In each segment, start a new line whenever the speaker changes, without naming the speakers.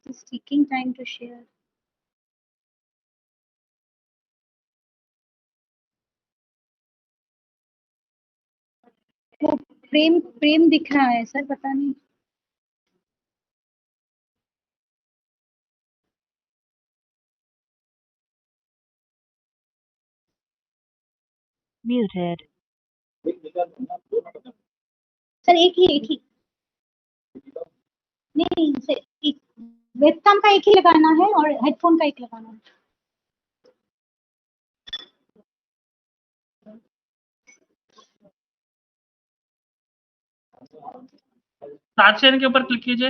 It's taking time to share. वो प्रेम प्रेम दिख रहा है सर, पता नहीं।
Muted.
सर एक ही नहीं सर, एक वेबकैम का एक ही लगाना है और हेडफोन का एक लगाना है।
स्टार्ट शेयरिंग के ऊपर क्लिक कीजिए।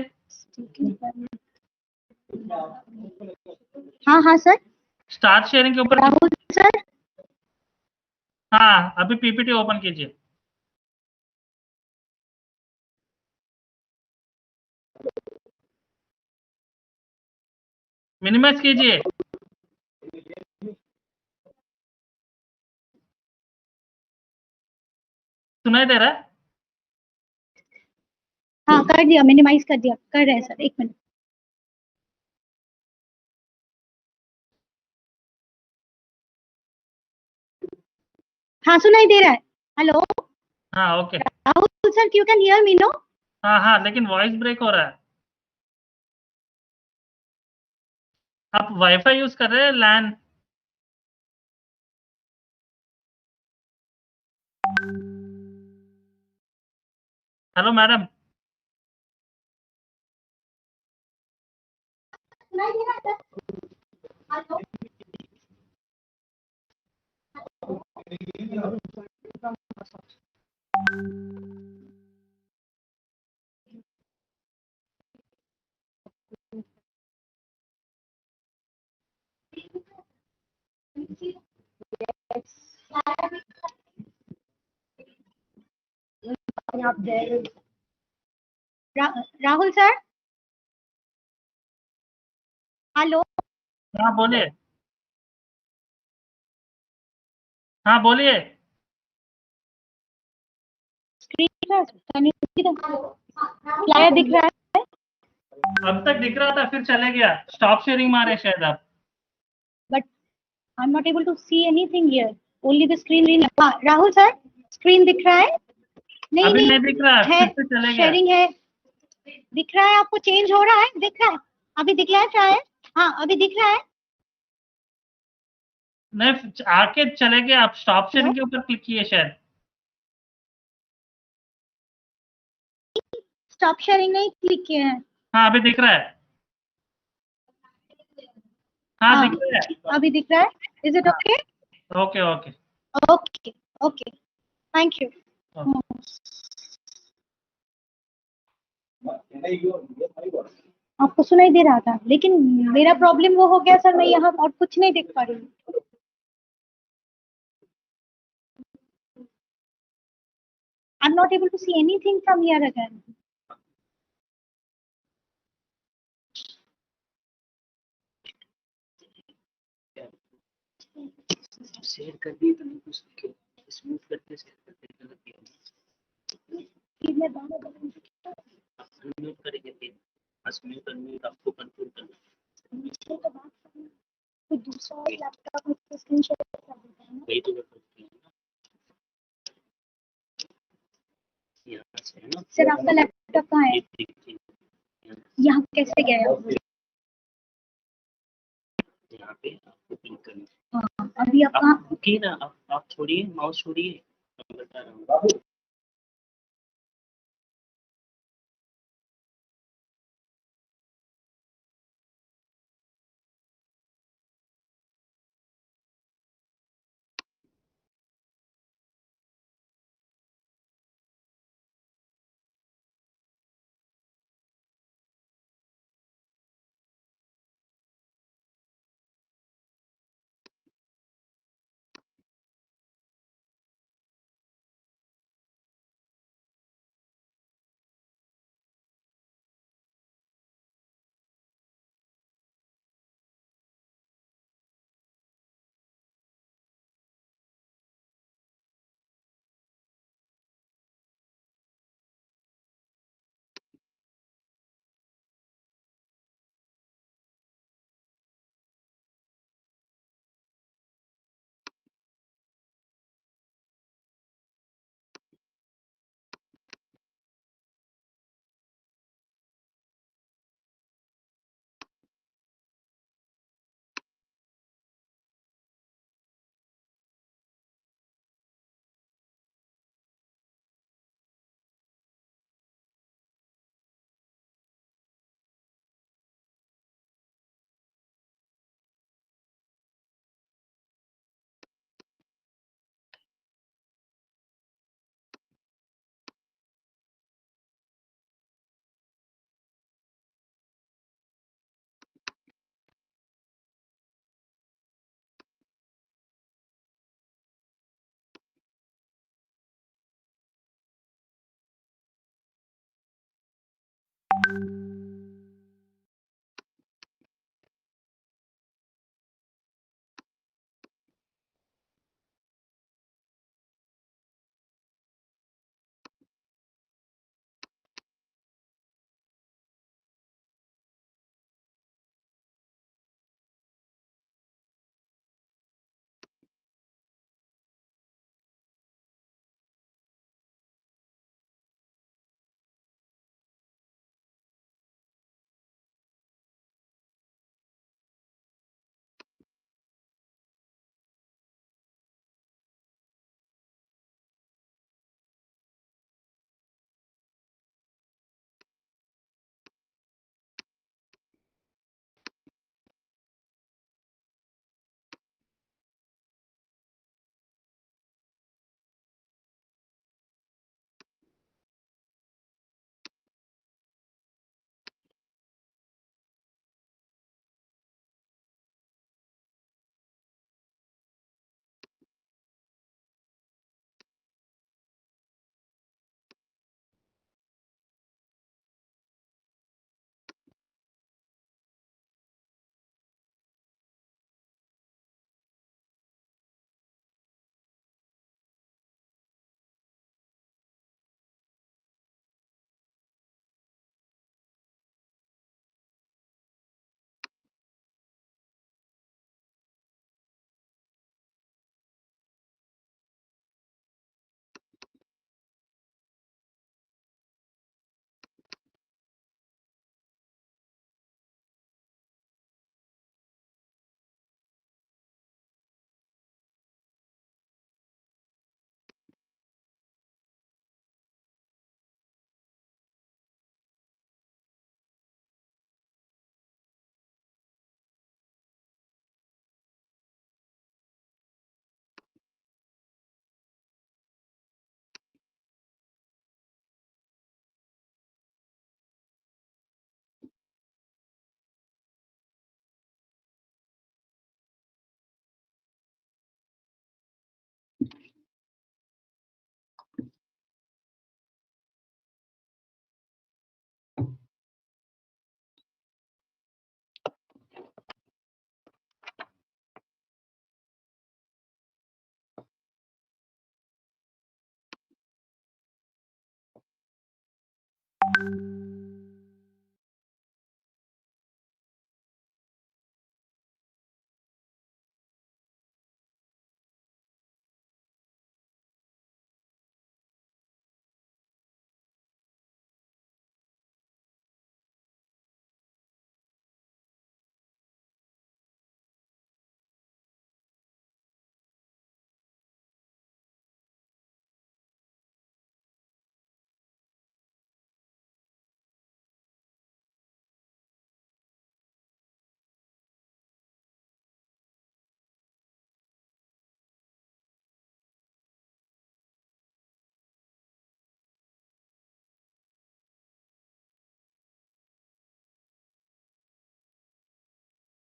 हाँ हाँ सर।
स्टार्ट शेयरिंग के ऊपर
राहुल सर।
हाँ, अभी पीपीटी ओपन कीजिए। मिनिमाइज कीजिए। सुनाई दे रहा है?
हाँ कर दिया, मिनिमाइज कर दिया, कर रहे हैं सर, एक मिनट। हाँ सुनाई दे रहा है। हेलो।
हाँ okay.
Rahul sir, you can hear me know?
हाँ हाँ, लेकिन वॉइस ब्रेक हो रहा है। आप वाईफाई यूज कर रहे हैं लैन? Hello madam.
सुनाई दे रहा है sir? Hello. Rahul sir. Hello.
हाँ बोलिए। हाँ बोलिए।
स्क्रीन फ्लायर दिख रहा है?
अब तक दिख रहा था, फिर चले गया। स्टॉप शेयरिंग मारे शायद आप।
But I am not able to see anything here, only the screen. Rahul sir, screen दिख रहा है? नहीं
अभी
नहीं
नहीं दिख रहा
है,
फिर से चले गया।
शेयरिंग है। दिख रहा है आपको? चेंज हो रहा है? दिख रहा है? अभी दिख रहा है शायद? हाँ अभी दिख रहा है।
नहीं, आके चले गए आप। स्टॉप शेयरिंग के ऊपर क्लिक किए शायद।
स्टॉप शेयरिंग नहीं क्लिक किए हैं।
हाँ अभी दिख रहा है। हाँ दिख रहा है।
अभी दिख रहा है। Is it okay?
Okay okay
okay okay, thank you. आपको सुनाई दे रहा था, लेकिन मेरा प्रॉब्लम वो हो गया सर, मैं यहाँ और कुछ नहीं देख पा रही हूँ। I am not able to see anything from here again.
Share कर दिए तो नहीं कुछ स्मूथ करके शेयर करते गलत किया अनम्यूट करेंगे फिर अनम्यूट अनम्यूट आपको कंट्रोल करना
कोई दूसरा लैपटॉप में स्क्रीन शेयर कर देता है ना?
वही तो कर सकते हैं ना यहाँ से है ना
सर आपका लैपटॉप कहाँ है? यहाँ कैसे गया?
यहाँ पे आपको क्लिक करना
हाँ अभी आप कहाँ?
रुकिए ना, आप छोड़िए, माउस छोड़िए, मैं बता रहा हूँ।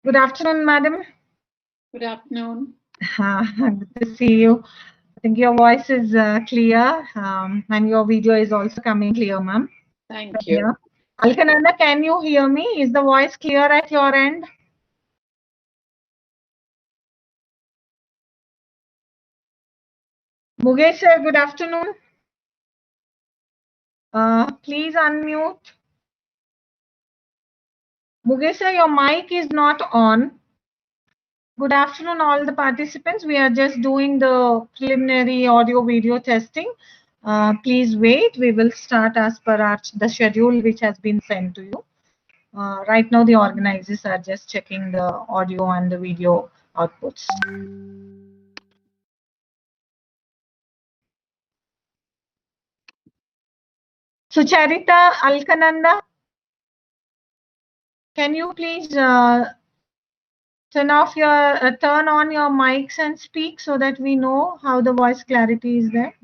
Good afternoon, madam.
Good afternoon.
Good to see you. I think your voice is clear, and your video is also coming clear, ma'am.
Thank you.
Yeah. Alkananda, can you hear me? Is the voice clear at your end? Mugesh sir, good afternoon. Please unmute. Mugesh sir, your mic is not on. Good afternoon, all the participants. We are just doing the preliminary audio video testing. Please wait. We will start as per the schedule which has been sent to you. Right now, the organizers are just checking the audio and the video outputs. Sucharita Alkananda, can you please turn on your mics and speak so that we know how the voice clarity is there?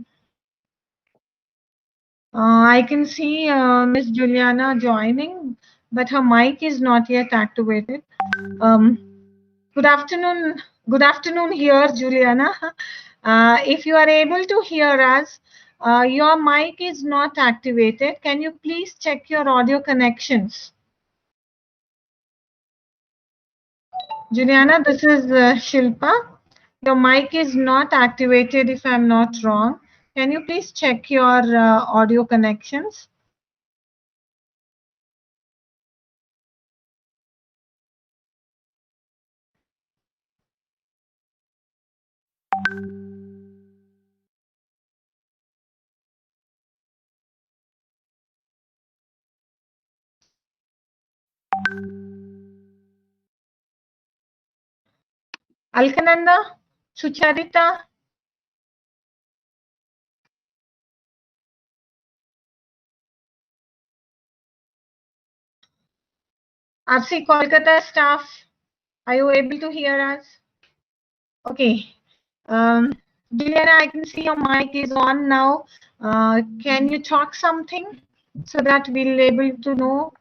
I can see Miss Juliana joining, but her mic is not yet activated. Good afternoon here, Juliana. If you are able to hear us, your mic is not activated. Can you please check your audio connections? Juliana, this is Shilpa. Your mic is not activated if I'm not wrong. Can you please check your audio connections? Alkananda, Sucharita, RC Kolkata staff, are you able to hear us? Okay. Juliana, I can see your mic is on now. Can you talk something so that we'll able to know?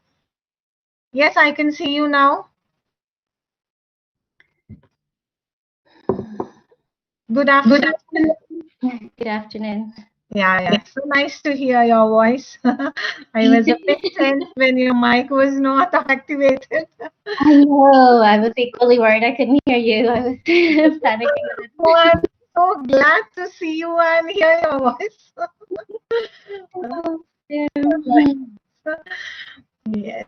Yes, I can see you now. Good afternoon.
Good afternoon.
Yeah. So nice to hear your voice. I was a bit tense when your mic was not activated.
I know. I was equally worried. I couldn't hear you. I was panicking.
Oh, I'm so glad to see you and hear your voice. Yes.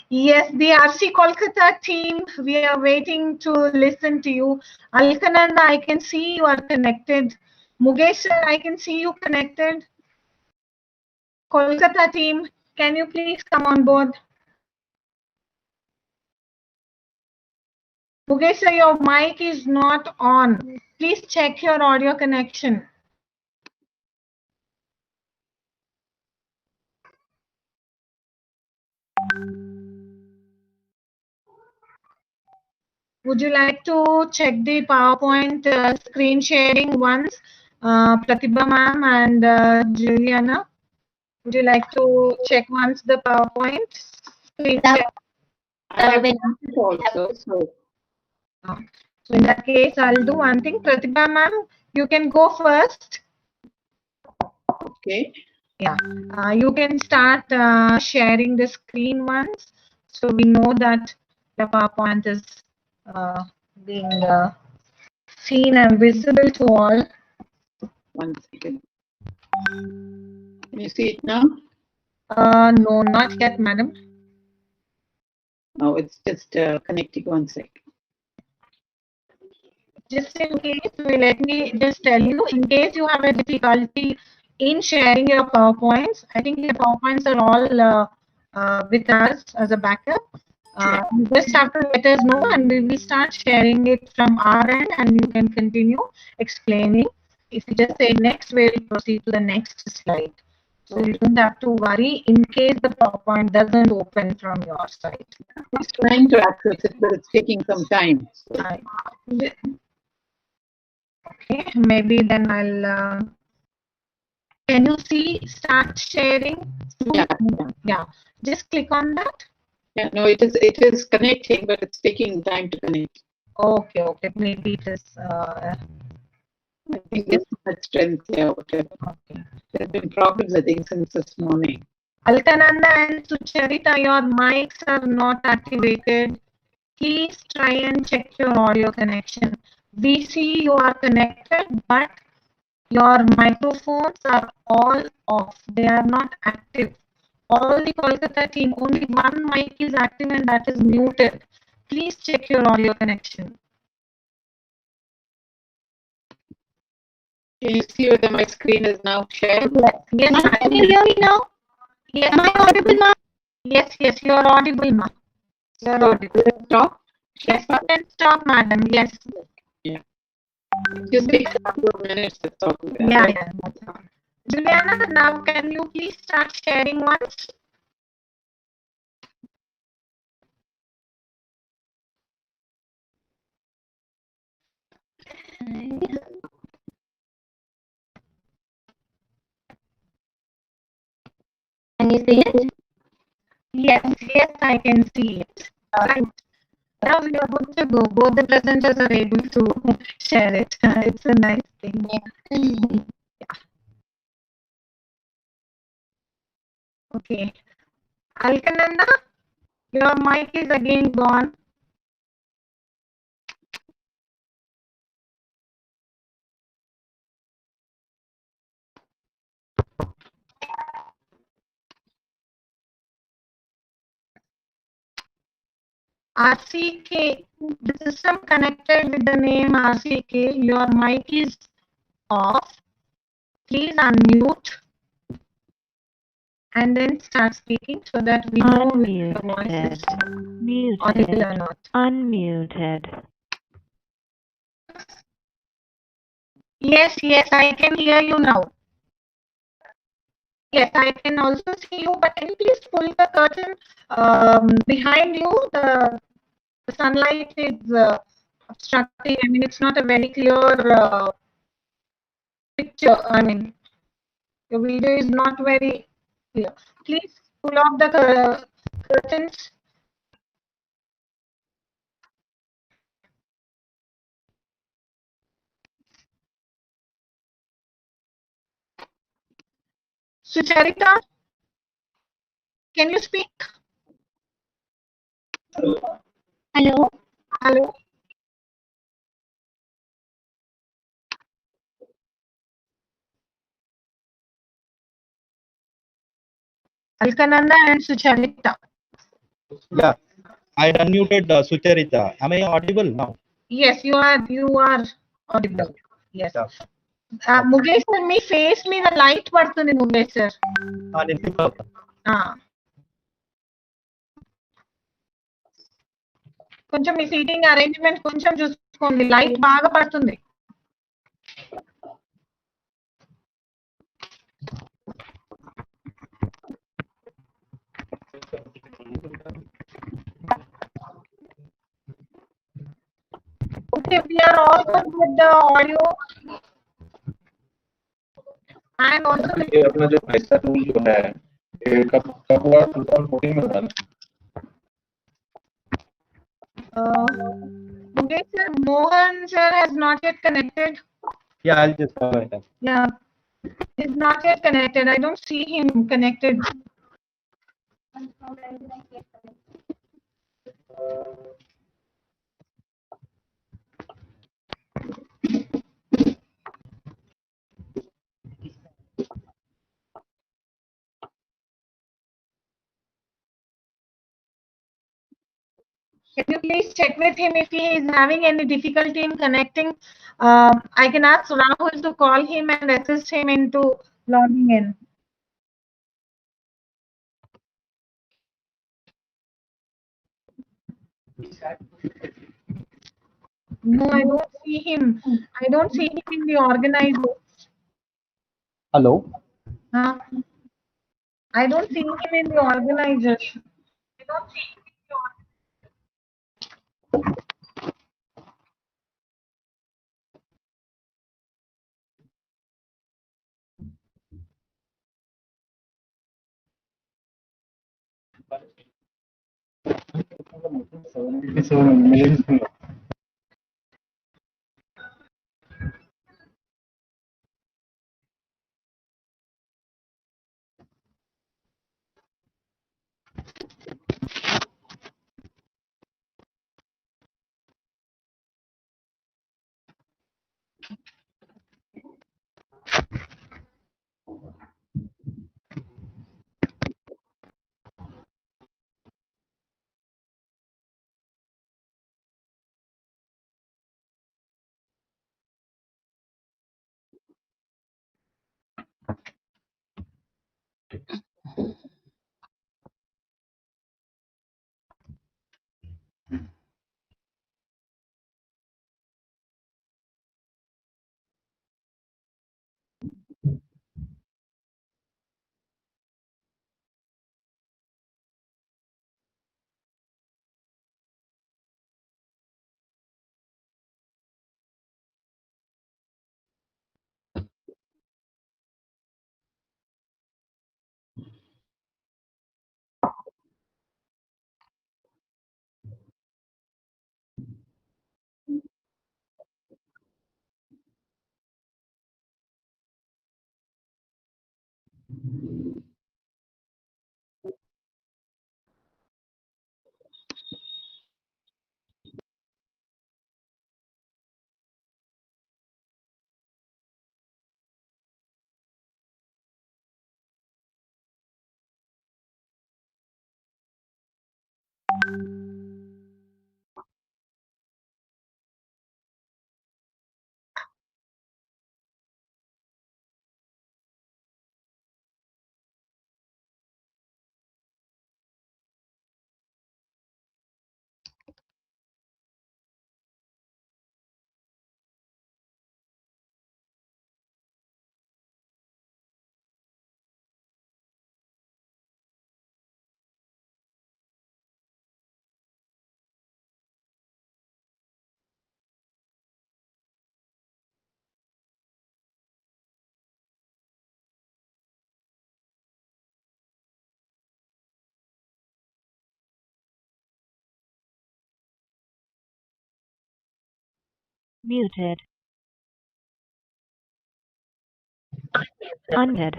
Yes, the RC Kolkata team, we are waiting to listen to you. Alkananda, I can see you are connected. Mugesh sir, I can see you connected. Kolkata team, can you please come on board? Mugesh sir, your mic is not on. Please check your audio connection. Would you like to check the PowerPoint screen sharing once, Pratibha ma'am and Juliana? Would you like to check once the PowerPoint screen share?
I have it also.
So in that case, I'll do one thing. Pratibha ma'am, you can go first.
Okay.
Yeah, you can start sharing the screen once, so we know that the PowerPoint is being seen and visible to all.
1 second. Can you see it now?
No, not yet, madam.
No, it's just connecting. 1 second.
Just in case, let me just tell you, in case you have a difficulty in sharing your PowerPoints, I think your PowerPoints are all with us as a backup. You just have to let us know and we will start sharing it from our end and you can continue explaining. If you just say next, we'll proceed to the next slide. So you don't have to worry in case the PowerPoint doesn't open from your side.
I'm trying to access it, but it's taking some time.
Okay, maybe then I'll. Can you see start sharing?
Yeah.
Yeah. Just click on that.
Yeah, no, it is connecting, but it's taking time to connect.
Okay, maybe it is.
I think there's too much strength there, whatever.
Okay.
There's been problems, I think, since this morning.
Alkananda and Sucharita, your mics are not activated. Please try and check your audio connection. We see you are connected, but your microphones are all off. They are not active. All the Kolkata team, only one mic is active and that is muted. Please check your audio connection.
Can you see whether my screen is now shared?
Yes,
Can you hear me now?
yes,
Am I audible now?
yes, you are audible, ma. You are audible.
Stop.
Yes, you can stop, madam. Yes.
Yeah. Just take a couple of minutes to talk.
Yeah. Juliana, now can you please start sharing once?
Can you see it?
Yes, I can see it. Right. Now we are good to go. Both the presenters are able to share it. It's a nice thing. Yeah. Okay. Alkananda, your mic is again gone. RCK, the system connected with the name RCK, your mic is off. Please unmute and then start speaking so that we know if the voice is audible or not.
Unmuted.
Yes, I can hear you now. Yes, I can also see you, but can you please pull the curtain behind you? The sunlight is obstructing. I mean, it's not a very clear picture. I mean, the video is not very clear. Please pull off the curtains. Sucharita, can you speak?
Hello.
Hello. Alkananda and Sucharita.
Yeah, I unmuted Sucharita. Am I audible now?
Yes, you are audible. Yes. Mugesh sir, me face మీద light పడుతుంది Mugesh sir. కొంచెం మీ seating arrangement కొంచెం చూసుకోండి, light బాగా పడుతుంది. Okay, we are all good with the audio. And also
ये अपना जो पैसा रूल जो है ये कब हुआ 2014 में हुआ.
Mugesh sir, Mohan sir has not yet connected.
Yeah, I'll just call it.
Yeah, he's not yet connected. I don't see him connected. Can you please check with him if he is having any difficulty in connecting? I can ask Rahul to call him and assist him into logging in. No, I don't see him. I don't see him in the organizers.
Hello.
I don't see him in the organizers. I don't see him in the organizers.
77 millions.
Muted. Unmuted.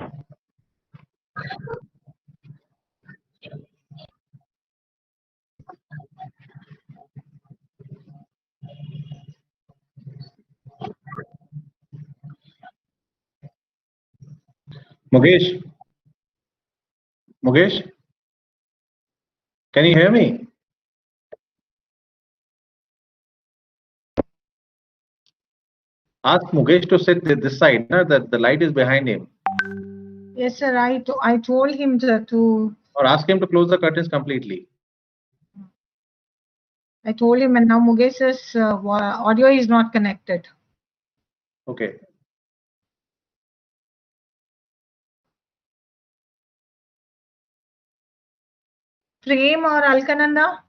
Mukesh, Mukesh, can you hear me? Ask Mukesh to sit this side. No, the light is behind him.
Yes, sir. I told him to.
Or ask him to close the curtains completely.
I told him, and now Mugesh's audio is not connected.
Okay.
Prem or Alkananda?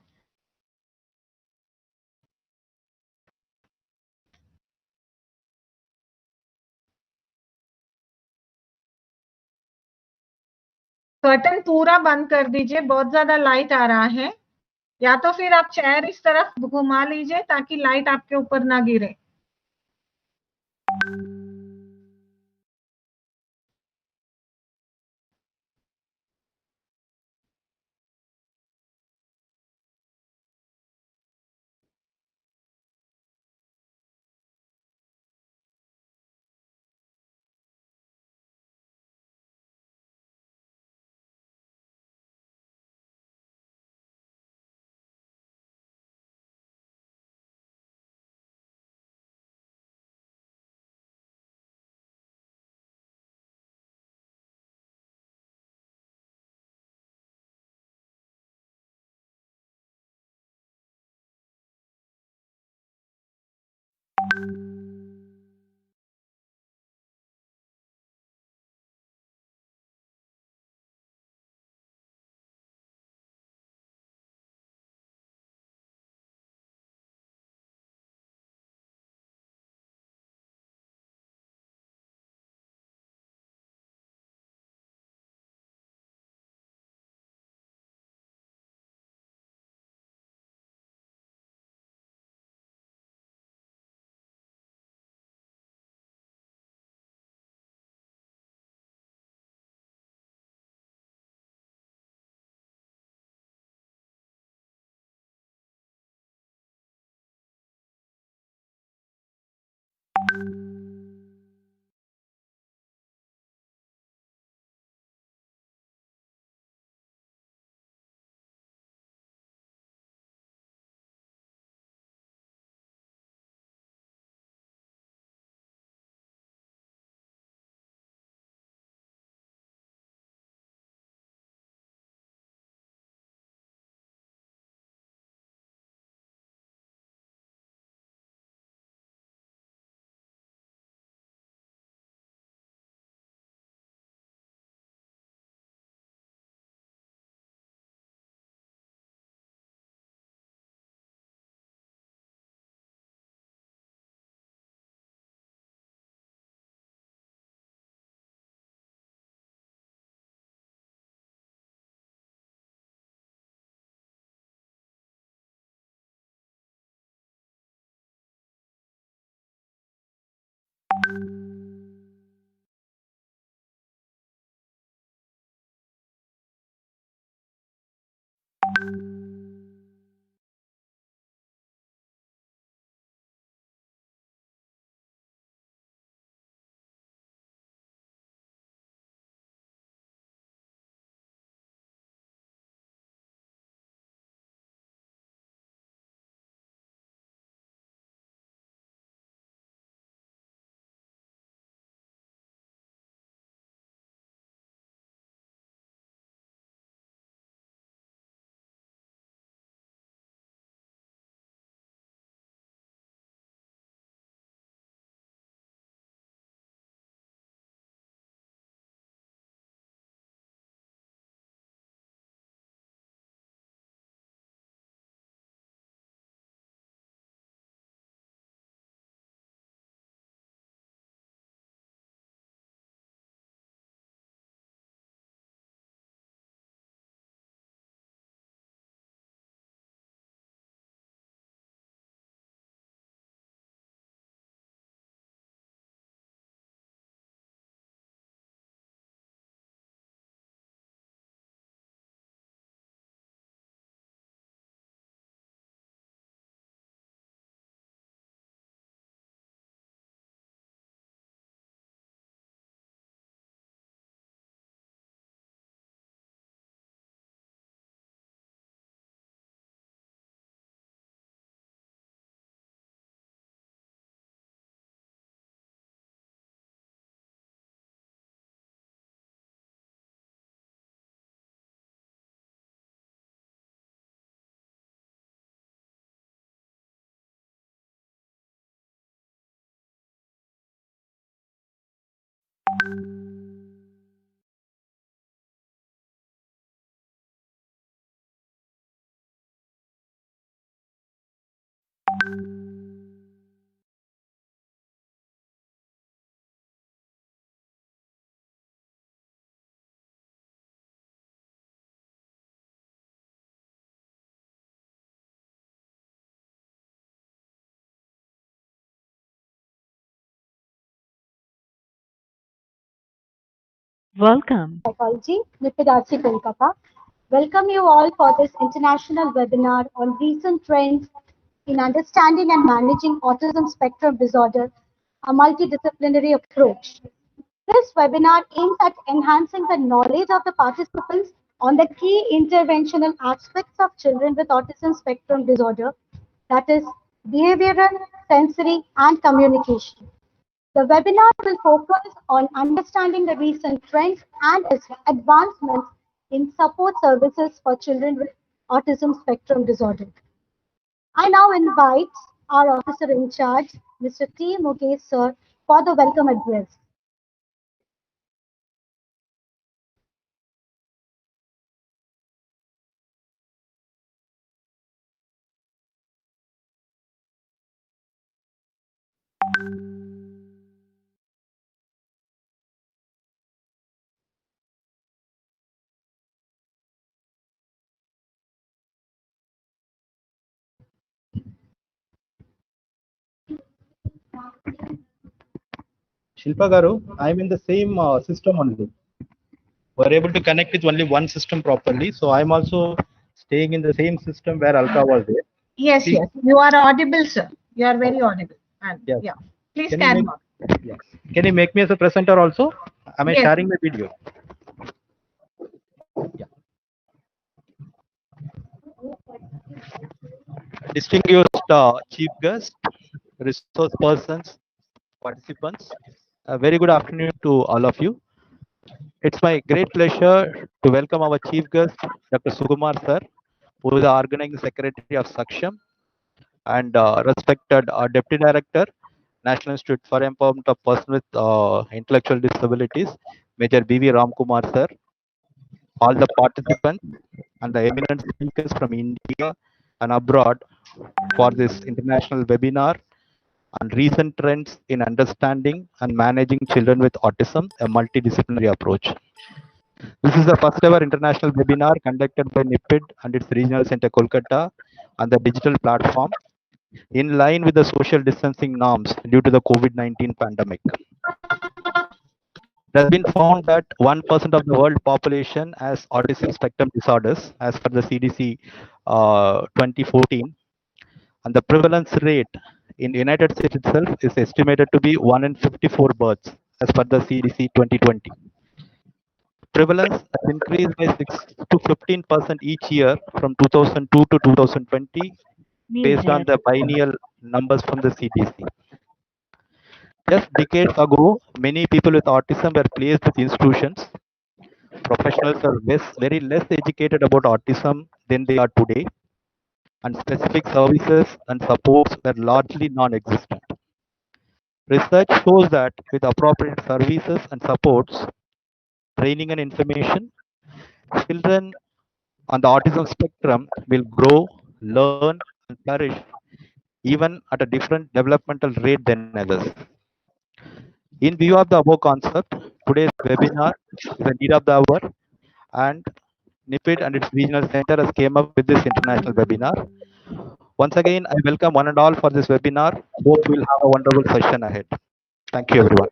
Curtain पूरा बंद कर दीजिए, बहुत ज्यादा light आ रहा है। या तो फिर आप चेयर इस तरफ घुमा लीजिए ताकि लाइट आपके ऊपर ना गिरे।
Welcome.
Psychology, NIEPID RCK Kolkata. Welcome you all for this international webinar on recent trends in understanding and managing autism spectrum disorder, a multidisciplinary approach. This webinar aims at enhancing the knowledge of the participants on the key interventional aspects of children with autism spectrum disorder, that is, behavioral, sensory, and communication. The webinar will focus on understanding the recent trends and advancements in support services for children with autism spectrum disorder. I now invite our officer in charge, Mr. T. Mukesh sir, for the welcome address.
Shilpa Garu, I'm in the same system only. We're able to connect with only one system properly. So I'm also staying in the same system where Alka was there.
Yes,
Please.
yes. You are audible, sir. You are very audible. And
Yes.
yeah, please
Can you
carry
make,
on.
yes. Can you make me as a presenter also? Am I
Yes.
sharing the video? Yeah. Distinguished chief guests, resource persons, participants, a very good afternoon to all of you. It's my great pleasure to welcome our chief guest, Dr. Sukumar sir, who is the organizing secretary of Saksham, and respected deputy director, National Institute for Empowerment of Persons with Intellectual Disabilities, Major B.V. Ramkumar sir, all the participants and the eminent speakers from India and abroad for this international webinar on recent trends in understanding and managing children with autism, a multidisciplinary approach. This is the first ever international webinar conducted by NIPID and its regional center Kolkata on the digital platform in line with the social distancing norms due to the COVID-19 pandemic. It has been found that 1% of the world population has autism spectrum disorders as per the CDC 2014, and the prevalence rate in the United States itself is estimated to be 1 in 54 births as per the CDC 2020. Prevalence has increased by 6 to 15% each year from 2002 to 2020 based on the biennial numbers from the CDC. Just decades ago, many people with autism were placed with institutions. Professionals are very less educated about autism than they are today, and specific services and supports were largely non-existent. Research shows that with appropriate services and supports, training and information, children on the autism spectrum will grow, learn, and flourish even at a different developmental rate than others. In view of the above concept, today's webinar is a need of the hour, and NIPID and its regional center has came up with this international webinar. Once again, I welcome one and all for this webinar. Hope we'll have a wonderful session ahead. Thank you, everyone.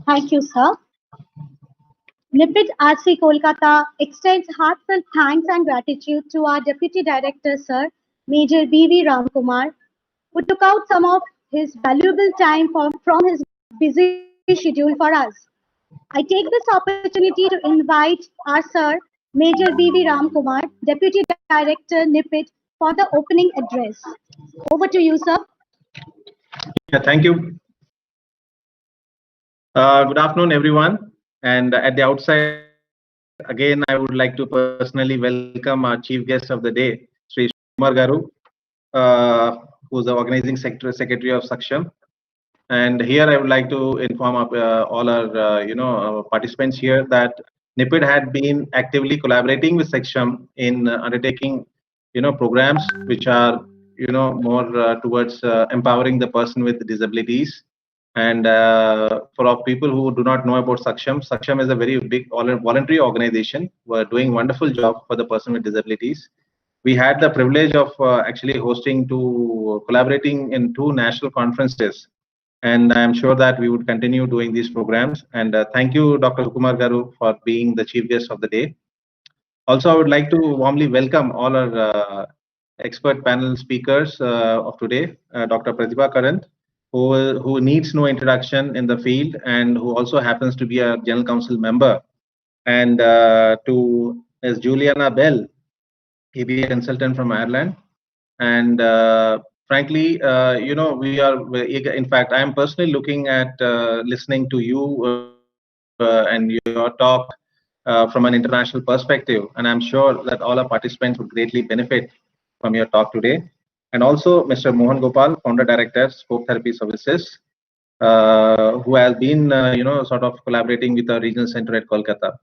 Thank you, sir. NIPID RC Kolkata extends heartfelt thanks and gratitude to our Deputy Director, Sir, Major B.V. Ramkumar, who took out some of his valuable time from his busy schedule for us. I take this opportunity to invite our Sir, Major B.V. Ramkumar, Deputy Director, NIPID, for the opening address. Over to you, sir.
Yeah, thank you. Good afternoon, everyone. And at the outset, again, I would like to personally welcome our chief guest of the day, Sri Kumar Garu, who's the organizing secretary of Saksham. And here I would like to inform all our participants here that NIPID had been actively collaborating with Saksham in undertaking programs which are more towards empowering the person with disabilities. And for people who do not know about Saksham, Saksham is a very big voluntary organization. We're doing a wonderful job for the person with disabilities. We had the privilege of actually collaborating in 2 national conferences. And I'm sure that we would continue doing these programs. And thank you, Dr. Kumar Garu, for being the chief guest of the day. Also, I would like to warmly welcome all our expert panel speakers of today, Dr. Pratibha Karant, who needs no introduction in the field and who also happens to be a General Council member, and to Ms. Juliana Bell, ABA consultant from Ireland. And frankly, we are eager. In fact, I am personally looking at listening to you and your talk from an international perspective. And I'm sure that all our participants would greatly benefit from your talk today. And also Mr. Mohan Gopal, founder director, Scope Therapy Services, who has been, sort of collaborating with our regional center at Kolkata.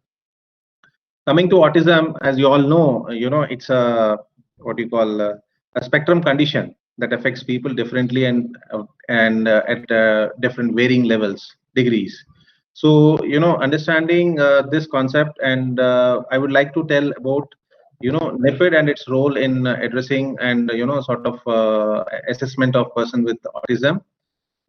Coming to autism, as you all know, it's a what you call a spectrum condition that affects people differently and at different varying levels, degrees. So understanding this concept, and I would like to tell about NIPID and its role in addressing and sort of assessment of person with autism.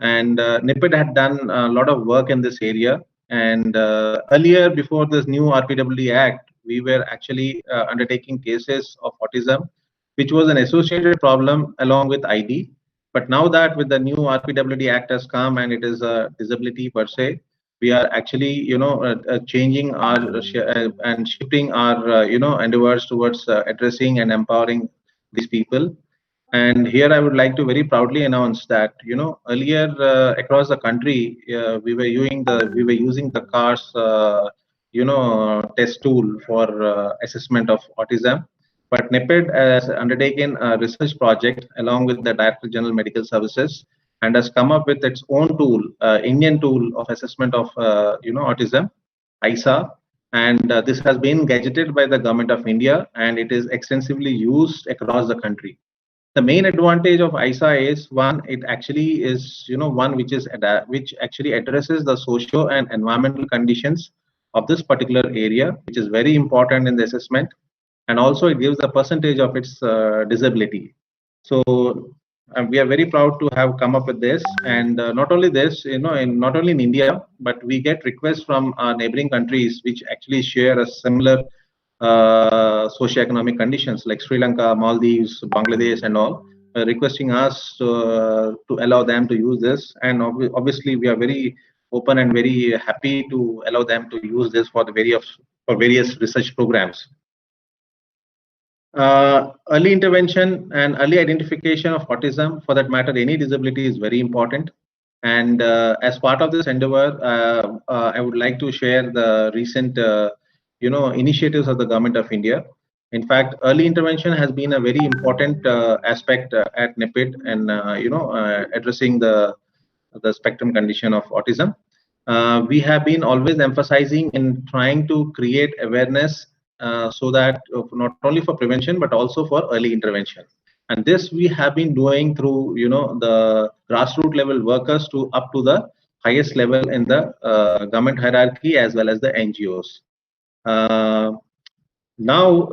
And NIPID had done a lot of work in this area. And earlier, before this new RPWD Act, we were actually undertaking cases of autism, which was an associated problem along with ID. But now that with the new RPWD Act has come and it is a disability per se, we are actually changing our and shifting our endeavors towards addressing and empowering these people. And here I would like to very proudly announce that earlier across the country we were using the CARS test tool for assessment of autism. But NIPID has undertaken a research project along with the Director General Medical Services and has come up with its own tool, Indian tool of assessment of autism, ISA. And this has been gazetted by the Government of India, and it is extensively used across the country. The main advantage of ISA is one, it actually is one which is which actually addresses the socio and environmental conditions of this particular area, which is very important in the assessment, and also it gives the percentage of its disability. So we are very proud to have come up with this, and not only this, not only in India, but we get requests from our neighboring countries which actually share a similar socio-economic conditions like Sri Lanka, Maldives, Bangladesh, and all, requesting us to allow them to use this. And obviously, we are very open and very happy to allow them to use this for various research programs. Early intervention and early identification of autism, for that matter, any disability, is very important. And as part of this endeavor, I would like to share the recent, initiatives of the Government of India. In fact, early intervention has been a very important aspect at NIEPID, and addressing the spectrum condition of autism. We have been always emphasizing in trying to create awareness so that not only for prevention but also for early intervention. And this we have been doing through the grassroots level workers to up to the highest level in the government hierarchy as well as the NGOs. Now,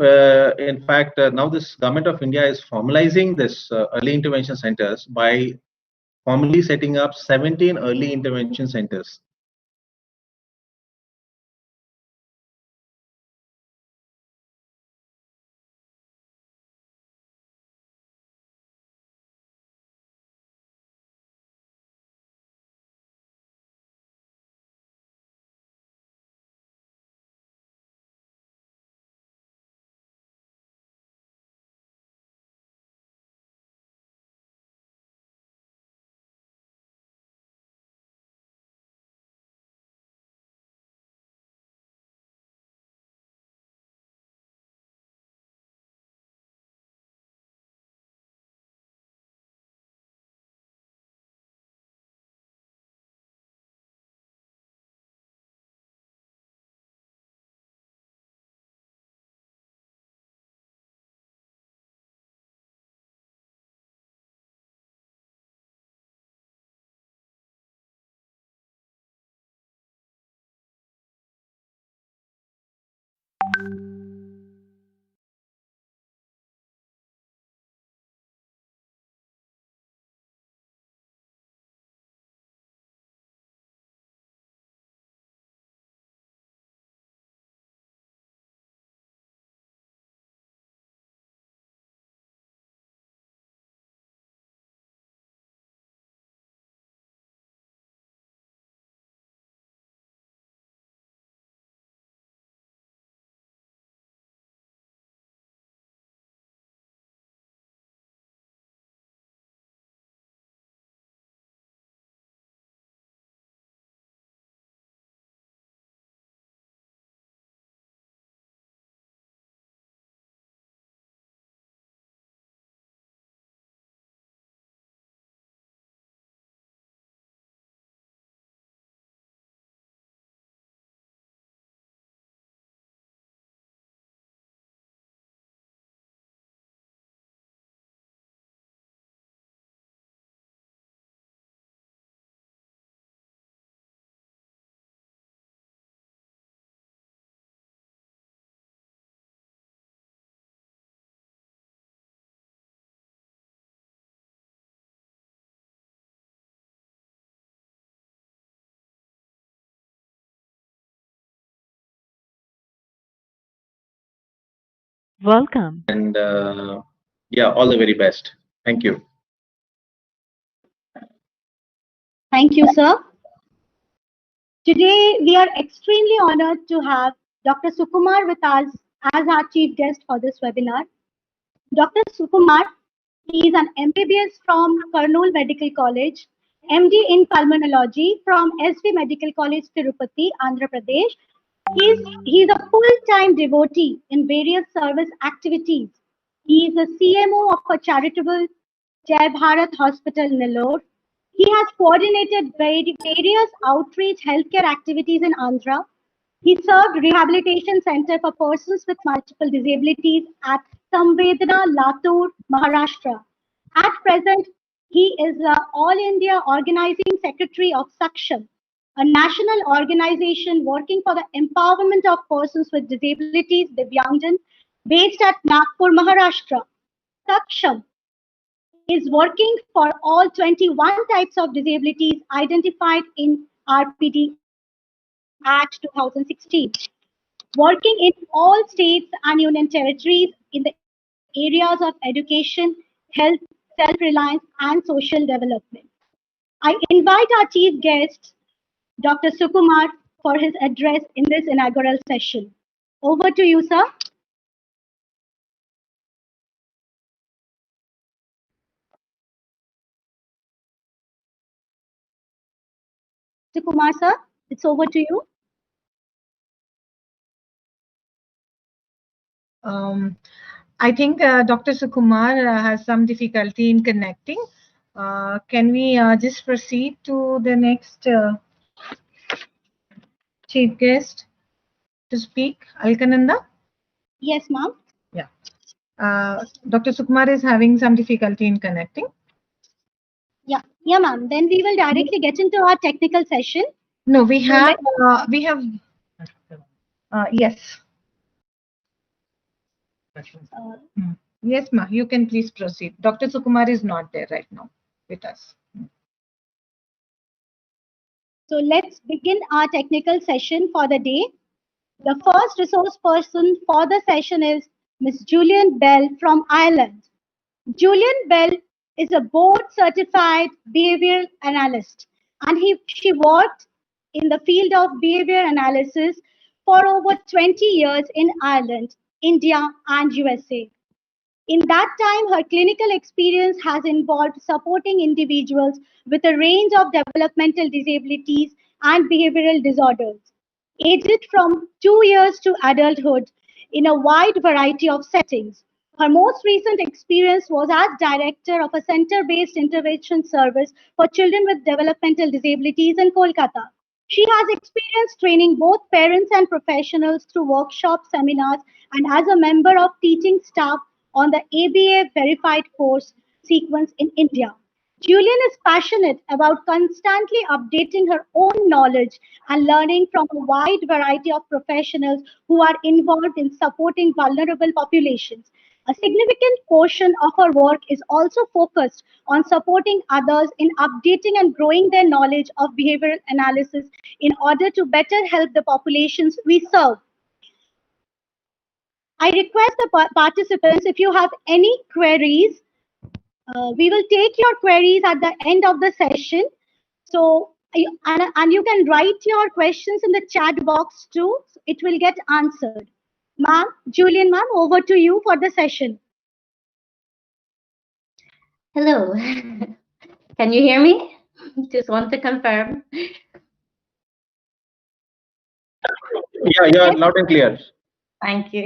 in fact, now this Government of India is formalizing this early intervention centers by formally setting up 17 early intervention centers.
Welcome.
And yeah, all the very best. Thank you.
Thank you, sir. Today, we are extremely honored to have Dr. Sukumar with us as our chief guest for this webinar. Dr. Sukumar is an MBBS from Kurnool Medical College, MD in Pulmonology from SV Medical College, Tirupati, Andhra Pradesh. He's a full-time devotee in various service activities. He is a CMO of a charitable Jai Bharat Hospital, Nellore. He has coordinated various outreach healthcare activities in Andhra. He served Rehabilitation Center for Persons with Multiple Disabilities at Samvedana, Latur, Maharashtra. At present, he is the All India Organizing Secretary of Saksham, a national organization working for the empowerment of persons with disabilities, Divyangjan, based at Nagpur, Maharashtra. Saksham is working for all 21 types of disabilities identified in RPD Act 2016, working in all states and union territories in the areas of education, health, self-reliance, and social development. I invite our chief guest, Dr. Sukumar, for his address in this inaugural session. Over to you, sir. Sukumar, sir, it's over to you.
I think Dr. Sukumar has some difficulty in connecting. Can we just proceed to the next chief guest to speak? Alkananda?
Yes, ma'am.
Yeah. Dr. Sukumar is having some difficulty in connecting.
Yeah, ma'am. Then we will directly get into our technical session.
No, we
So
have,
let-
yes.
uh,
Yes, ma, you can please proceed. Dr. Sukumar is not there right now with us.
So let's begin our technical session for the day. The first resource person for the session is Miss Julian Bell from Ireland. Julian Bell is a board certified behavioral analyst and she worked in the field of behavior analysis for over 20 years in Ireland, India, and USA. In that time, her clinical experience has involved supporting individuals with a range of developmental disabilities and behavioral disorders, aged from 2 years to adulthood in a wide variety of settings. Her most recent experience was as director of a center based intervention service for children with developmental disabilities in Kolkata. She has experience training both parents and professionals through workshops, seminars, and as a member of teaching staff on the ABA verified course sequence in India. Julian is passionate about constantly updating her own knowledge and learning from a wide variety of professionals who are involved in supporting vulnerable populations. A significant portion of her work is also focused on supporting others in updating and growing their knowledge of behavioral analysis in order to better help the populations we serve. I request the participants, if you have any queries, we will take your queries at the end of the session. So, and you can write your questions in the chat box too. It will get answered. Ma'am, Julian, ma'am, over to you for the session.
Hello. Can you hear me? Just want to confirm.
Yeah, you're loud and clear.
Thank you.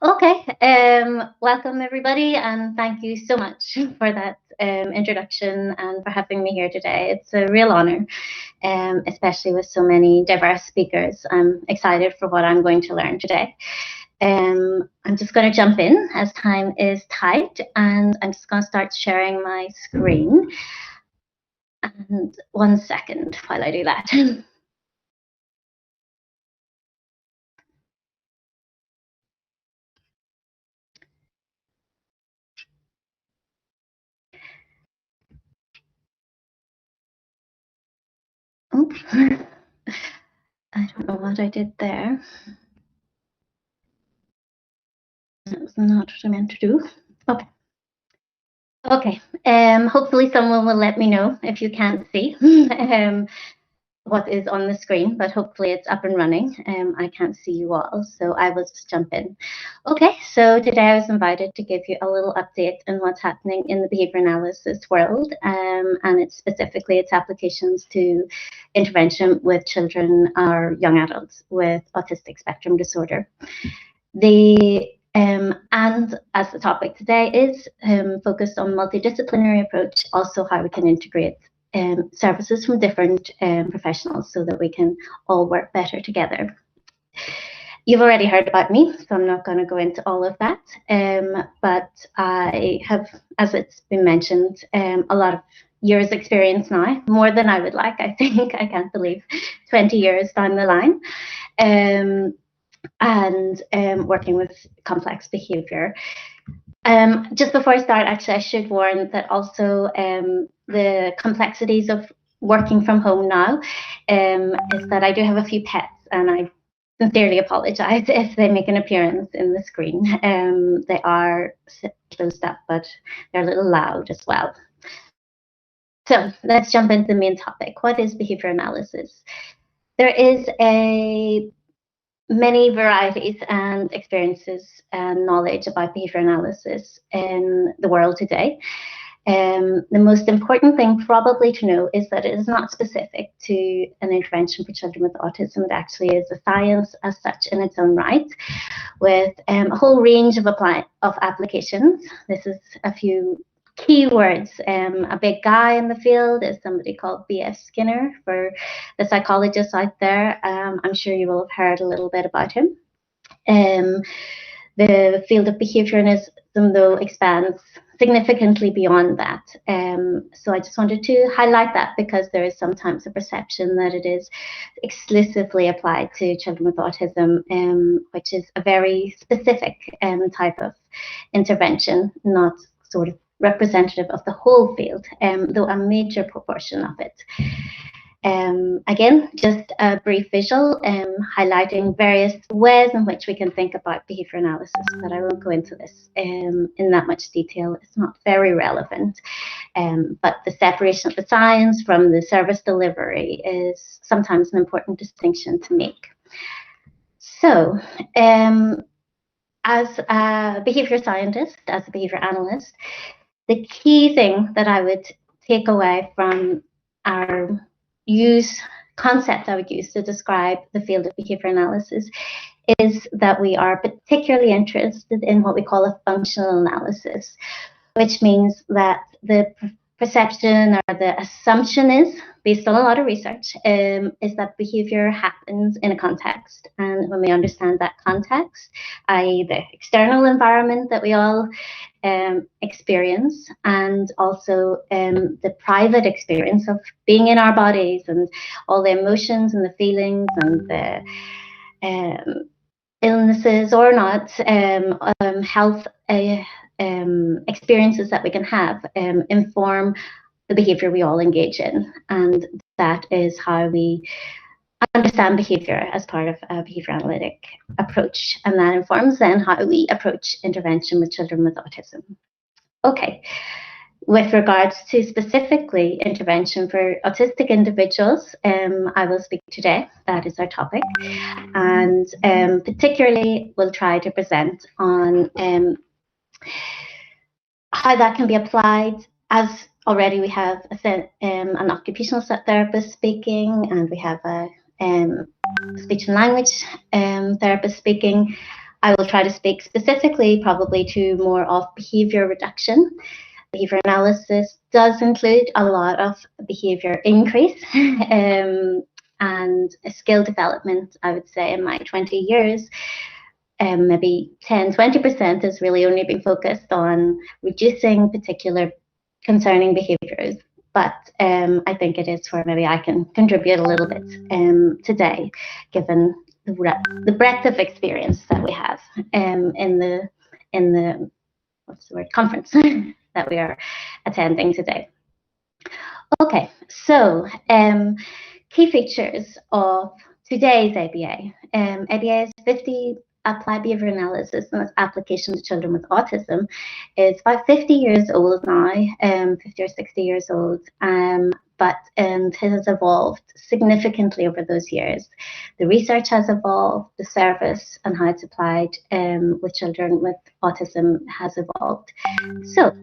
Okay. Welcome everybody, and thank you so much for that introduction and for having me here today. It's a real honor, especially with so many diverse speakers. I'm excited for what I'm going to learn today. I'm just going to jump in as time is tight, and I'm just going to start sharing my screen. And 1 second while I do that. Oops. I don't know what I did there. That was not what I meant to do. Okay. Okay. Hopefully someone will let me know if you can't see what is on the screen, but hopefully it's up and running. I can't see you all, so I will just jump in. Okay, so today I was invited to give you a little update on what's happening in the behavior analysis world, and it's specifically its applications to intervention with children or young adults with autistic spectrum disorder. And as the topic today is focused on multidisciplinary approach, also how we can integrate services from different professionals so that we can all work better together. You've already heard about me, so I'm not going to go into all of that. But I have, as it's been mentioned, a lot of years experience now, more than I would like, I think. I can't believe 20 years down the line. And working with complex behavior. Just before I start, actually, I should warn that also the complexities of working from home now is that I do have a few pets, and I sincerely apologize if they make an appearance in the screen. They are closed up, but they're a little loud as well. So let's jump into the main topic. What is behavior analysis? There is many varieties and experiences and knowledge about behavior analysis in the world today. The most important thing probably to know is that it is not specific to an intervention for children with autism. It actually is a science as such in its own right, with a whole range of applications. This is a few keywords. A big guy in the field is somebody called B.F. Skinner, for the psychologists out there. I'm sure you will have heard a little bit about him. The field of behaviorism, though, expands significantly beyond that. So I just wanted to highlight that, because there is sometimes a perception that it is exclusively applied to children with autism, which is a very specific type of intervention, not sort of representative of the whole field, though a major proportion of it. Again, just a brief visual highlighting various ways in which we can think about behavior analysis, but I won't go into this in that much detail. It's not very relevant, but the separation of the science from the service delivery is sometimes an important distinction to make. So, as a behavior scientist, as a behavior analyst, the key thing that I would take away from our concept I would use to describe the field of behavior analysis is that we are particularly interested in what we call a functional analysis, which means that the perception or the assumption is, based on a lot of research, is that behavior happens in a context. And when we understand that context, i.e. the external environment that we all experience, and also the private experience of being in our bodies and all the emotions and the feelings and the illnesses or not, health experiences that we can have inform the behavior we all engage in. And that is how we understand behavior as part of a behavior analytic approach. And that informs then how we approach intervention with children with autism. Okay. With regards to specifically intervention for autistic individuals, I will speak today. That is our topic. And particularly we'll try to present on how that can be applied. As already we have an occupational therapist speaking, and we have a speech and language therapist speaking. I will try to speak specifically probably to more of behavior reduction. Behavior analysis does include a lot of behavior increase and skill development. I would say in my 20 years, maybe 10-20% has really only been focused on reducing particular concerning behaviors. But I think it is where maybe I can contribute a little bit today, given the breadth of experience that we have in the what's the word, conference that we are attending today. Okay, so key features of today's ABA. ABA is 50 applied behavior analysis and its application to children with autism is about 50 years old now, 50 or 60 years old, but it has evolved significantly over those years. The research has evolved, the service and how it's applied with children with autism has evolved. So,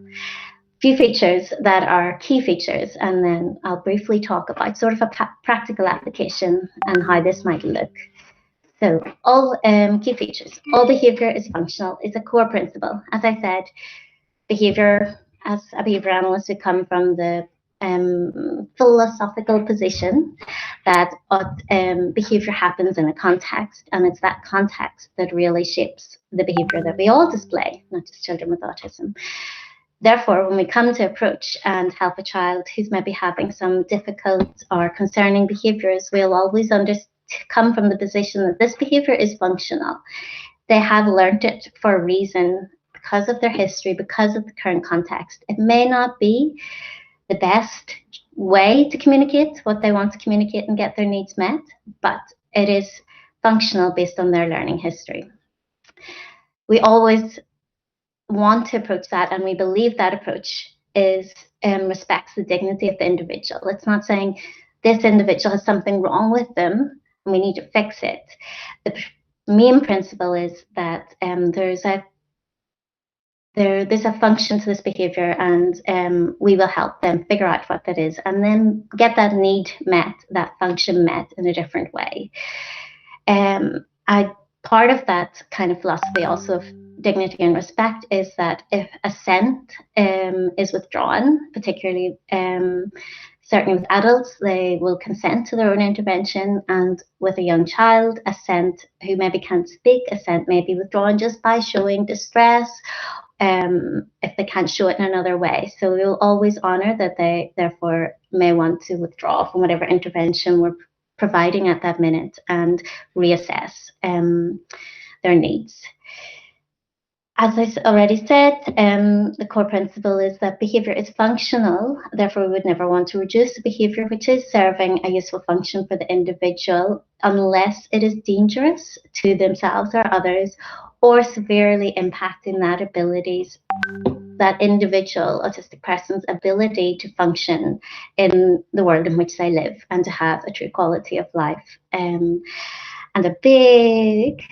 few features that are key features, and then I'll briefly talk about sort of a practical application and how this might look. So all key features, all behavior is functional, is a core principle. As I said, behavior, as a behavior analyst, we come from the philosophical position that behavior happens in a context, and it's that context that really shapes the behavior that we all display, not just children with autism. Therefore, when we come to approach and help a child who's maybe having some difficult or concerning behaviors, we'll always come from the position that this behavior is functional. They have learned it for a reason, because of their history, because of the current context. It may not be the best way to communicate what they want to communicate and get their needs met, but it is functional based on their learning history. We always want to approach that, and we believe that approach is respects the dignity of the individual. It's not saying this individual has something wrong with them and we need to fix it. The main principle is that there's a function to this behavior, and we will help them figure out what that is and then get that need met, that function met in a different way. Part of that kind of philosophy also of dignity and respect is that if assent is withdrawn, particularly certainly with adults, they will consent to their own intervention, and with a young child, assent who maybe can't speak, assent may be withdrawn just by showing distress if they can't show it in another way. So we will always honour that they therefore may want to withdraw from whatever intervention we're providing at that minute and reassess their needs. As I already said, the core principle is that behaviour is functional. Therefore, we would never want to reduce a behaviour which is serving a useful function for the individual unless it is dangerous to themselves or others, or severely impacting that individual autistic person's ability to function in the world in which they live and to have a true quality of life. And a big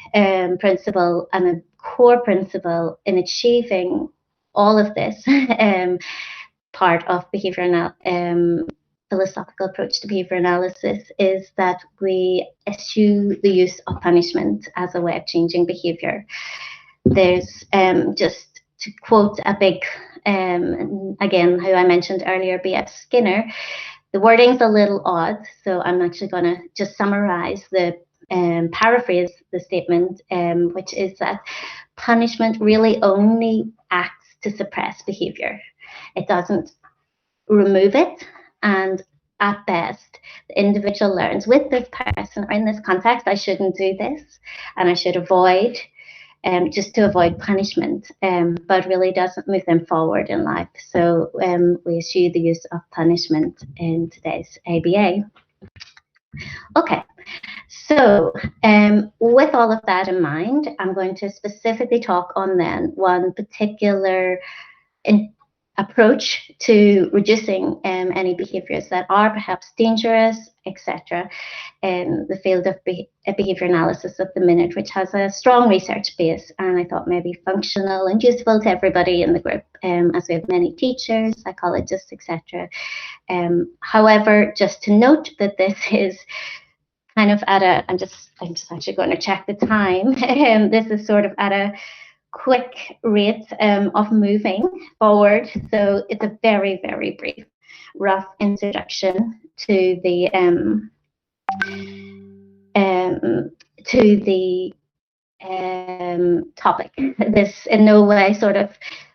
principle and a core principle in achieving all of this part of behaviour philosophical approach to behaviour analysis is that we eschew the use of punishment as a way of changing behaviour. There's just to quote a big, again, who I mentioned earlier, B.F. Skinner, the wording's a little odd, so I'm actually going to just summarise the paraphrase the statement, which is that punishment really only acts to suppress behaviour. It doesn't remove it, and at best, the individual learns with this person or in this context, I shouldn't do this, and I should avoid, just to avoid punishment, but really doesn't move them forward in life. So we eschew the use of punishment in today's ABA. Okay. So with all of that in mind, I'm going to specifically talk on then one particular approach to reducing any behaviours that are perhaps dangerous, etc., in the field of behaviour analysis at the minute, which has a strong research base, and I thought maybe functional and useful to everybody in the group, as we have many teachers, psychologists, etc. However, just to note that this is kind of at a, I'm just actually going to check the time. This is sort of at a quick rate of moving forward. So it's a very, very brief, rough introduction to the topic. This in no way sort of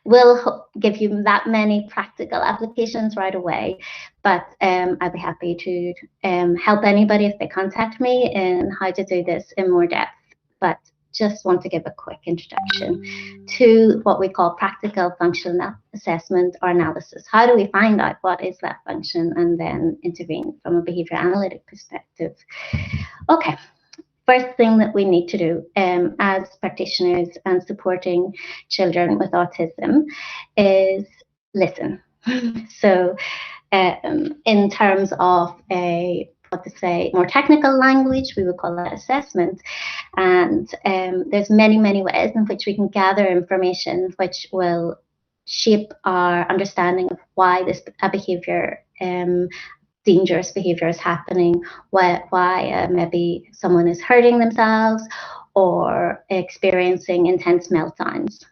will give you that many practical applications right away, but I'd be happy to help anybody if they contact me in how to do this in more depth. But just want to give a quick introduction to what we call practical functional assessment or analysis. How do we find out what is that function and then intervene from a behavior analytic perspective? Okay. First thing that we need to do as practitioners and supporting children with autism is listen. So in terms of more technical language, we would call that assessment. And there's many, many ways in which we can gather information which will shape our understanding of why a behavior dangerous behavior is happening, why maybe someone is hurting themselves or experiencing intense meltdowns.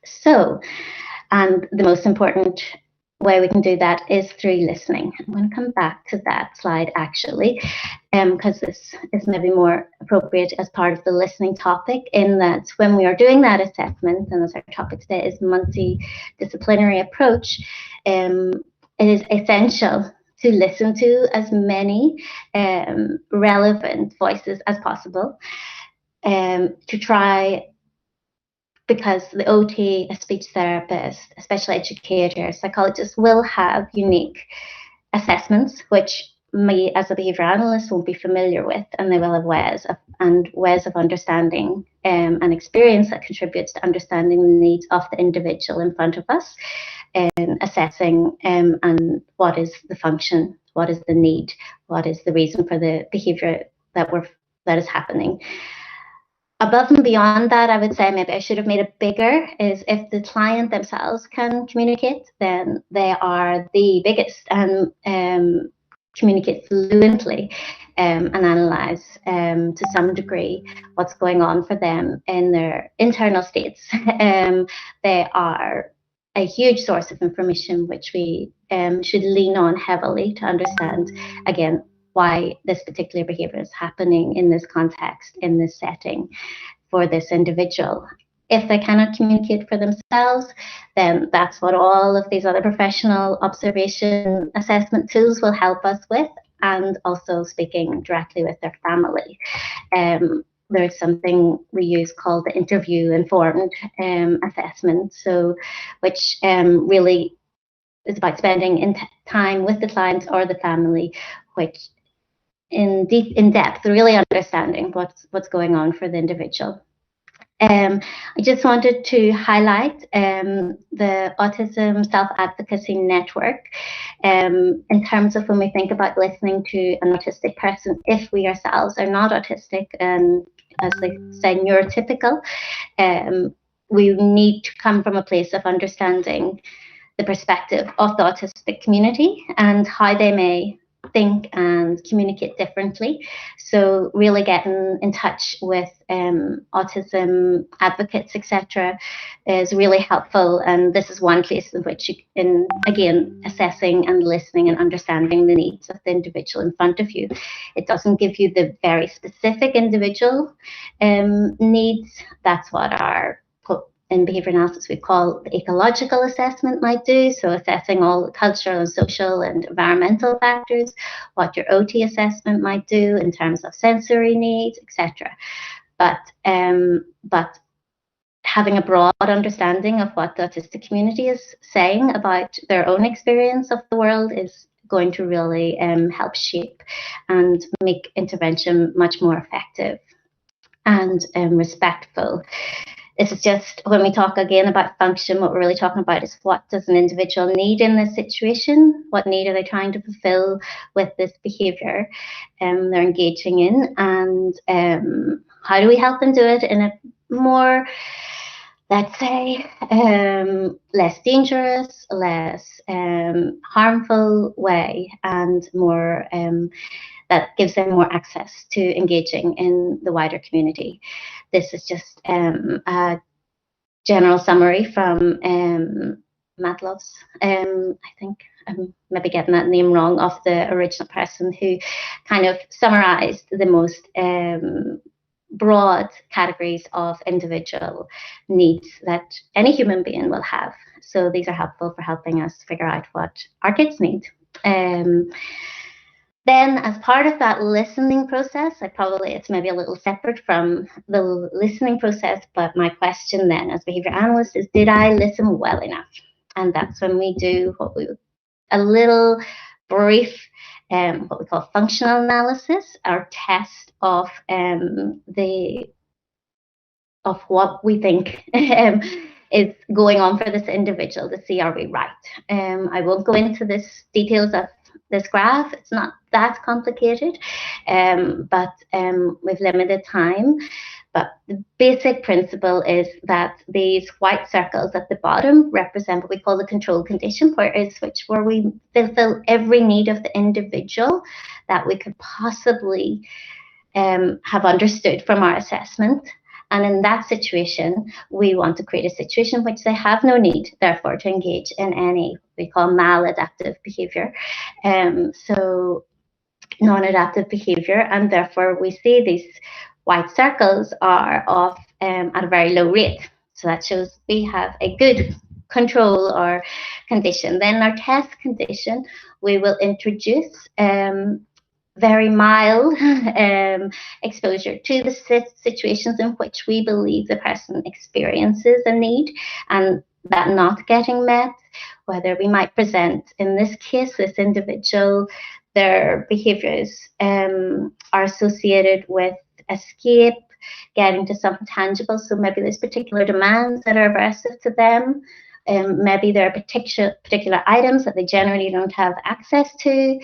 So, and the most important way we can do that is through listening. I'm going to come back to that slide actually, because this is maybe more appropriate as part of the listening topic, in that when we are doing that assessment, and as our topic today is multidisciplinary approach, it is essential to listen to as many relevant voices as possible, to try, because the OT, a speech therapist, a special educator, psychologist will have unique assessments which me as a behaviour analyst won't be familiar with, and they will have ways of understanding and experience that contributes to understanding the needs of the individual in front of us, and assessing and what is the function, what is the need, what is the reason for the behaviour that is happening. Above and beyond that, I would say maybe I should have made it bigger, is if the client themselves can communicate, then they are the biggest, and communicate fluently and analyse to some degree what's going on for them in their internal states. They are a huge source of information which we should lean on heavily to understand, again, why this particular behaviour is happening in this context, in this setting, for this individual. If they cannot communicate for themselves, then that's what all of these other professional observation assessment tools will help us with, and also speaking directly with their family. There's something we use called the interview-informed assessment, so which really is about spending time with the client or the family, which in depth, really understanding what's going on for the individual. I just wanted to highlight the Autism Self-Advocacy Network in terms of when we think about listening to an autistic person, if we ourselves are not autistic and, as they say, neurotypical, we need to come from a place of understanding the perspective of the autistic community and how they may think and communicate differently. So really getting in touch with autism advocates, etc., is really helpful. And this is one place in which you can, again, assessing and listening and understanding the needs of the individual in front of you. It doesn't give you the very specific individual needs. That's what our in behaviour analysis we call the ecological assessment might do, so assessing all the cultural and social and environmental factors, what your OT assessment might do in terms of sensory needs, etc. But having a broad understanding of what the autistic community is saying about their own experience of the world is going to really help shape and make intervention much more effective and respectful. This is just, when we talk again about function, what we're really talking about is what does an individual need in this situation? What need are they trying to fulfill with this behaviour they're engaging in? And how do we help them do it in a more, let's say, less dangerous, less harmful way, and more that gives them more access to engaging in the wider community. This is just a general summary from Matlov's, I think I'm maybe getting that name wrong, of the original person who kind of summarized the most broad categories of individual needs that any human being will have. So these are helpful for helping us figure out what our kids need. Then, as part of that listening process, it's maybe a little separate from the listening process, but my question then as behaviour analyst is, did I listen well enough? And that's when we do a little brief, what we call functional analysis, our test of what we think is going on for this individual, to see are we right. I won't go into this details of this graph, it's not that complicated, but we've limited time. But the basic principle is that these white circles at the bottom represent what we call the control condition, where we fulfill every need of the individual that we could possibly have understood from our assessment. And in that situation, we want to create a situation which they have no need, therefore, to engage in any we call maladaptive behavior. So non-adaptive behavior, and therefore we see these white circles are off at a very low rate. So that shows we have a good control or condition. Then our test condition, we will introduce very mild exposure to the situations in which we believe the person experiences a need and that not getting met, whether we might present, in this case, this individual, their behaviors are associated with escape, getting to something tangible. So maybe there's particular demands that are aversive to them. Maybe there are particular items that they generally don't have access to.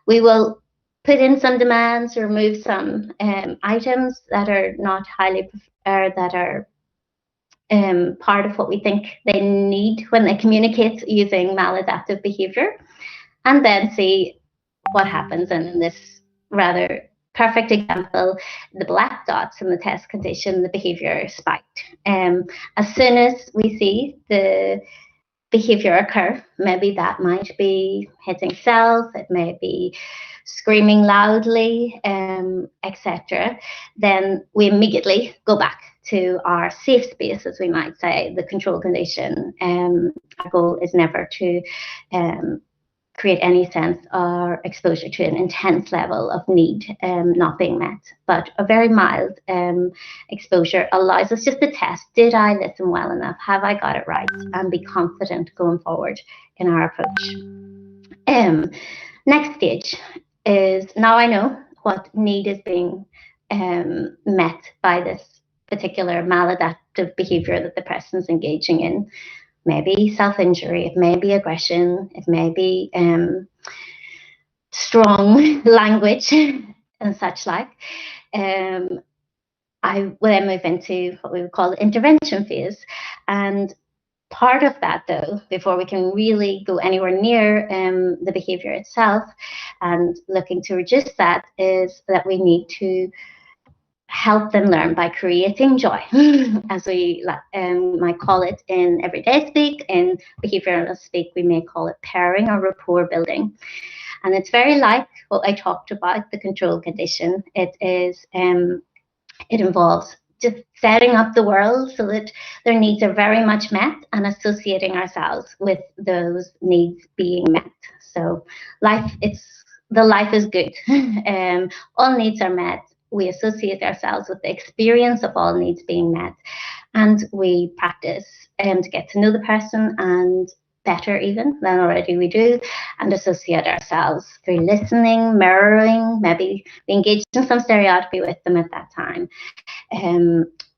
We will put in some demands, remove some items that are not highly that are part of what we think they need when they communicate using maladaptive behavior, and then see what happens. And in this rather perfect example, the black dots in the test condition, the behavior spiked. As soon as we see the behavior occur, maybe that might be hitting cells, it may be screaming loudly, etc., then we immediately go back to our safe space, as we might say, the control condition. Our goal is never to create any sense or exposure to an intense level of need not being met, but a very mild exposure allows us just to test, did I listen well enough? Have I got it right? And be confident going forward in our approach. Next stage is, now I know what need is being met by this particular maladaptive behavior that the person is engaging in. Maybe self-injury, it may be aggression, it may be strong language and such like. I will then move into what we would call the intervention phase. And part of that, though, before we can really go anywhere near the behavior itself and looking to reduce that, is that we need to help them learn by creating joy, as we might call it in everyday speak. In behavioral speak, we may call it pairing or rapport building. And it's very like what I talked about, the control condition. It is, it involves just setting up the world so that their needs are very much met and associating ourselves with those needs being met. So life is good. All needs are met. We associate ourselves with the experience of all needs being met, and we practice to get to know the person, and better even than already we do, and associate ourselves through listening, mirroring, maybe we engage in some stereotypy with them at that time.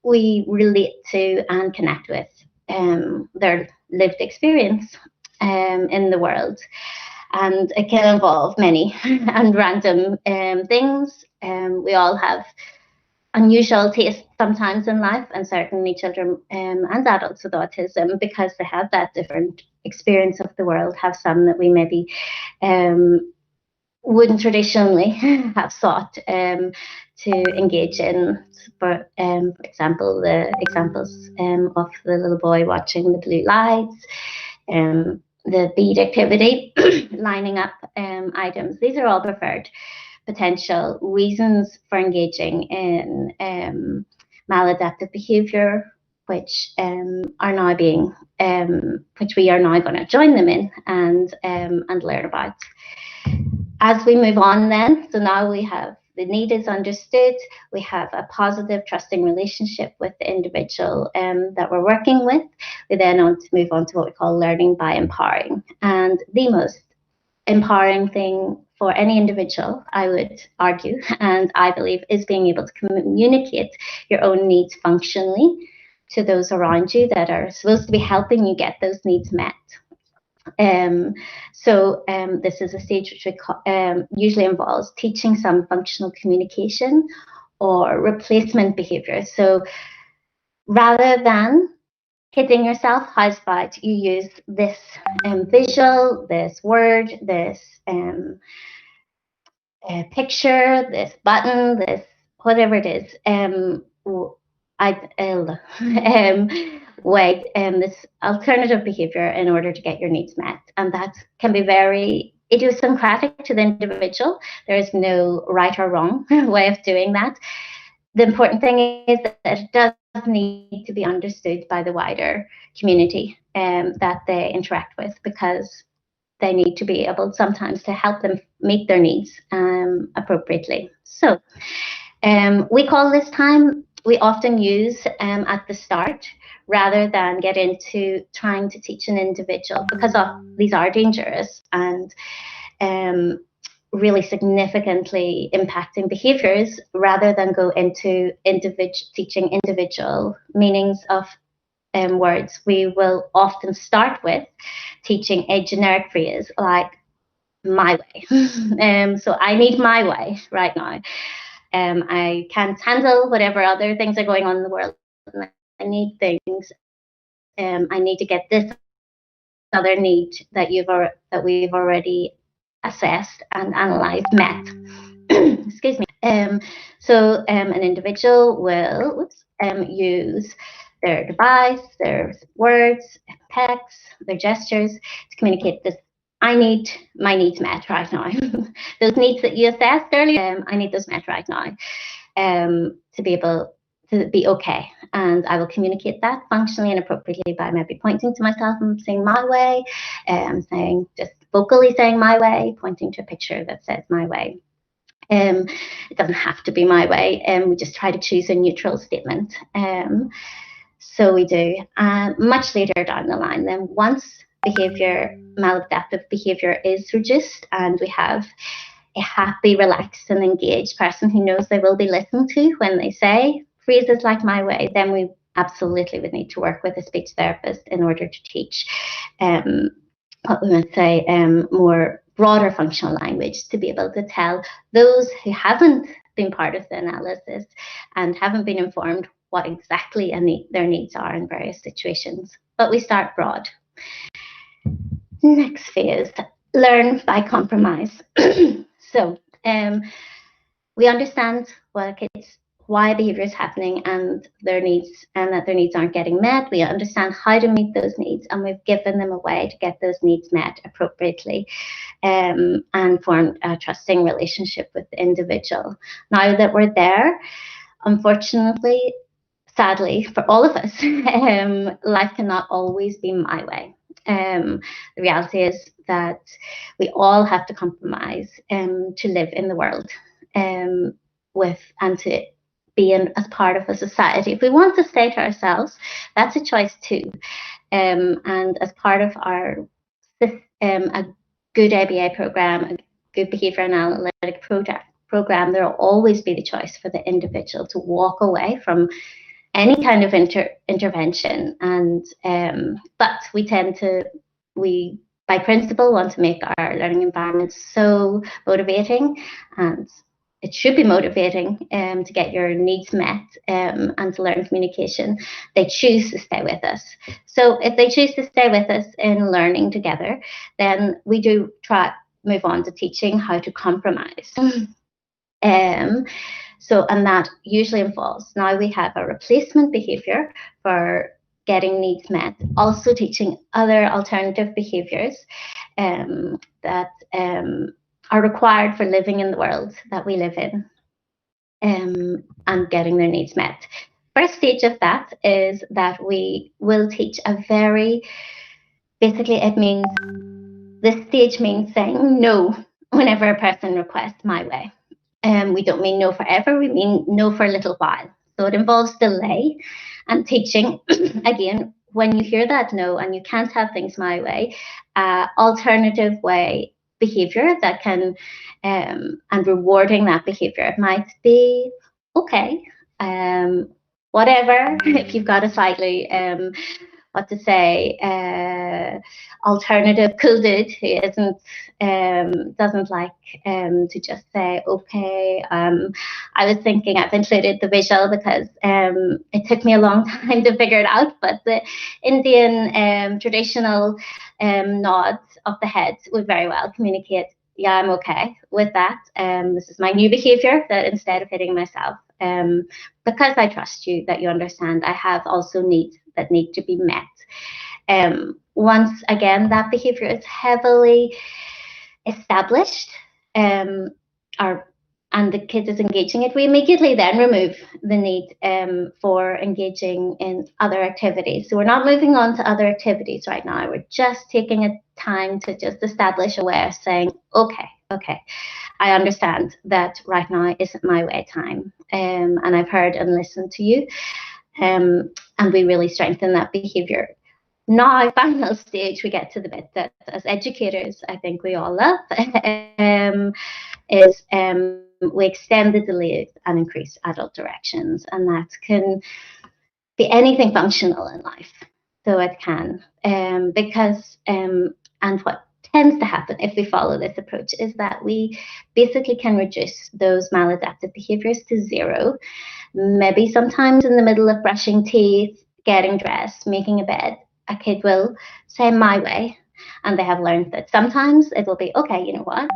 We relate to and connect with their lived experience in the world. And it can involve many and random things. We all have unusual tastes sometimes in life, and certainly children and adults with autism, because they have that different experience of the world, have some that we maybe wouldn't traditionally have sought to engage in. For example, the examples of the little boy watching the blue lights, the bead activity, lining up items. These are all preferred potential reasons for engaging in maladaptive behavior, which are now being, which we are now going to join them in and learn about. As we move on then, so now we have the need is understood, we have a positive, trusting relationship with the individual that we're working with. We then want to move on to what we call learning by empowering. And the most empowering thing for any individual, I would argue, and I believe, is being able to communicate your own needs functionally to those around you that are supposed to be helping you get those needs met. This is a stage which usually involves teaching some functional communication or replacement behavior. So rather than hitting yourself, how's about you use this visual, this word, this picture, this button, this whatever it is, this alternative behavior in order to get your needs met. And that can be very idiosyncratic to the individual. There is no right or wrong way of doing that. The important thing is that it does need to be understood by the wider community that they interact with, because they need to be able sometimes to help them meet their needs appropriately. So we call this time, we often use at the start, rather than get into trying to teach an individual, because these are dangerous and really significantly impacting behaviors, rather than go into teaching individual meanings of words. We will often start with teaching a generic phrase like my way. So I need my way right now. I can't handle whatever other things are going on in the world. I need things. I need to get this other need that we've already assessed and analysed met. Excuse me. So an individual will use their device, their words, text, their gestures to communicate this. I need my needs met right now. Those needs that you assessed earlier, I need those met right now to be able to be okay. And I will communicate that functionally and appropriately by maybe pointing to myself and saying my way, just vocally saying my way, pointing to a picture that says my way. It doesn't have to be my way. We just try to choose a neutral statement. So we do. Much later down the line, then once maladaptive behavior is reduced and we have a happy, relaxed and engaged person who knows they will be listened to when they say phrases like my way, then we absolutely would need to work with a speech therapist in order to teach what we might say more broader functional language, to be able to tell those who haven't been part of the analysis and haven't been informed what exactly their needs are in various situations. But we start broad. Next phase, learn by compromise. So we understand why behavior is happening and their needs, and that their needs aren't getting met. We understand how to meet those needs, and we've given them a way to get those needs met appropriately, and formed a trusting relationship with the individual. Now that we're there, unfortunately, sadly for all of us, life cannot always be my way. The reality is that we all have to compromise to live in the world and to be as part of a society. If we want to stay to ourselves, that's a choice too. And as part of our a good ABA program, a good behavior analytic program, there will always be the choice for the individual to walk away from any kind of intervention. And but we by principle want to make our learning environment so motivating, and it should be motivating to get your needs met and to learn communication. They choose to stay with us. So if they choose to stay with us in learning together, then we do move on to teaching how to compromise. And that usually involves, now we have a replacement behavior for getting needs met, also teaching other alternative behaviors that are required for living in the world that we live in and getting their needs met. First stage of that is that we will teach basically it means, this stage means saying no whenever a person requests my way. We don't mean no forever, we mean no for a little while. So it involves delay and teaching. Again, when you hear that no and you can't have things my way, alternative way behavior that can, and rewarding that behavior. It might be, okay, whatever, if you've got a slightly, alternative cool dude who doesn't like to just say okay. I was thinking, I've included the visual because it took me a long time to figure it out, but the Indian traditional nods of the head would very well communicate, yeah, I'm okay with that. This is my new behavior, that instead of hitting myself, because I trust you, that you understand I have also needs that need to be met. Once again, that behavior is heavily established, and the kid is engaging it, we immediately then remove the need for engaging in other activities. So we're not moving on to other activities right now. We're just taking a time to just establish a way of saying, okay, I understand that right now isn't my way time, and I've heard and listened to you, and we really strengthen that behavior. Now, final stage, we get to the bit that as educators, I think we all love, is we extend the delays and increase adult directions, and that can be anything functional in life. So it can, because, and what tends to happen if we follow this approach is that we basically can reduce those maladaptive behaviors to zero. Maybe sometimes in the middle of brushing teeth, getting dressed, making a bed, a kid will say my way, and they have learned that sometimes it will be, okay, you know what,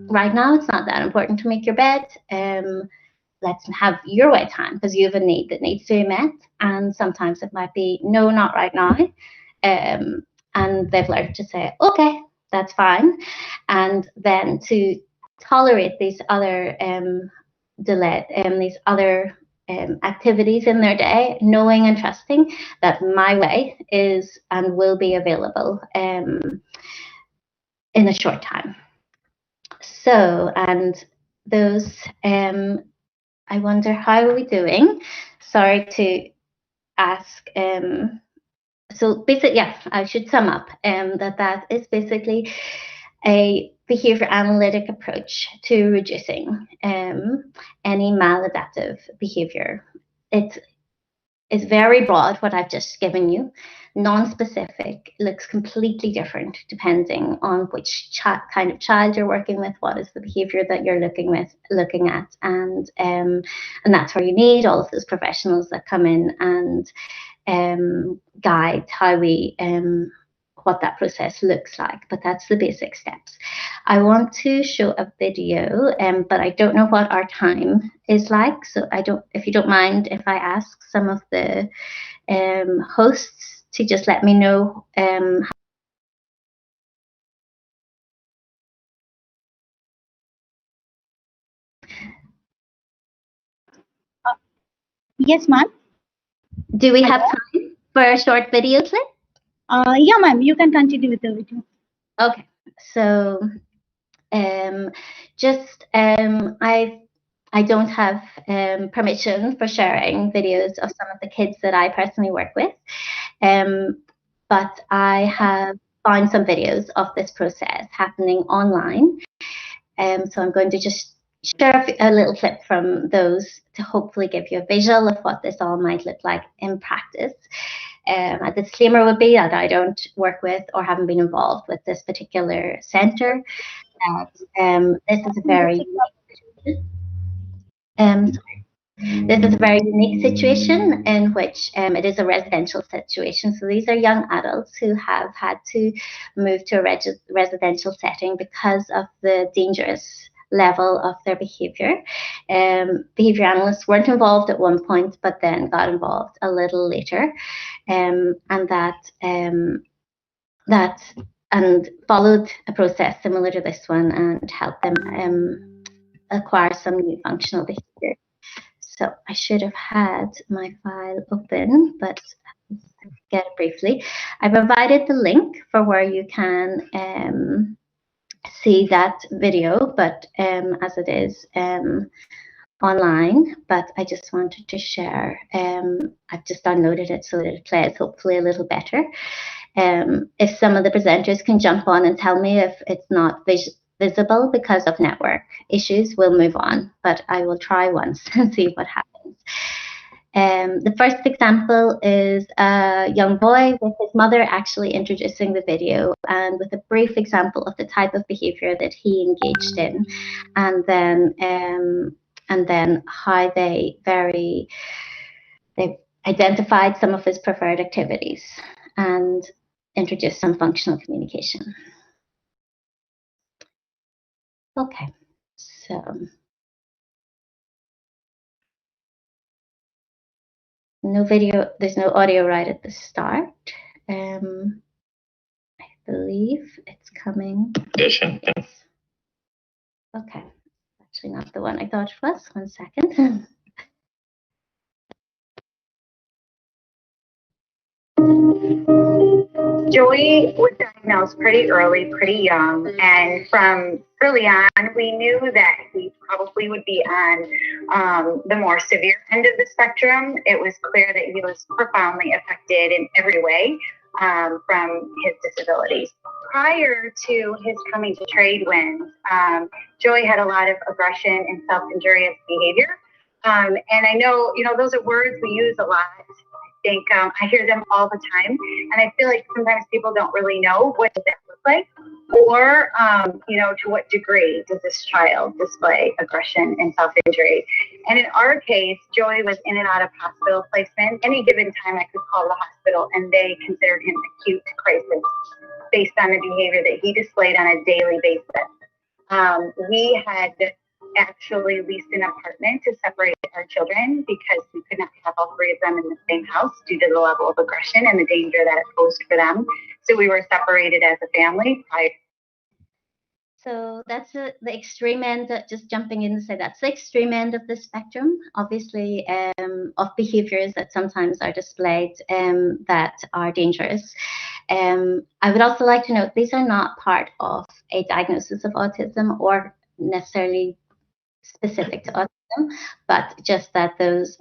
right now it's not that important to make your bed, let's have your way time because you have a need that needs to be met. And sometimes it might be, no, not right now, and they've learned to say, okay, that's fine, and then to tolerate these other these other activities in their day, knowing and trusting that my way is and will be available in a short time. So, and those, I wonder, how are we doing? Sorry to ask. So basically, yeah, I should sum up that is basically a behavior analytic approach to reducing any maladaptive behavior. It's very broad, what I've just given you. Non-specific looks completely different depending on which kind of child you're working with, what is the behavior that you're looking at, and that's where you need all of those professionals that come in and guide how we what that process looks like. But that's the basic steps. I want to show a video, but I don't know what our time is like, so if you don't mind if I ask some of the hosts to just let me know
Yes, ma'am.
do we have time for a short video clip?
Yeah, ma'am. You can continue with the video.
Okay, so I don't have permission for sharing videos of some of the kids that I personally work with, but I have found some videos of this process happening online. So I'm going to just share a little clip from those to hopefully give you a visual of what this all might look like in practice. A disclaimer would be that I don't work with or haven't been involved with this particular centre. This is a very unique situation in which it is a residential situation. So these are young adults who have had to move to a residential setting because of the dangerous level of their behaviour. Behaviour analysts weren't involved at one point, but then got involved a little later, and followed a process similar to this one and helped them acquire some new functional behaviour. So I should have had my file open, but get it briefly. I provided the link for where you can see that video, but as it is online, but I just wanted to share. I've just downloaded it so that it plays hopefully a little better. If some of the presenters can jump on and tell me if it's not visible because of network issues, we'll move on, but I will try once and see what happens. The first example is a young boy with his mother actually introducing the video and with a brief example of the type of behavior that he engaged in, and then how they identified some of his preferred activities and introduced some functional communication. Okay, so no video, there's no audio right at the start. I believe it's coming. Yes. Okay, actually not the one I thought it was. 1 second.
Joey was diagnosed pretty early, pretty young, and from early on, we knew that he probably would be on the more severe end of the spectrum. It was clear that he was profoundly affected in every way from his disabilities. Prior to his coming to Tradewinds, Joey had a lot of aggression and self-injurious behavior. And I know, those are words we use a lot. I think I hear them all the time, and I feel like sometimes people don't really know what does that look like, or to what degree does this child display aggression and self-injury. And in our case, Joey was in and out of hospital placement. Any given time, I could call the hospital, and they considered him acute crisis based on the behavior that he displayed on a daily basis. We had actually leased an apartment to separate our children because we could not have all three of them in the same house due to the level of aggression and the danger that it posed for them. So we were separated as a family.
So that's the extreme end, just jumping in to say that's the extreme end of the spectrum, obviously, of behaviors that sometimes are displayed that are dangerous. I would also like to note these are not part of a diagnosis of autism or necessarily specific to autism, but just that those,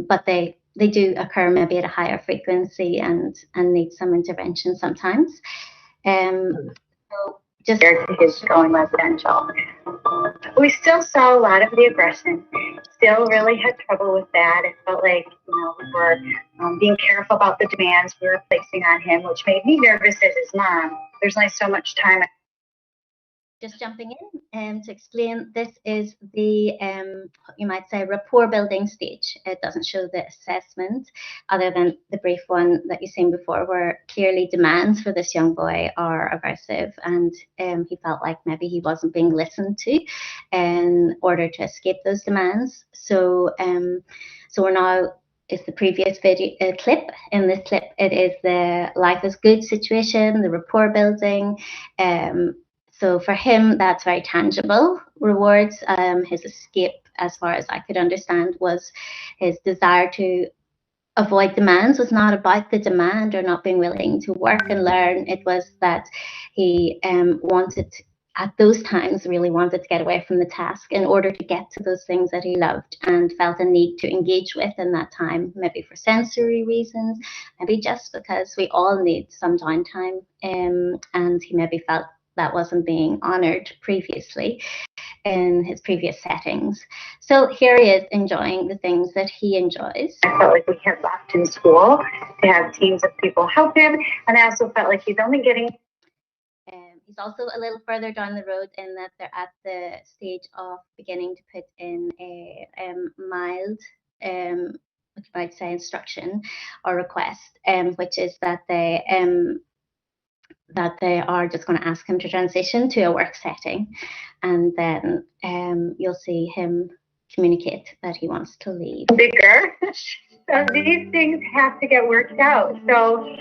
but they do occur maybe at a higher frequency and need some intervention sometimes. So just
his going residential. We still saw a lot of the aggression, still really had trouble with that. It felt like, we were being careful about the demands we were placing on him, which made me nervous as his mom. There's only so much time.
Just jumping in to explain, this is the, you might say, rapport building stage. It doesn't show the assessment other than the brief one that you've seen before, where clearly demands for this young boy are aggressive, and he felt like maybe he wasn't being listened to in order to escape those demands. So, so we're now, is the previous video clip. In this clip, it is the life is good situation, the rapport building. So for him, that's very tangible rewards. His escape, as far as I could understand, was his desire to avoid demands. Was not about the demand or not being willing to work and learn. It was that he wanted, at those times, really wanted to get away from the task in order to get to those things that he loved and felt a need to engage with in that time, maybe for sensory reasons, maybe just because we all need some downtime. And he maybe felt that wasn't being honored previously in his previous settings. So here he is enjoying the things that he enjoys.
I felt like we had left in school to have teams of people help him, and I also felt like he's only getting.
He's also a little further down the road in that they're at the stage of beginning to put in a mild, what you might say, instruction or request, which is that they are just going to ask him to transition to a work setting, and then you'll see him communicate that he wants to leave.
Bigger. So these things have to get worked out. So,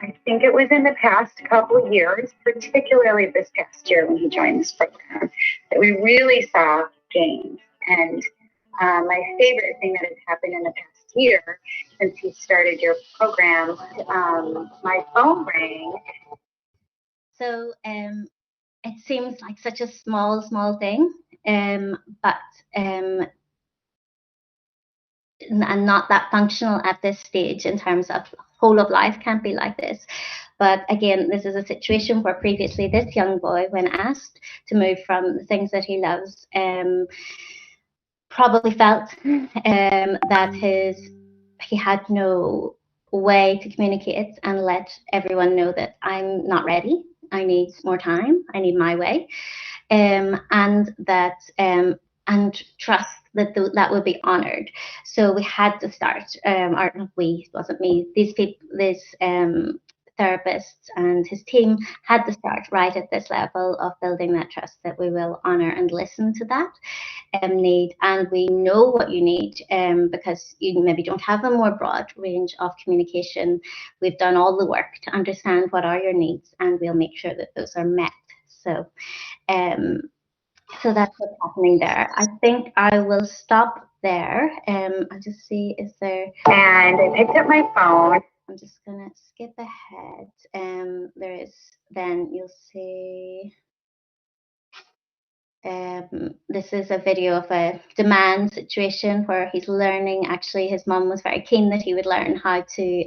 I think it was in the past couple of years, particularly this past year when he joined this program, that we really saw gains. And my favorite thing that has happened in the past year since he started your program, my phone rang.
So it seems like such a small thing, but and not that functional at this stage in terms of whole of life can't be like this. But again, this is a situation where previously this young boy, when asked to move from the things that he loves, probably felt that he had no way to communicate and let everyone know that I'm not ready, I need more time, I need my way, and that and trust that that would be honored. So we had to start, or we, it wasn't me, these people, this therapists and his team had to start right at this level of building that trust that we will honour and listen to that need, and we know what you need because you maybe don't have a more broad range of communication. We've done all the work to understand what are your needs, and we'll make sure that those are met. So so that's what's happening there. I think I will stop there. I'll just see, is there...
And I picked up my phone.
I'm just going to skip ahead. There is, then you'll see... this is a video of a demand situation where he's learning. Actually, his mum was very keen that he would learn how to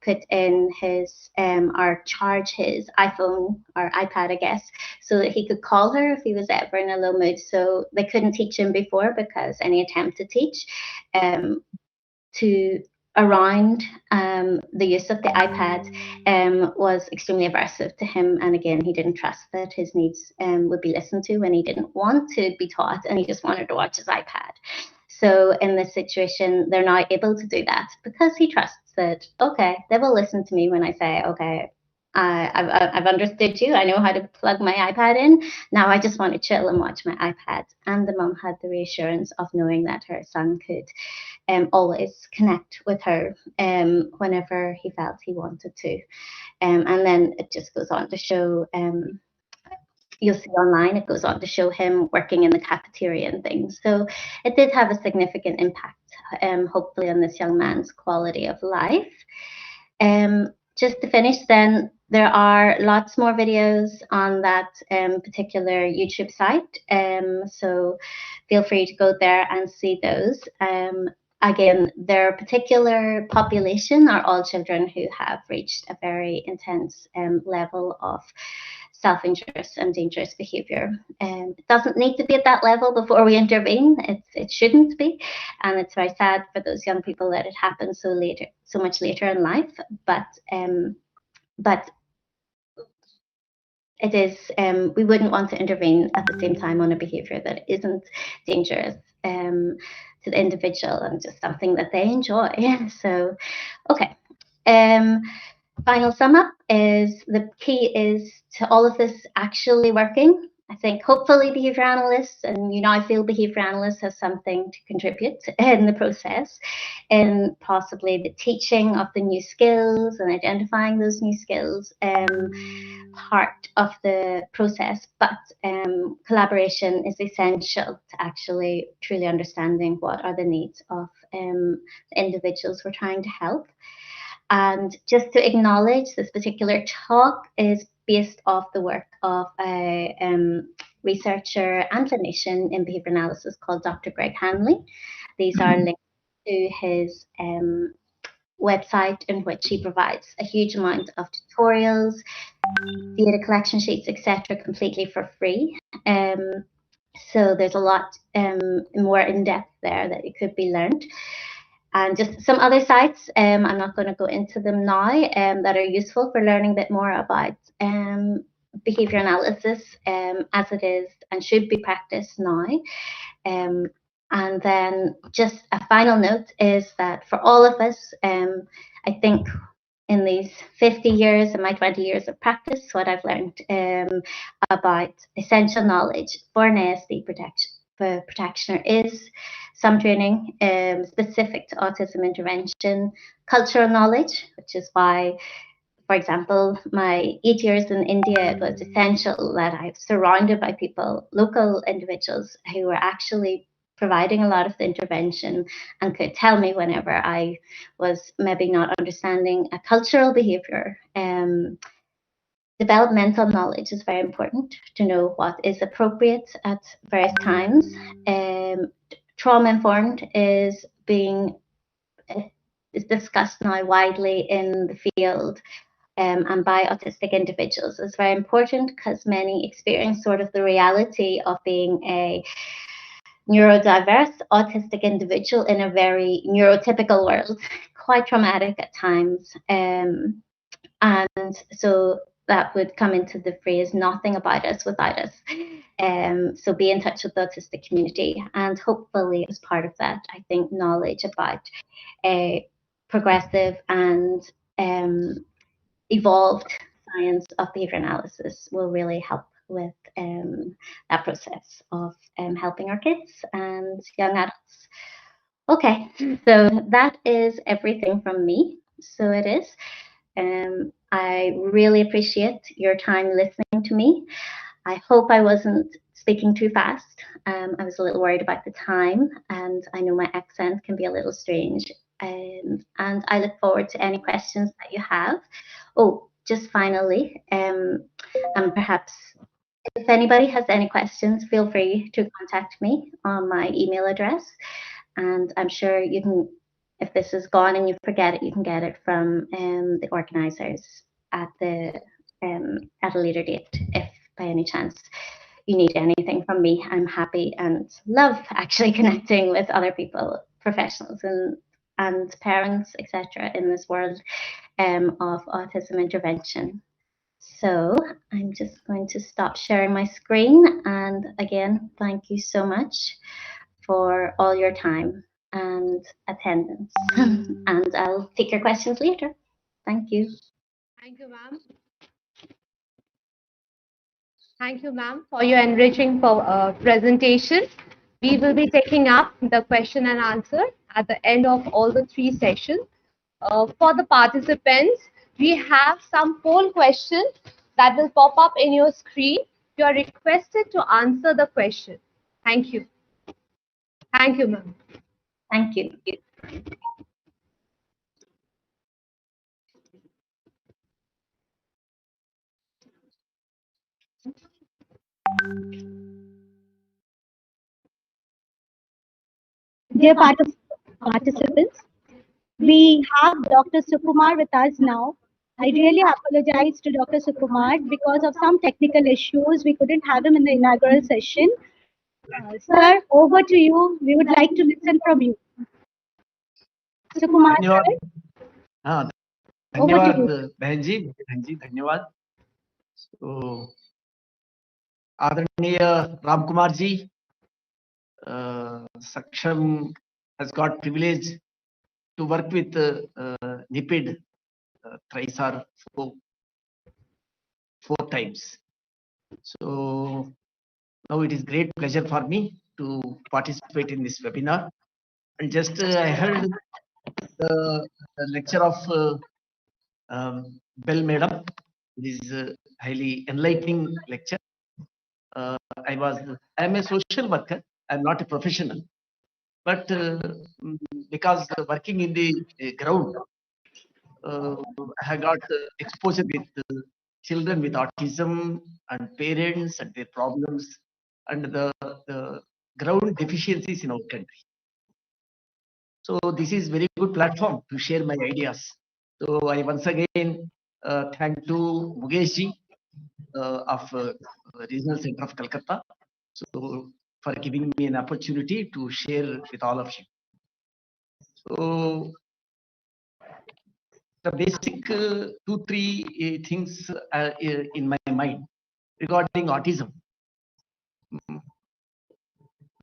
put in his or charge his iPhone or iPad, I guess, so that he could call her if he was ever in a low mood. So they couldn't teach him before because any attempt to teach to around the use of the iPad was extremely aversive to him, and again he didn't trust that his needs would be listened to when he didn't want to be taught and he just wanted to watch his iPad. So in this situation they're now able to do that because he trusts that, okay, they will listen to me when I say, okay, I've understood you, I know how to plug my iPad in, now I just want to chill and watch my iPad. And the mum had the reassurance of knowing that her son could always connect with her whenever he felt he wanted to. And then it just goes on to show, you'll see online, it goes on to show him working in the cafeteria and things. So it did have a significant impact, hopefully, on this young man's quality of life. Just to finish then, there are lots more videos on that particular YouTube site. So feel free to go there and see those. Again, their particular population are all children who have reached a very intense level of self-injurious and dangerous behaviour. It doesn't need to be at that level before we intervene. It shouldn't be, and it's very sad for those young people that it happens so much later in life. But it is, we wouldn't want to intervene at the same time on a behaviour that isn't dangerous to the individual and just something that they enjoy. So, okay. Final sum up is the key is to all of this actually working. I think hopefully behaviour analysts, and you now feel behaviour analysts has something to contribute in the process, in possibly the teaching of the new skills and identifying those new skills, part of the process. But collaboration is essential to actually truly understanding what are the needs of the individuals we're trying to help. And just to acknowledge, this particular talk is based off the work of a researcher and clinician in behaviour analysis called Dr. Greg Hanley. These are linked to his website, in which he provides a huge amount of tutorials, data collection sheets, etc., completely for free. So there's a lot more in depth there that it could be learned. And just some other sites, I'm not going to go into them now, that are useful for learning a bit more about behaviour analysis as it is and should be practiced now. And then just a final note is that for all of us, I think in these 50 years and my 20 years of practice, what I've learned about essential knowledge for an ASD practitioner is some training specific to autism intervention, cultural knowledge, which is why, for example, my 8 years in India, it was essential that I was surrounded by people, local individuals who were actually providing a lot of the intervention and could tell me whenever I was maybe not understanding a cultural behaviour. Developmental knowledge is very important to know what is appropriate at various times. Trauma-informed is discussed now widely in the field and by autistic individuals. It's very important because many experience sort of the reality of being a neurodiverse autistic individual in a very neurotypical world, quite traumatic at times. And so that would come into the phrase, nothing about us without us. So be in touch with the autistic community, and hopefully as part of that, I think knowledge about progressive and evolved science of behavior analysis will really help with that process of helping our kids and young adults. Okay, so that is everything from me. So it is. I really appreciate your time listening to me. I hope I wasn't speaking too fast. I was a little worried about the time, and I know my accent can be a little strange. And I look forward to any questions that you have. Oh, just finally, and perhaps if anybody has any questions, feel free to contact me on my email address. And I'm sure you can, if this is gone and you forget it, you can get it from the organizers at a later date, if by any chance you need anything from me. I'm happy and love actually connecting with other people, professionals and parents, etc., in this world of autism intervention. So I'm just going to stop sharing my screen, and again, thank you so much for all your time and attendance. And I'll take your questions later. Thank you.
Thank you, ma'am. Thank you, ma'am, for your enriching presentation. We will be taking up the question and answer at the end of all the 3 sessions. For the participants, we have some poll questions that will pop up in your screen. You are requested to answer the question. Thank you. Thank you, ma'am.
Thank you.
Dear participants, we have Dr. Sukumar with us now. I really apologize to Dr. Sukumar because of some technical issues. We couldn't have him in the inaugural session. Sir, over to you. We would like to listen from you. Sukumar,
धन्यवाद
sir,
हाँ
over to
धन्यवाद
you.
बहन जी धन्यवाद तो आदरणीय Ram Kumar ji Saksham has got privilege to work with NIEPID thrice or four times. So now it is great pleasure for me to participate in this webinar. And just I heard the lecture of Bell Madam. It is a highly enlightening lecture. I am a social worker. I am not a professional, but because working in the ground, I have got exposure with children with autism and parents and their problems and the ground deficiencies in our country. So this is very good platform to share my ideas. So I once again thank to Mukesh ji of Regional Center of Calcutta, so for giving me an opportunity to share with all of you. So the basic 2-3 things in my mind regarding autism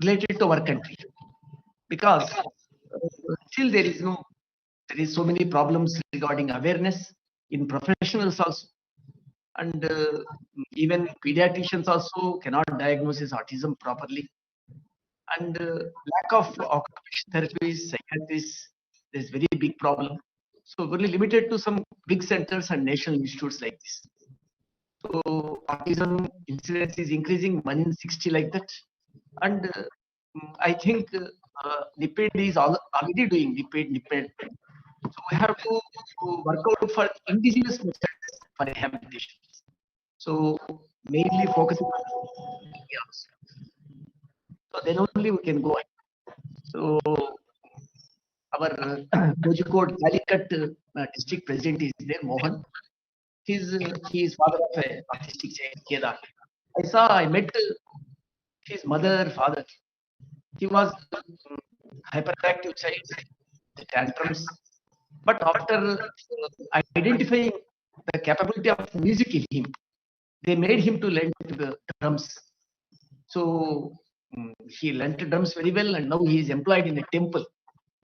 related to our country, because still there is so many problems regarding awareness in professionals also, and even pediatricians also cannot diagnose autism properly, and lack of occupational therapists, psychiatrists, there's very big problem. So only limited to some big centers and national institutes like this. So autism incidence is increasing 1 in 60 like that, and I think NIEPID is already doing NIEPID. So we have to work out for indigenous methods for rehabilitation. So mainly focusing on areas. So then only we can go on. So our Kozhikode Calicut district president is there, Mohan. He is father of a autistic child, Kedar. I met his mother, father. He was hyperactive child, the tantrums. But after identifying the capability of music in him, they made him to learn the drums. So he learned drums very well, and now he is employed in a temple.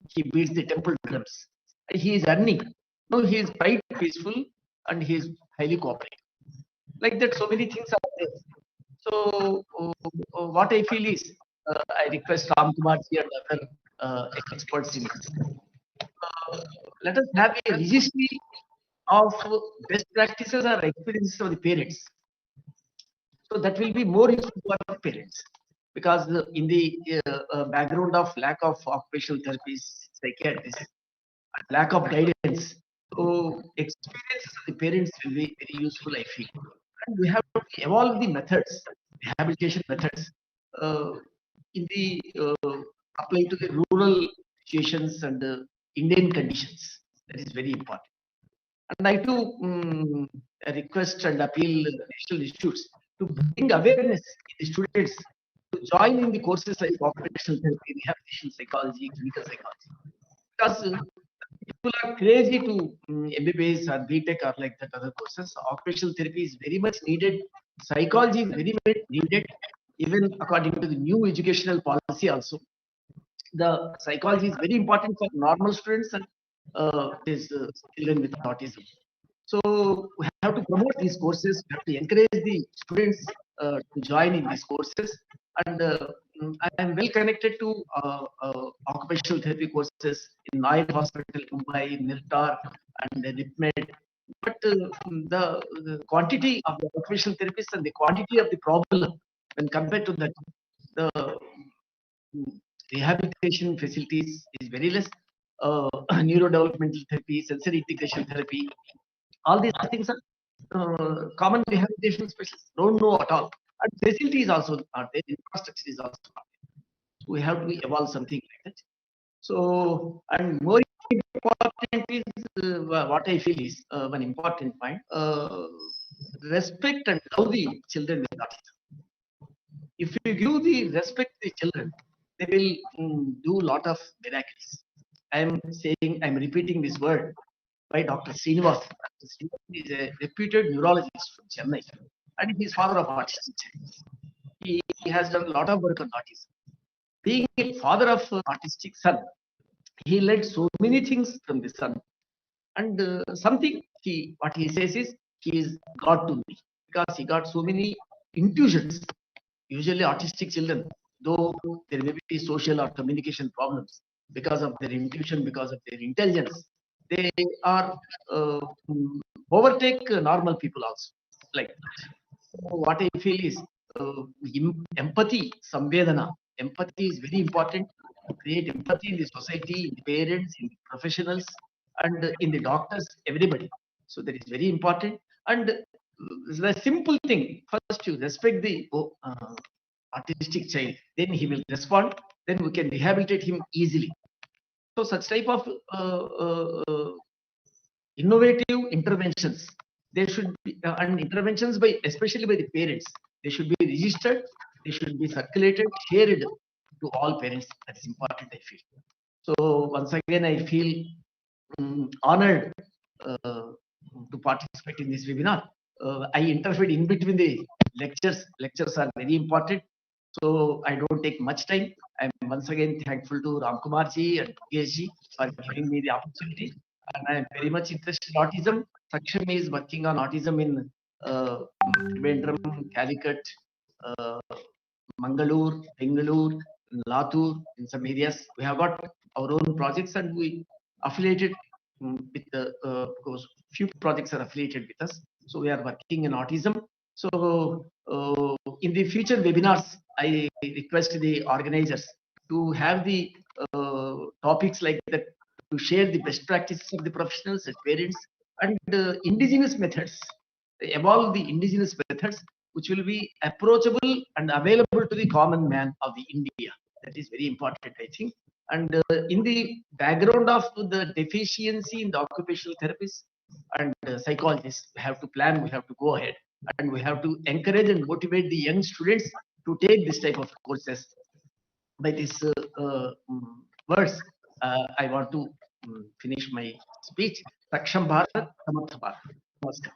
He beats the temple drums. He is earning. Now he is quite peaceful. and he is highly cooperative. Like that, so many things are there. So what I feel is, I request Ram Kumar ji and other experts in this. Let us have a registry of best practices or experiences of the parents. So that will be more useful for the parents, because in the background of lack of occupational therapists, psychiatrists, lack of guidance, so experiences of the parents will be very useful, I feel. And we have to evolve the methods, rehabilitation methods, in the apply to the rural situations and Indian conditions. That is very important. And I too request and appeal national institutes to bring awareness in the students to join in the courses like occupational therapy, rehabilitation psychology, clinical psychology. Because people are crazy to MBBS or BTech or like that other courses. Occupational therapy is very much needed. Psychology is very much needed, even according to the new educational policy also. The psychology is very important for normal students and these children with autism. So we have to promote these courses. We have to encourage the students to join in these courses. And I am well connected to occupational therapy courses in NIEPID Hospital, Mumbai, Nirtar, and NIPMED. But the quantity of the occupational therapists and the quantity of the problem, when compared to that, the rehabilitation facilities is very less. Neurodevelopmental therapy, sensory integration therapy, all these things are common rehabilitation specialists don't know at all. And facilities also are there, infrastructure is also not there. So we have to evolve something like that. So, and more important is what I feel is one important point: respect and love the children with autism. If you give the respect to the children, they will do a lot of miracles. I'm repeating this word by Dr. Srinivas. Dr. Srinivas is a reputed neurologist from Chennai, and he is father of autistic child. He has done a lot of work on autism. Being a father of autistic son, he led so many things from the son. And something what he says is, he is God to me, because he got so many intuitions. Usually autistic children, though there may be social or communication problems, because of their intuition, because of their intelligence, they are overtake normal people also. Like that. So what I feel is empathy, samvedana. Empathy is very important to create empathy in the society, in the parents, in the professionals, and in the doctors, everybody. So that is very important. And the simple thing, first you respect the autistic child, then he will respond, then we can rehabilitate him easily. So such type of innovative interventions, they should be and interventions by, especially by the parents, they should be registered, they should be circulated, shared to all parents. That is important, I feel. So once again, I feel honored to participate in this webinar. I interfered in between the lectures. Lectures are very important, so I don't take much time. I'm once again thankful to Ram Kumar ji and Yogesh ji for giving me the opportunity. And I am very much interested in autism. Saksham is working on autism in Trivandrum, Calicut, Mangalore, Bengaluru, Latur, in some areas. We have got our own projects, and we affiliated with the because few projects are affiliated with us. So we are working in autism. So in the future webinars, I request the organizers to have the topics like that, to share the best practices of the professionals and parents, and indigenous methods, evolve the indigenous methods which will be approachable and available to the common man of the India. That is very important, I think. And in the background of the deficiency in the occupational therapists and psychologists, we have to plan, we have to go ahead, and we have to encourage and motivate the young students to take this type of courses. By this words, I want to finish my speech. Saksham Bharat, Samartha Bharat. Namaskar.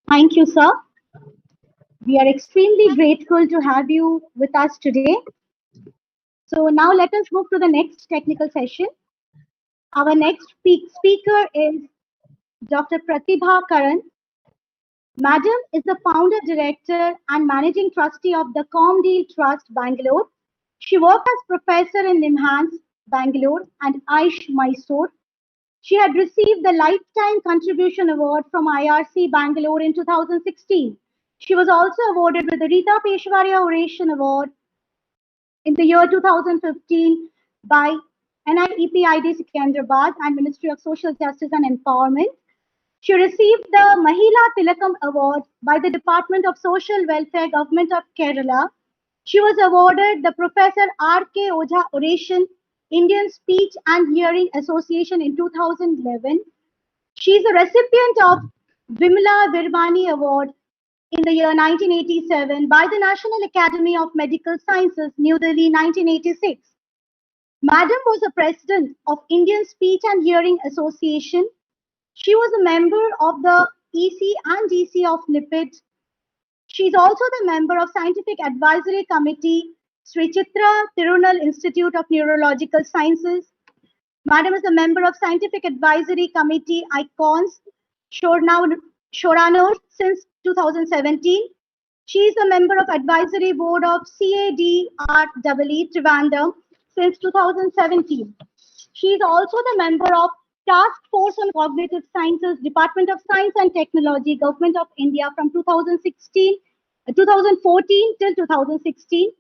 Thank you, sir. We are extremely grateful to have you with us today. So now let us move to the next technical session. Our next speaker is Dr. Pratibha Karan. Madam is the founder, director, and managing trustee of the Comdeal Trust, Bangalore. She worked as professor in NIMHANS, Bangalore, and Aish, Mysore. She had received the Lifetime Contribution Award from IRC Bangalore in 2016. She was also awarded with the Rita Peshwaria Oration Award in the year 2015 by NIEPID Secunderabad and Ministry of Social Justice and Empowerment. She received the Mahila Tilakam Award by the Department of Social Welfare, Government of Kerala. She was awarded the Professor R.K. Ojha Oration, Indian Speech and Hearing Association in 2011. She is a recipient of Vimla Virmani Award in the year 1987 by the National Academy of Medical Sciences, New Delhi, 1986. Madam was the president of Indian Speech and Hearing Association. She was a member of the EC and DC of NIEPID. She is also the member of Scientific Advisory Committee, Sri Chitra Tirunal Institute of Neurological Sciences. Madam is a member of Scientific Advisory Committee, ICONS, Shoranur since 2017. She is a member of Advisory Board of CADREE Trivandrum since 2017. She is also the member of Task Force on Cognitive Sciences, Department of Science and Technology, Government of India from 2014 till 2016.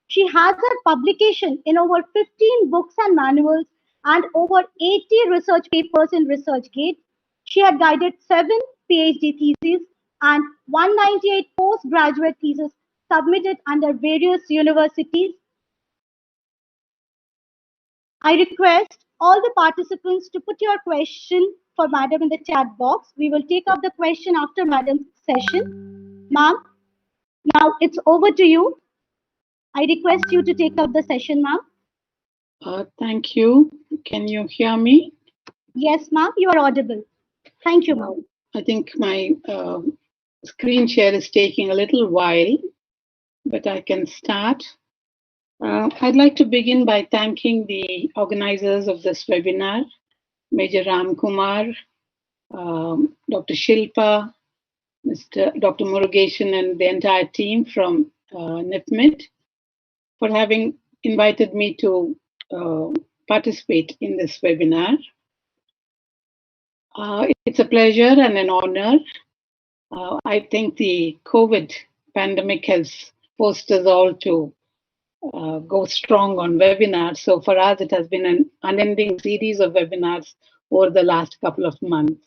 She has her publication in over 15 books and manuals and over 80 research papers in ResearchGate. She had guided 7 PhD theses and 198 postgraduate theses submitted under various universities. I request all the participants to put your question for Madam in the chat box. We will take up the question after Madam's session. Ma'am, now it's over to you. I request you to take up the session, ma'am.
Thank you. Can you hear me?
Yes, ma'am, you are audible. Thank you, ma'am.
I think my screen share is taking a little while, but I can start. I'd like to begin by thanking the organizers of this webinar, Major Ram Kumar, Dr. Shilpa, Dr. Murugeshan, and the entire team from NIPMID for having invited me to participate in this webinar. It's a pleasure and an honor. I think the COVID pandemic has forced us all to go strong on webinars. So for us, it has been an unending series of webinars over the last couple of months.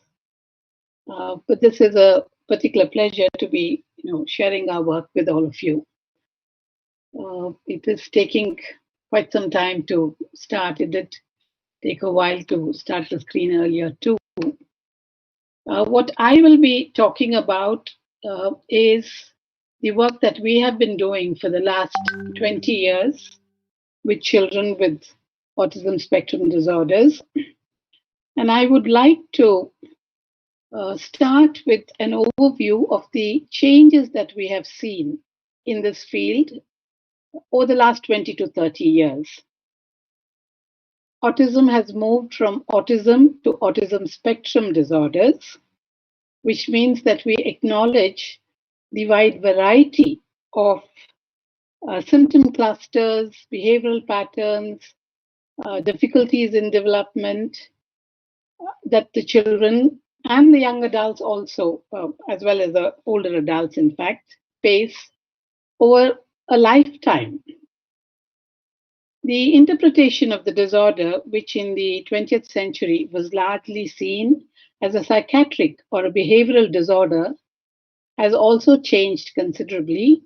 But this is a particular pleasure to be, sharing our work with all of you. It is taking quite some time to start. It did take a while to start the screen earlier too. What I will be talking about is the work that we have been doing for the last 20 years with children with autism spectrum disorders. And I would like to start with an overview of the changes that we have seen in this field over the last 20 to 30 years. Autism has moved from autism to autism spectrum disorders, which means that we acknowledge the wide variety of symptom clusters, behavioral patterns, difficulties in development that the children and the young adults also, as well as the older adults, in fact, face over a lifetime. The interpretation of the disorder, which in the 20th century was largely seen as a psychiatric or a behavioral disorder, has also changed considerably.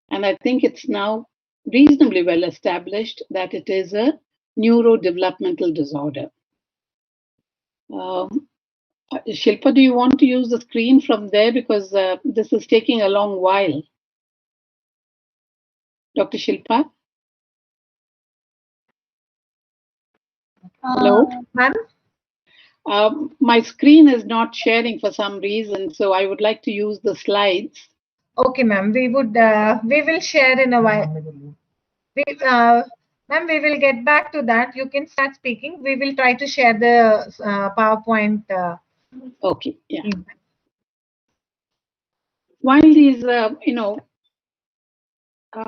And I think it's now reasonably well established that it is a neurodevelopmental disorder. Shilpa, do you want to use the screen from there? Because this is taking a long while. Dr. Shilpa? Hello?
Ma'am?
My screen is not sharing for some reason, so I would like to use the slides.
Okay, ma'am. We will share in a while. Ma'am, we will get back to that. You can start speaking. We will try to share the PowerPoint.
Okay, yeah. While these,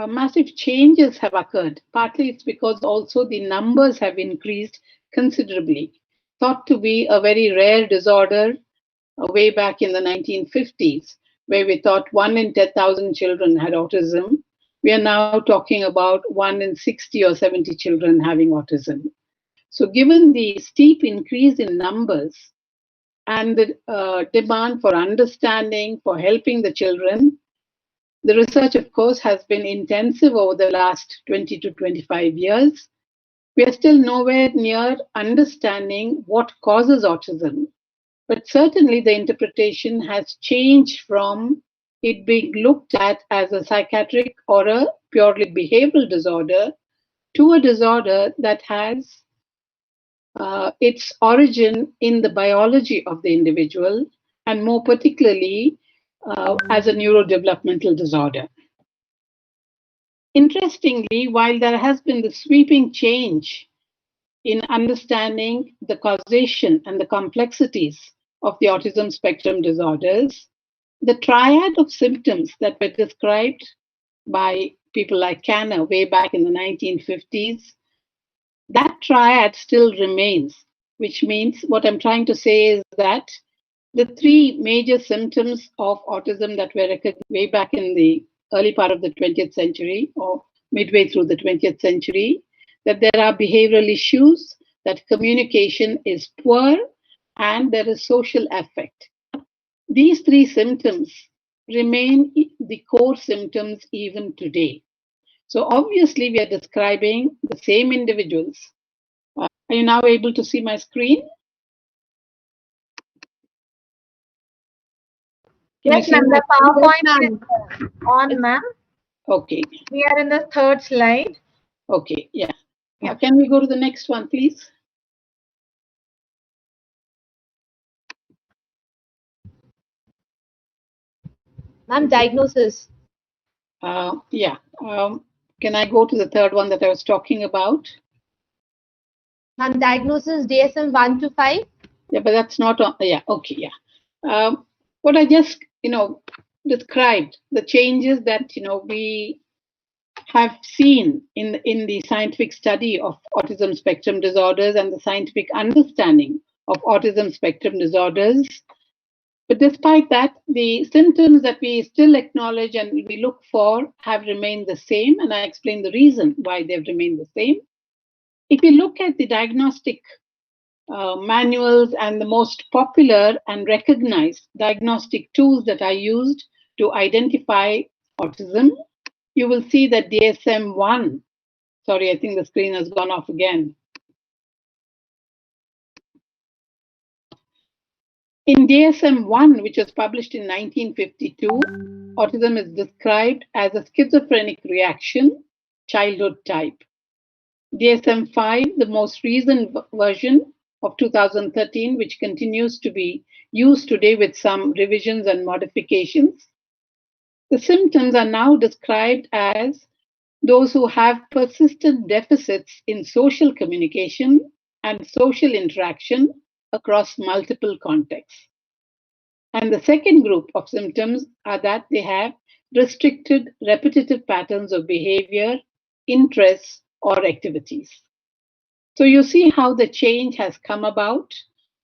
massive changes have occurred, partly it's because also the numbers have increased considerably. Thought to be a very rare disorder way back in the 1950s, where we thought 1 in 10,000 children had autism. We are now talking about 1 in 60 or 70 children having autism. So, given the steep increase in numbers and the demand for understanding, for helping the children, the research, of course, has been intensive over the last 20 to 25 years. We are still nowhere near understanding what causes autism, but certainly the interpretation has changed from it being looked at as a psychiatric or a purely behavioral disorder to a disorder that has its origin in the biology of the individual, and more particularly as a neurodevelopmental disorder. Interestingly, while there has been the sweeping change in understanding the causation and the complexities of the autism spectrum disorders, the triad of symptoms that were described by people like Kanner way back in the 1950s, that triad still remains, which means what I'm trying to say is that the three major symptoms of autism that were recognized way back in the early part of the 20th century or midway through the 20th century, that there are behavioral issues, that communication is poor, and there is social affect. These three symptoms remain the core symptoms even today. So obviously, we are describing the same individuals. Are you now able to see my screen?
Yes, ma'am. The PowerPoint is on, ma'am.
Okay.
We are in the third slide.
Okay, yeah. Can we go to the next one, please?
Ma'am, diagnosis.
Yeah. Can I go to the third one that I was talking about?
Ma'am, diagnosis DSM 1 to 5.
Yeah, but that's not on. Yeah, okay, yeah. What I just, described, the changes that, we have seen in the scientific study of autism spectrum disorders and the scientific understanding of autism spectrum disorders. But despite that, the symptoms that we still acknowledge and we look for have remained the same, and I explain the reason why they've remained the same. If you look at the diagnostic manuals and the most popular and recognized diagnostic tools that are used to identify autism, you will see that DSM-1, sorry, I think the screen has gone off again. In DSM-1, which was published in 1952, autism is described as a schizophrenic reaction, childhood type. DSM-5, the most recent version of 2013, which continues to be used today with some revisions and modifications. The symptoms are now described as those who have persistent deficits in social communication and social interaction across multiple contexts. And the second group of symptoms are that they have restricted repetitive patterns of behavior, interests, or activities. So you see how the change has come about.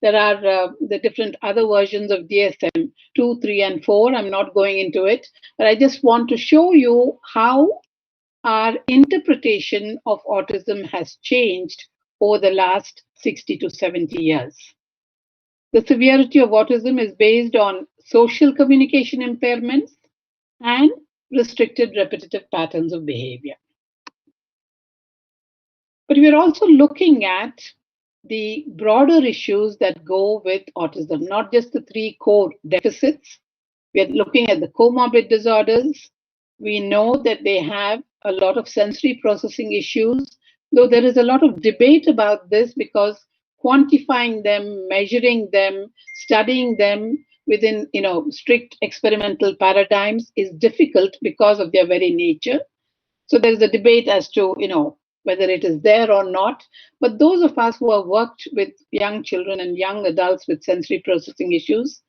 There are the different other versions of DSM 2, 3, and 4. I'm not going into it, but I just want to show you how our interpretation of autism has changed over the last 60 to 70 years. The severity of autism is based on social communication impairments and restricted repetitive patterns of behavior. But we're also looking at the broader issues that go with autism, not just the three core deficits. We're looking at the comorbid disorders. We know that they have a lot of sensory processing issues, though there is a lot of debate about this because quantifying them, measuring them, studying them within strict experimental paradigms is difficult because of their very nature. So there's a debate as to whether it is there or not. But those of us who have worked with young children and young adults with sensory processing issues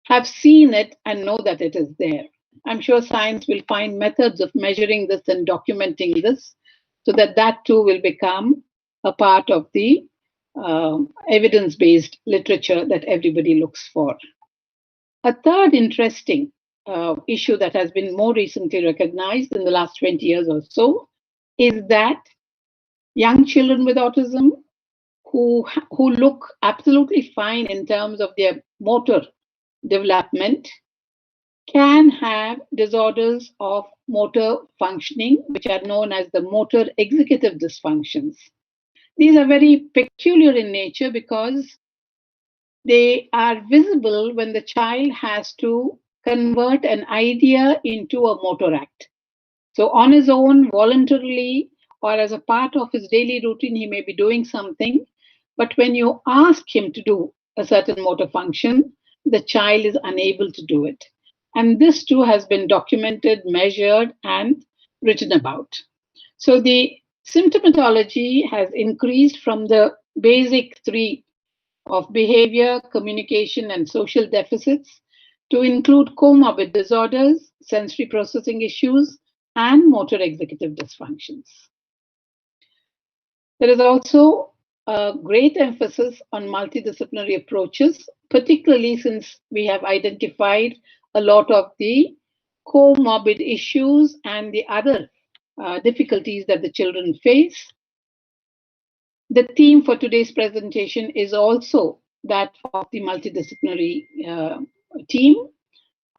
have seen it and know that it is there. I'm sure science will find methods of measuring this and documenting this so that that too will become a part of the evidence-based literature that everybody looks for. A third interesting issue that has been more recently recognized in the last 20 years or so is that young children with autism who look absolutely fine in terms of their motor development can have disorders of motor functioning, which are known as the motor executive dysfunctions. These are very peculiar in nature because they are visible when the child has to convert an idea into a motor act. So, on his own, voluntarily, or as a part of his daily routine, he may be doing something. But when you ask him to do a certain motor function, the child is unable to do it. And this too has been documented, measured, and written about. So, the symptomatology has increased from the basic three of behavior, communication, and social deficits to include comorbid disorders, sensory processing issues, and motor executive dysfunctions. There is also a great emphasis on multidisciplinary approaches, particularly since we have identified a lot of the comorbid issues and the other difficulties that the children face. The theme for today's presentation is also that of the multidisciplinary team.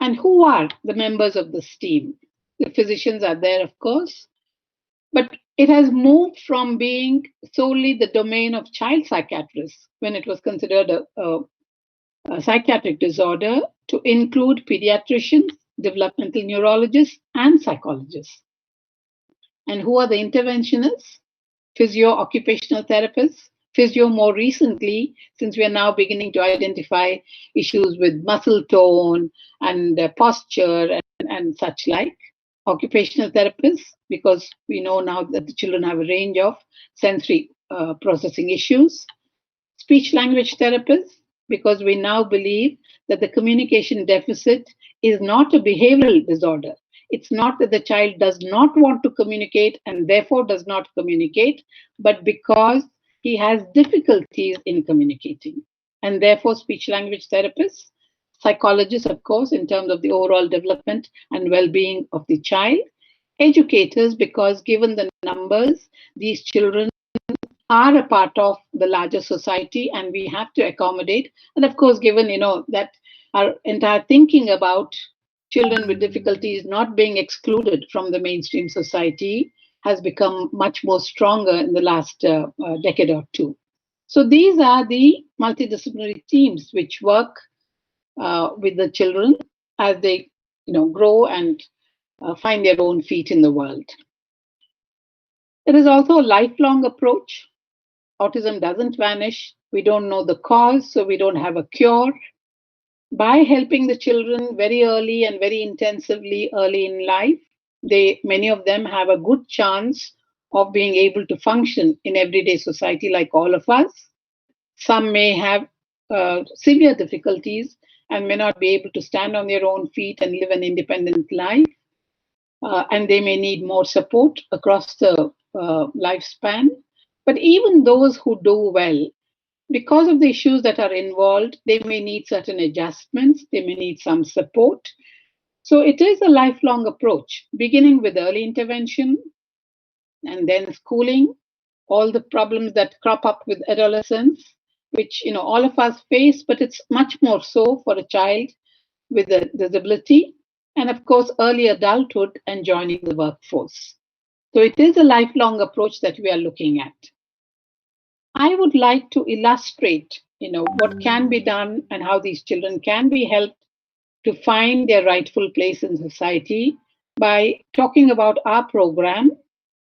And who are the members of this team? The physicians are there, of course, but it has moved from being solely the domain of child psychiatrists when it was considered a psychiatric disorder to include pediatricians, developmental neurologists, and psychologists. And who are the interventionists? Physio-occupational therapists, physio more recently, since we are now beginning to identify issues with muscle tone and posture and such like. Occupational therapists, because we know now that the children have a range of sensory processing issues. Speech language therapists, because we now believe that the communication deficit is not a behavioral disorder. It's not that the child does not want to communicate and therefore does not communicate, but because he has difficulties in communicating. And therefore, speech language therapists, psychologists, of course, in terms of the overall development and well being of the child, educators, because given the numbers, these children are a part of the larger society and we have to accommodate. And of course, given that our entire thinking about children with difficulties not being excluded from the mainstream society has become much more stronger in the last decade or two. So these are the multidisciplinary teams which work with the children as they grow and find their own feet in the world. There is also a lifelong approach. Autism doesn't vanish. We don't know the cause, so we don't have a cure. By helping the children very early and very intensively early in life, many of them have a good chance of being able to function in everyday society like all of us. Some may have severe difficulties and may not be able to stand on their own feet and live an independent life. And they may need more support across the lifespan. But even those who do well, because of the issues that are involved, they may need certain adjustments, they may need some support. So it is a lifelong approach, beginning with early intervention and then schooling, all the problems that crop up with adolescence, which all of us face, but it's much more so for a child with a disability, and of course early adulthood and joining the workforce. So it is a lifelong approach that we are looking at. I would like to illustrate, what can be done and how these children can be helped to find their rightful place in society by talking about our program,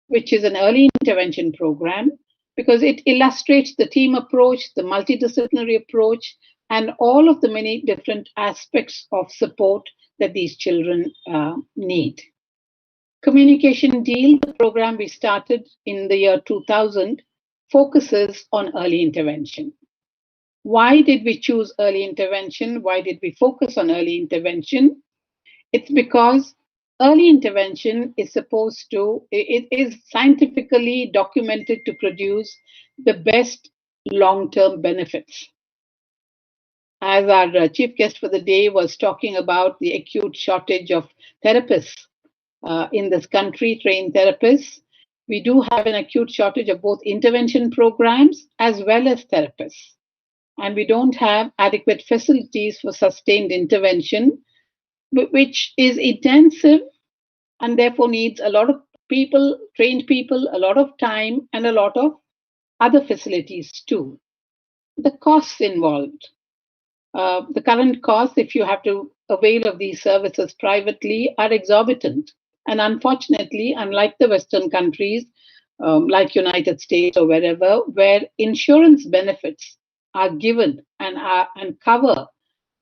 which is an early intervention program, because it illustrates the team approach, the multidisciplinary approach, and all of the many different aspects of support that these children need. Communication Deal, the program we started in the year 2000, focuses on early intervention. Why did we choose early intervention? Why did we focus on early intervention? It's because early intervention is it is scientifically documented to produce the best long-term benefits. As our chief guest for the day was talking about the acute shortage of therapists in this country, trained therapists, we do have an acute shortage of both intervention programs as well as therapists. And we don't have adequate facilities for sustained intervention, which is intensive and therefore needs a lot of people, trained people, a lot of time, and a lot of other facilities too. The costs involved. The current costs, if you have to avail of these services privately, are exorbitant. And unfortunately, unlike the Western countries, like United States or wherever, where insurance benefits are given and cover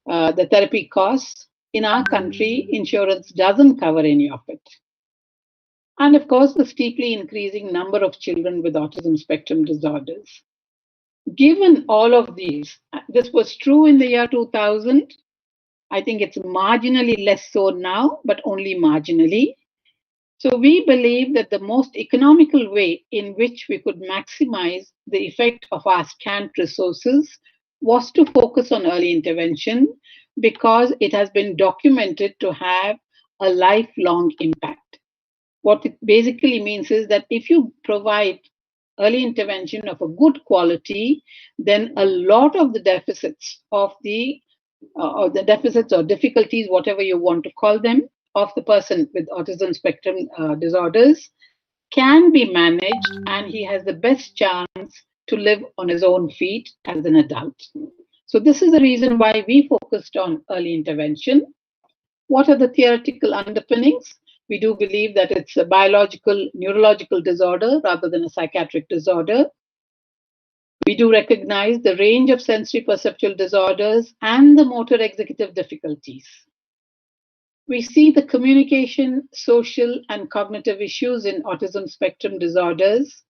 the therapy costs, in our country, insurance doesn't cover any of it. And of course, the steeply increasing number of children with autism spectrum disorders. Given all of these, this was true in the year 2000. I think it's marginally less so now, but only marginally. So we believe that the most economical way in which we could maximize the effect of our scant resources was to focus on early intervention because it has been documented to have a lifelong impact. What it basically means is that if you provide early intervention of a good quality, then a lot of the deficits or difficulties, whatever you want to call them, of the person with autism spectrum disorders can be managed, and he has the best chance to live on his own feet as an adult. So this is the reason why we focused on early intervention. What are the theoretical underpinnings? We do believe that it's a biological, neurological disorder rather than a psychiatric disorder. We do recognize the range of sensory perceptual disorders and the motor executive difficulties. We see the communication, social, and cognitive issues in autism spectrum disorders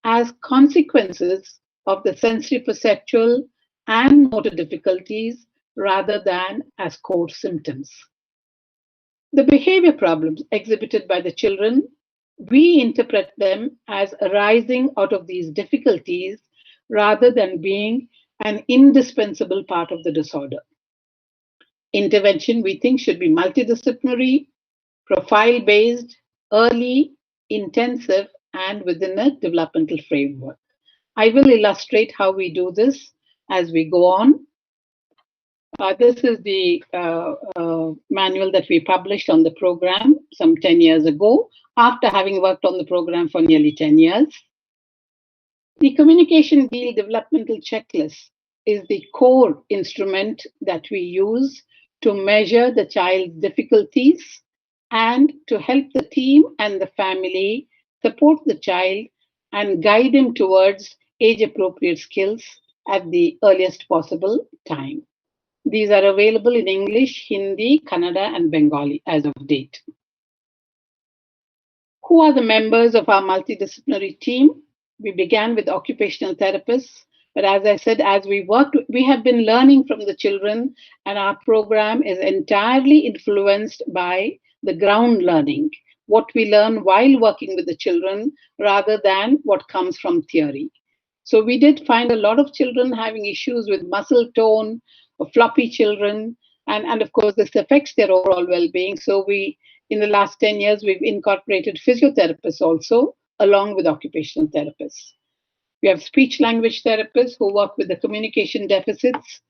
as consequences of the sensory perceptual and motor difficulties rather than as core symptoms. The behavior problems exhibited by the children, we interpret them as arising out of these difficulties rather than being an indispensable part of the disorder. Intervention, we think, should be multidisciplinary, profile-based, early, intensive, and within a developmental framework. I will illustrate how we do this as we go on. This is the manual that we published on the program some 10 years ago, after having worked on the program for nearly 10 years. The Communication Deal Developmental Checklist is the core instrument that we use to measure the child's difficulties and to help the team and the family support the child and guide him towards age-appropriate skills at the earliest possible time. These are available in English, Hindi, Kannada, and Bengali as of date. Who are the members of our multidisciplinary team? We began with occupational therapists, but as I said, as we worked, we have been learning from the children, and our program is entirely influenced by the ground learning, what we learn while working with the children rather than what comes from theory. So we did find a lot of children having issues with muscle tone, or floppy children, and of course this affects their overall well-being. So in the last 10 years, we've incorporated physiotherapists also, along with occupational therapists. We have speech language therapists who work with the communication deficits.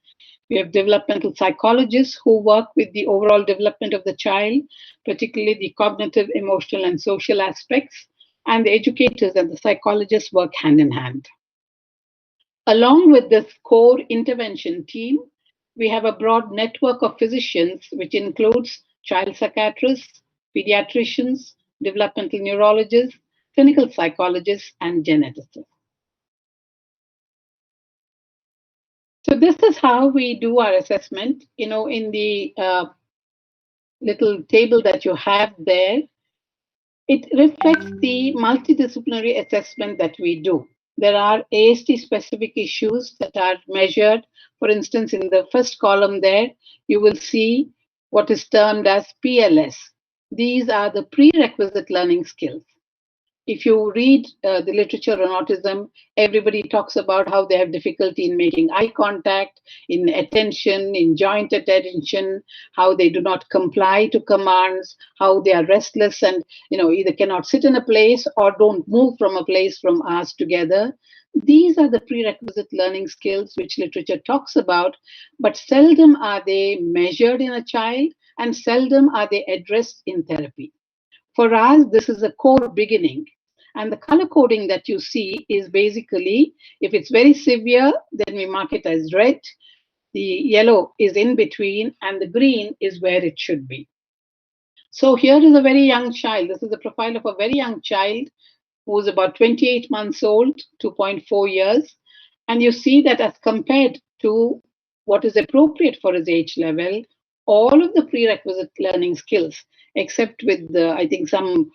We have developmental psychologists who work with the overall development of the child, particularly the cognitive, emotional, and social aspects. And the educators and the psychologists work hand in hand. Along with this core intervention team, we have a broad network of physicians, which includes child psychiatrists, pediatricians, developmental neurologists, clinical psychologists, and geneticists. So this is how we do our assessment. In the little table that you have there, It reflects the multidisciplinary assessment that we do. There are ASD specific issues that are measured. For instance, in the first column there, you will see what is termed as PLS. These are the prerequisite learning skills. If you read the literature on autism, everybody talks about how they have difficulty in making eye contact, in attention, in joint attention, how they do not comply to commands, how they are restless and either cannot sit in a place or don't move from a place from hours together. These are the prerequisite learning skills which literature talks about, but seldom are they measured in a child and seldom are they addressed in therapy. For us, this is a core beginning. And the color coding that you see is basically, if it's very severe, then we mark it as red. The yellow is in between, and the green is where it should be. So here is a very young child. This is the profile of a very young child who is about 28 months old, 2.4 years. And you see that as compared to what is appropriate for his age level, all of the prerequisite learning skills, except with I think some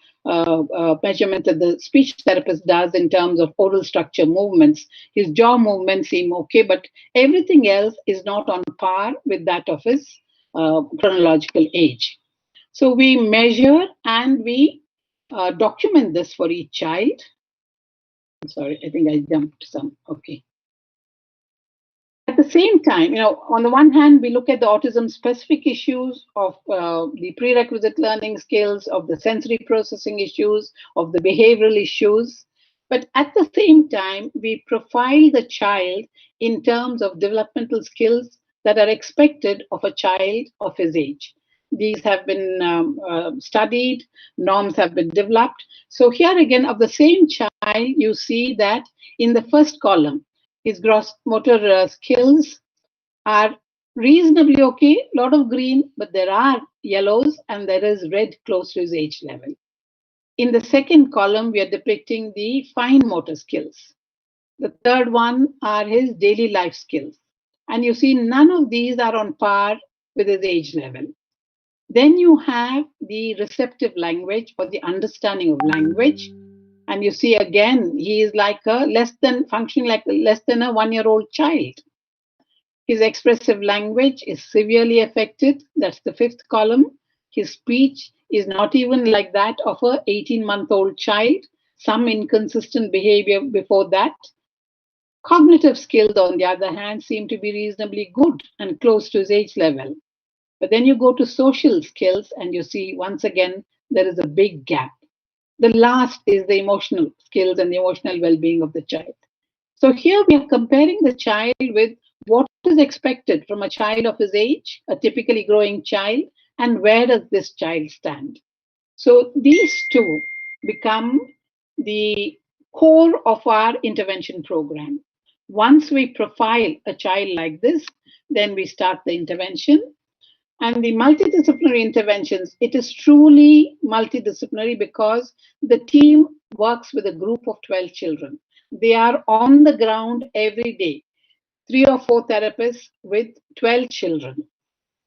measurement that the speech therapist does in terms of oral structure movements, his jaw movements seem okay, but everything else is not on par with that of his chronological age. So we measure and we document this for each child. I'm sorry, I think I jumped some. Okay. At the same time, on the one hand, we look at the autism specific issues of the prerequisite learning skills, of the sensory processing issues, of the behavioral issues. But at the same time, we profile the child in terms of developmental skills that are expected of a child of his age. These have been studied, norms have been developed. So here again, of the same child, you see that in the first column, his gross motor skills are reasonably okay, a lot of green, but there are yellows and there is red close to his age level. In the second column, we are depicting the fine motor skills. The third one are his daily life skills. And you see none of these are on par with his age level. Then you have the receptive language or the understanding of language. And you see again, he is like functioning like less than a 1-year-old child. His expressive language is severely affected. That's the fifth column. His speech is not even like that of a 18-month-old child. Some inconsistent behavior before that. Cognitive skills, on the other hand, seem to be reasonably good and close to his age level. But then you go to social skills and you see once again, there is a big gap. The last is the emotional skills and the emotional well-being of the child. So here we are comparing the child with what is expected from a child of his age, a typically growing child, and where does this child stand? So these two become the core of our intervention program. Once we profile a child like this, then we start the intervention. And the multidisciplinary interventions, it is truly multidisciplinary because the team works with a group of 12 children. They are on the ground every day, 3 or 4 therapists with 12 children.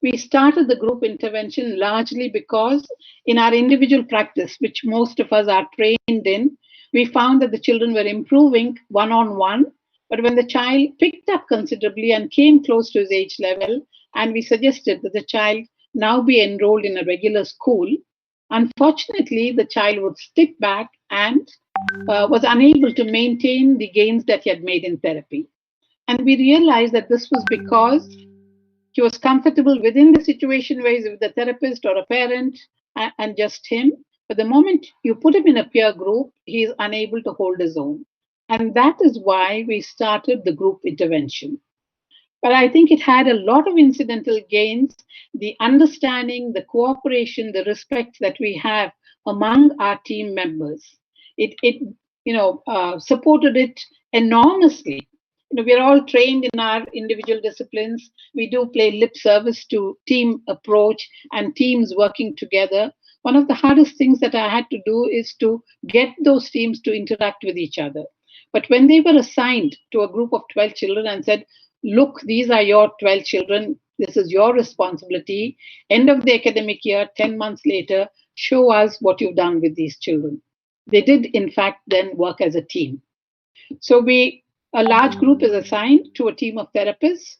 We started the group intervention largely because in our individual practice, which most of us are trained in, we found that the children were improving one-on-one. But when the child picked up considerably and came close to his age level, and we suggested that the child now be enrolled in a regular school, unfortunately, the child would stick back and was unable to maintain the gains that he had made in therapy. And we realized that this was because he was comfortable within the situation where he's with a therapist or a parent and just him. But the moment you put him in a peer group, he is unable to hold his own. And that is why we started the group intervention. But I think it had a lot of incidental gains, the understanding, the cooperation, the respect that we have among our team members. It supported it enormously. We are all trained in our individual disciplines. We do play lip service to team approach and teams working together. One of the hardest things that I had to do is to get those teams to interact with each other. But when they were assigned to a group of 12 children and said, look, these are your 12 children, this is your responsibility. End of the academic year, 10 months later, show us what you've done with these children. They did, in fact, then work as a team. So a large group is assigned to a team of therapists.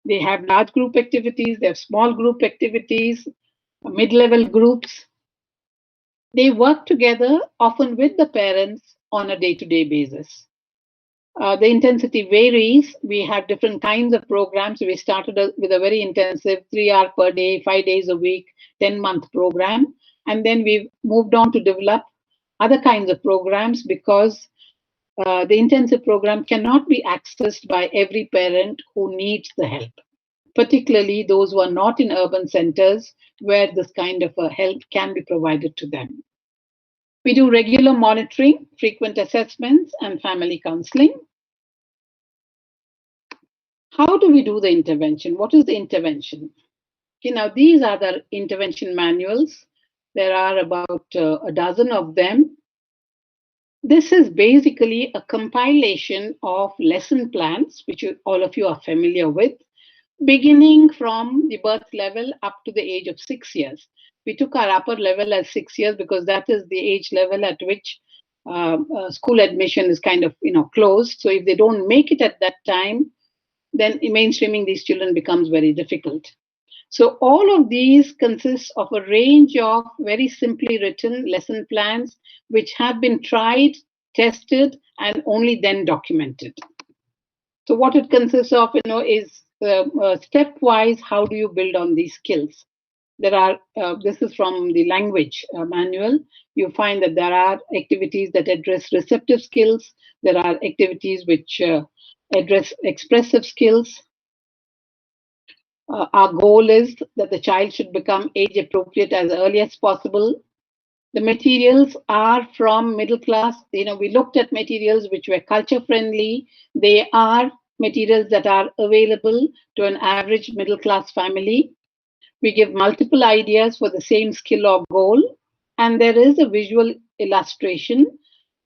They have large group activities, they have small group activities, mid-level groups. They work together, often with the parents, on a day-to-day basis. The intensity varies. We have different kinds of programs. We started with a very intensive 3 hour per day, 5 days a week, 10-month program. And then we've moved on to develop other kinds of programs because the intensive program cannot be accessed by every parent who needs the help, particularly those who are not in urban centers where this kind of help can be provided to them. We do regular monitoring, frequent assessments, and family counseling. How do we do the intervention? What is the intervention? Now, these are the intervention manuals. There are about a dozen of them. This is basically a compilation of lesson plans, which all of you are familiar with, beginning from the birth level up to the age of 6 years. We took our upper level as 6 years because that is the age level at which school admission is kind of closed. So if they don't make it at that time, then mainstreaming these children becomes very difficult. So all of these consist of a range of very simply written lesson plans which have been tried, tested, and only then documented. So what it consists of, is stepwise, how do you build on these skills? There are, this is from the language manual. You find that there are activities that address receptive skills. There are activities which address expressive skills. Our goal is that the child should become age appropriate as early as possible. The materials are from middle class. We looked at materials which were culture friendly. They are materials that are available to an average middle class family. We give multiple ideas for the same skill or goal. And there is a visual illustration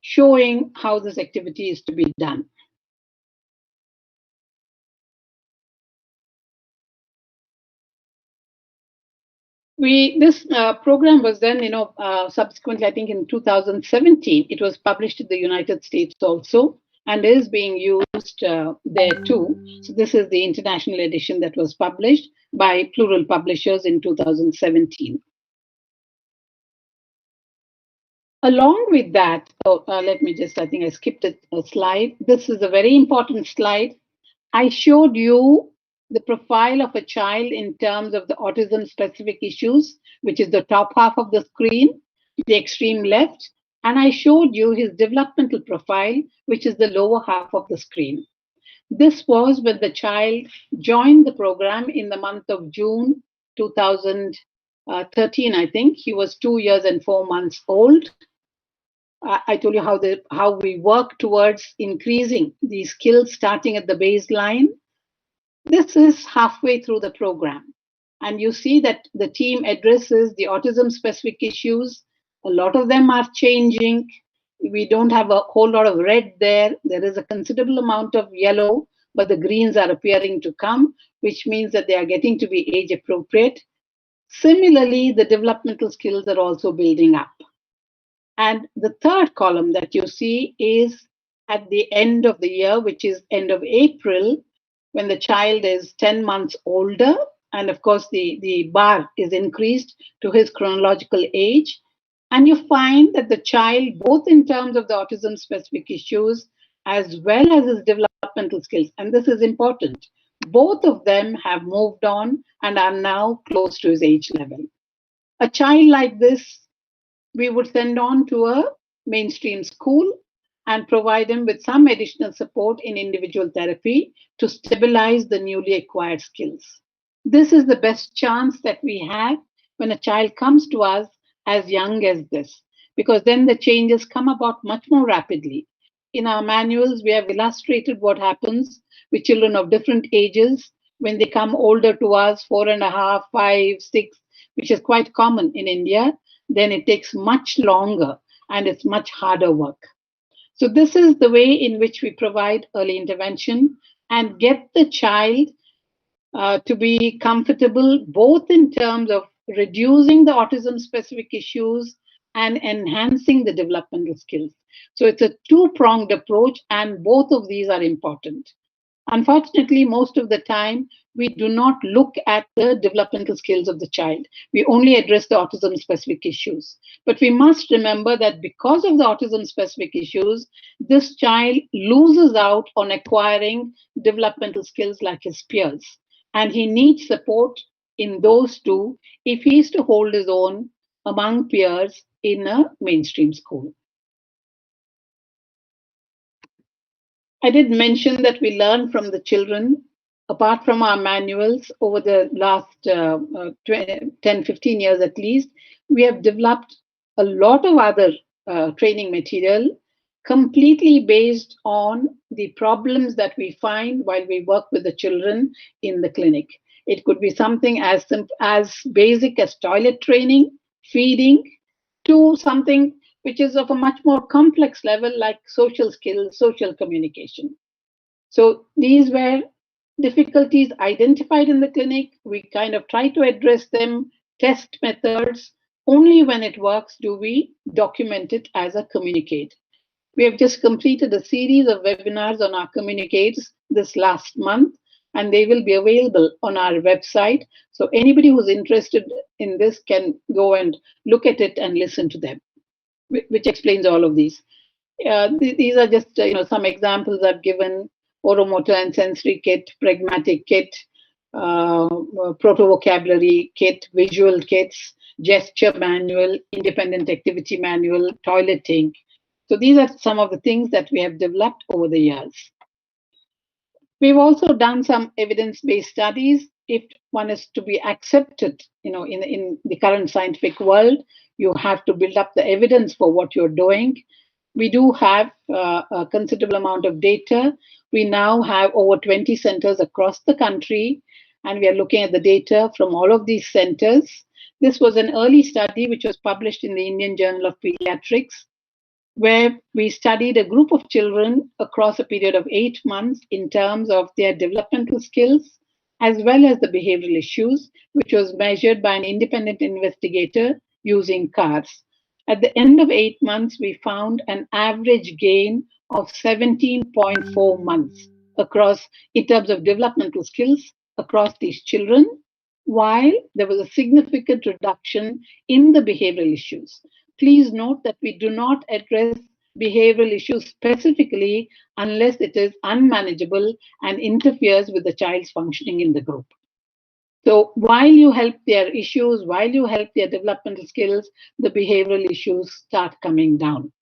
showing how this activity is to be done. This program was then, subsequently, I think in 2017, it was published in the United States also and is being used there too. So this is the international edition that was published by Plural Publishers in 2017. Along with that, let me just, I think I skipped a slide. This is a very important slide. I showed you the profile of a child in terms of the autism specific issues, which is the top half of the screen, the extreme left. And I showed you his developmental profile, which is the lower half of the screen. This was when the child joined the program in the month of June 2013, I think. He was 2 years and 4 months old. I told you how we work towards increasing these skills starting at the baseline. This is halfway through the program. And you see that the team addresses the autism specific issues. A lot of them are changing. We don't have a whole lot of red there. There is a considerable amount of yellow, but the greens are appearing to come, which means that they are getting to be age appropriate. Similarly, the developmental skills are also building up. And the third column that you see is at the end of the year, which is end of April, when the child is 10 months older. And of course, the bar is increased to his chronological age. And you find that the child, both in terms of the autism specific issues, as well as his developmental skills, and this is important, both of them have moved on and are now close to his age level. A child like this, we would send on to a mainstream school and provide him with some additional support in individual therapy to stabilize the newly acquired skills. This is the best chance that we have when a child comes to us as young as this, because then the changes come about much more rapidly. In our manuals, we have illustrated what happens with children of different ages when they come older to us, 4.5, 5, 6, which is quite common in India. Then it takes much longer and it's much harder work. So this is the way in which we provide early intervention and get the child to be comfortable, both in terms of reducing the autism-specific issues and enhancing the developmental skills. So it's a two-pronged approach, and both of these are important. Unfortunately, most of the time, we do not look at the developmental skills of the child. We only address the autism-specific issues. But we must remember that because of the autism-specific issues, this child loses out on acquiring developmental skills like his peers. And he needs support in those two if he is to hold his own among peers in a mainstream school. I did mention that we learn from the children. Apart from our manuals, over the last 10, 15 years at least, we have developed a lot of other training material completely based on the problems that we find while we work with the children in the clinic. It could be something as basic as toilet training, feeding, to something which is of a much more complex level like social skills, social communication. So these were difficulties identified in the clinic. We kind of try to address them, test methods. Only when it works do we document it as a communicate. We have just completed a series of webinars on our communicates this last month, and they will be available on our website. So anybody who's interested in this can go and look at it and listen to them, which explains all of these. These are just some examples I've given: oromotor and sensory kit, pragmatic kit, proto-vocabulary kit, visual kits, gesture manual, independent activity manual, toileting. So these are some of the things that we have developed over the years. We've also done some evidence-based studies. If one is to be accepted, in the current scientific world, you have to build up the evidence for what you're doing. We do have a considerable amount of data. We now have over 20 centers across the country, and we are looking at the data from all of these centers. This was an early study which was published in the Indian Journal of Pediatrics, where we studied a group of children across a period of 8 months in terms of their developmental skills, as well as the behavioral issues, which was measured by an independent investigator using CARS. At the end of 8 months, we found an average gain of 17.4 months across in terms of developmental skills across these children, while there was a significant reduction in the behavioral issues. Please note that we do not address behavioral issues specifically unless it is unmanageable and interferes with the child's functioning in the group. So while you help their issues, while you help their developmental skills, the behavioral issues start coming down.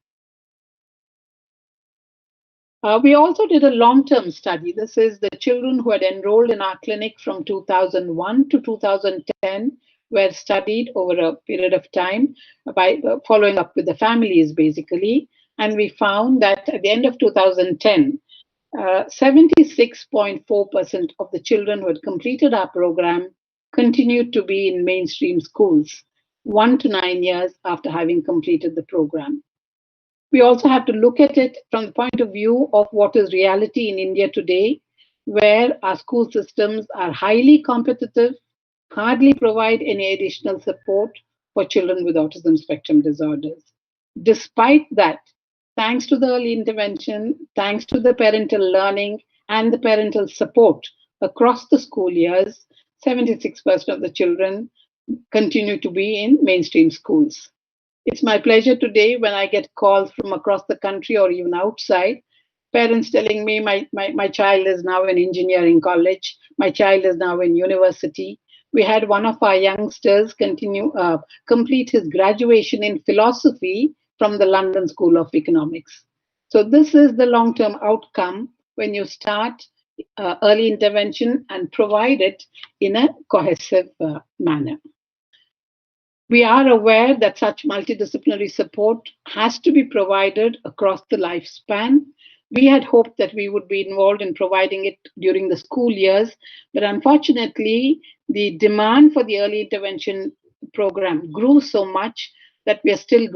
We also did a long-term study. This is the children who had enrolled in our clinic from 2001 to 2010 were studied over a period of time by following up with the families, basically. And we found that at the end of 2010, 76.4% of the children who had completed our program continued to be in mainstream schools 1 to 9 years after having completed the program. We also have to look at it from the point of view of what is reality in India today, where our school systems are highly competitive, hardly provide any additional support for children with autism spectrum disorders. Despite that, thanks to the early intervention, thanks to the parental learning and the parental support across the school years, 76% of the children continue to be in mainstream schools. It's my pleasure today when I get calls from across the country or even outside, parents telling me my child is now in engineering college, my child is now in university. We had one of our youngsters complete his graduation in philosophy from the London School of Economics. So this is the long-term outcome when you start early intervention and provide it in a cohesive manner. We are aware that such multidisciplinary support has to be provided across the lifespan. We had hoped that we would be involved in providing it during the school years, but unfortunately, the demand for the early intervention program grew so much that we are still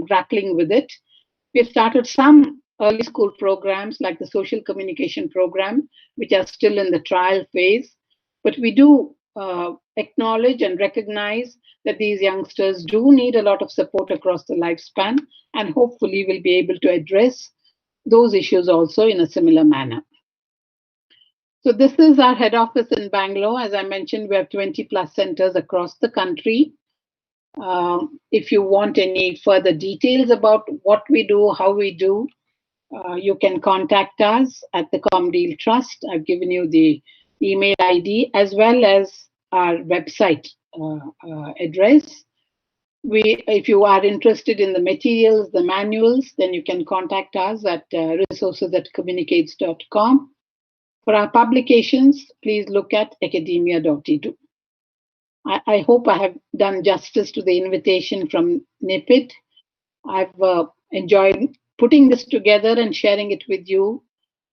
grappling with it. We've started some early school programs like the social communication program, which are still in the trial phase, but we do acknowledge and recognize that these youngsters do need a lot of support across the lifespan, and hopefully will be able to address those issues also in a similar manner. So this is our head office in Bangalore. As I mentioned, we have 20 plus centers across the country. If you want any further details about what we do, how we do, you can contact us at the Comdeal Trust. I've given you the email ID as well as our website address. If you are interested in the materials, the manuals, then you can contact us at resources@communicates.com. For our publications, please look at academia.edu. I hope I have done justice to the invitation from NIEPID. I've enjoyed putting this together and sharing it with you,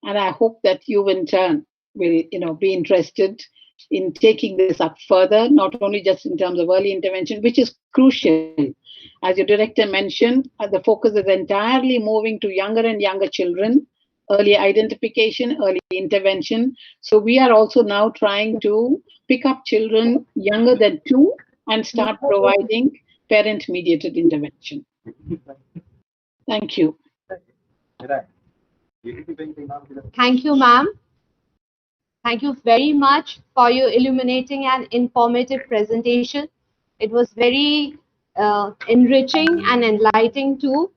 and I hope that you in turn will be interested in taking this up further, not only just in terms of early intervention, which is crucial. As your director mentioned, the focus is entirely moving to younger and younger children, early identification, early intervention. So we are also now trying to pick up children younger than 2 and start providing parent-mediated intervention. Thank you.
Thank you, ma'am. Thank you very much for your illuminating and informative presentation. It was very enriching and enlightening too.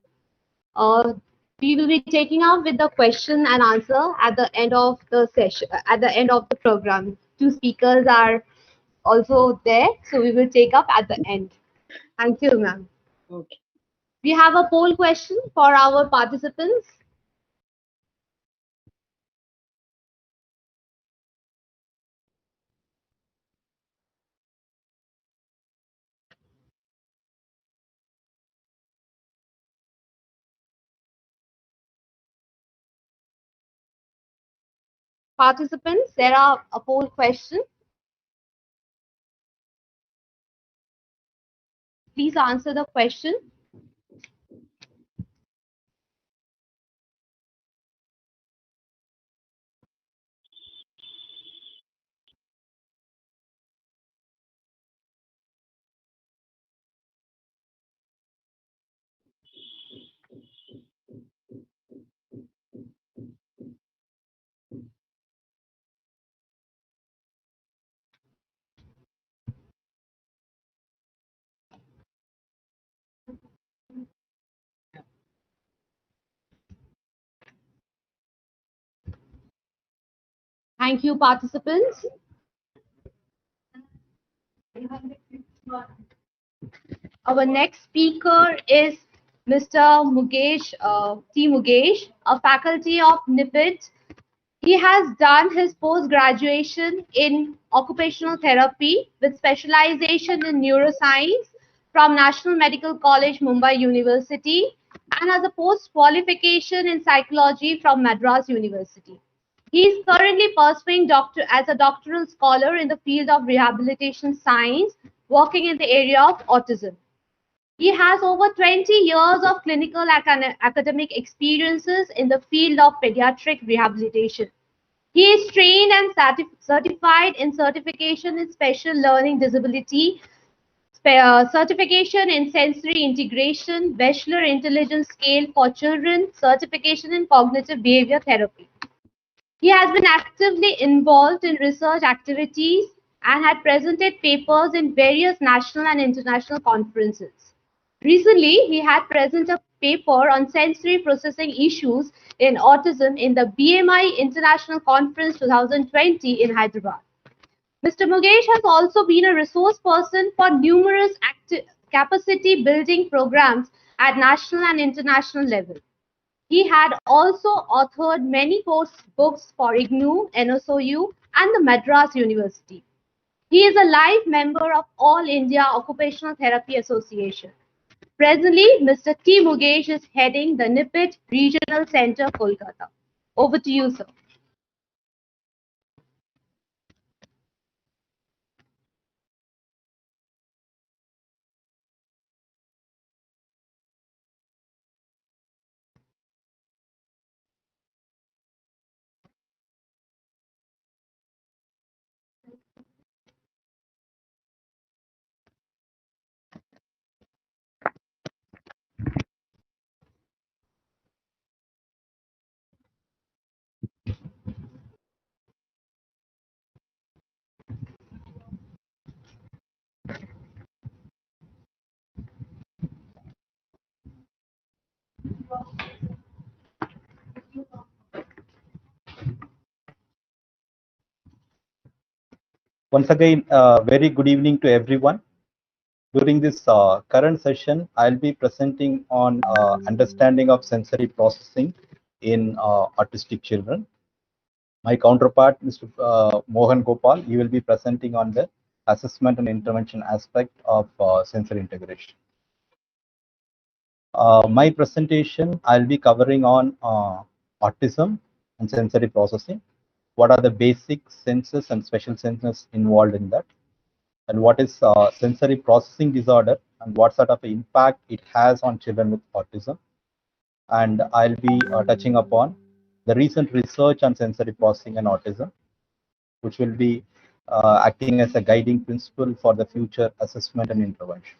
We will be taking up with the question and answer at the end of the session, at the end of the program. 2 speakers are also there, so we will take up at the end. Thank you, ma'am.
Okay.
We have a poll question for our participants. Participants, there are a poll question. Please answer the question. Thank you, participants. Our next speaker is Mr. T. Mugesh, a faculty of NIEPID. He has done his post-graduation in occupational therapy with specialization in neuroscience from National Medical College, Mumbai University, and has a post-qualification in psychology from Madras University. He is currently pursuing as a doctoral scholar in the field of rehabilitation science, working in the area of autism. He has over 20 years of clinical academic experiences in the field of pediatric rehabilitation. He is trained and certified in certification in special learning disability, certification in sensory integration, Bachelor Intelligence Scale for Children, certification in cognitive behavior therapy. He has been actively involved in research activities and had presented papers in various national and international conferences. Recently, he had presented a paper on sensory processing issues in autism in the BMI International Conference 2020 in Hyderabad. Mr. Mugesh has also been a resource person for numerous capacity building programs at national and international level. He had also authored many books for IGNOU, NSOU, and the Madras University. He is a live member of All India Occupational Therapy Association. Presently, Mr. T. Mugesh is heading the NIEPID Regional Center, Kolkata. Over to you, sir.
Once again, very good evening to everyone. During this current session, I'll be presenting on understanding of sensory processing in autistic children. My counterpart, Mr. Mohan Gopal, he will be presenting on the assessment and intervention aspect of sensory integration. My presentation, I'll be covering on autism and sensory processing. What are the basic senses and special senses involved in that? And what is sensory processing disorder and what sort of impact it has on children with autism. And I'll be touching upon the recent research on sensory processing and autism, which will be acting as a guiding principle for the future assessment and intervention.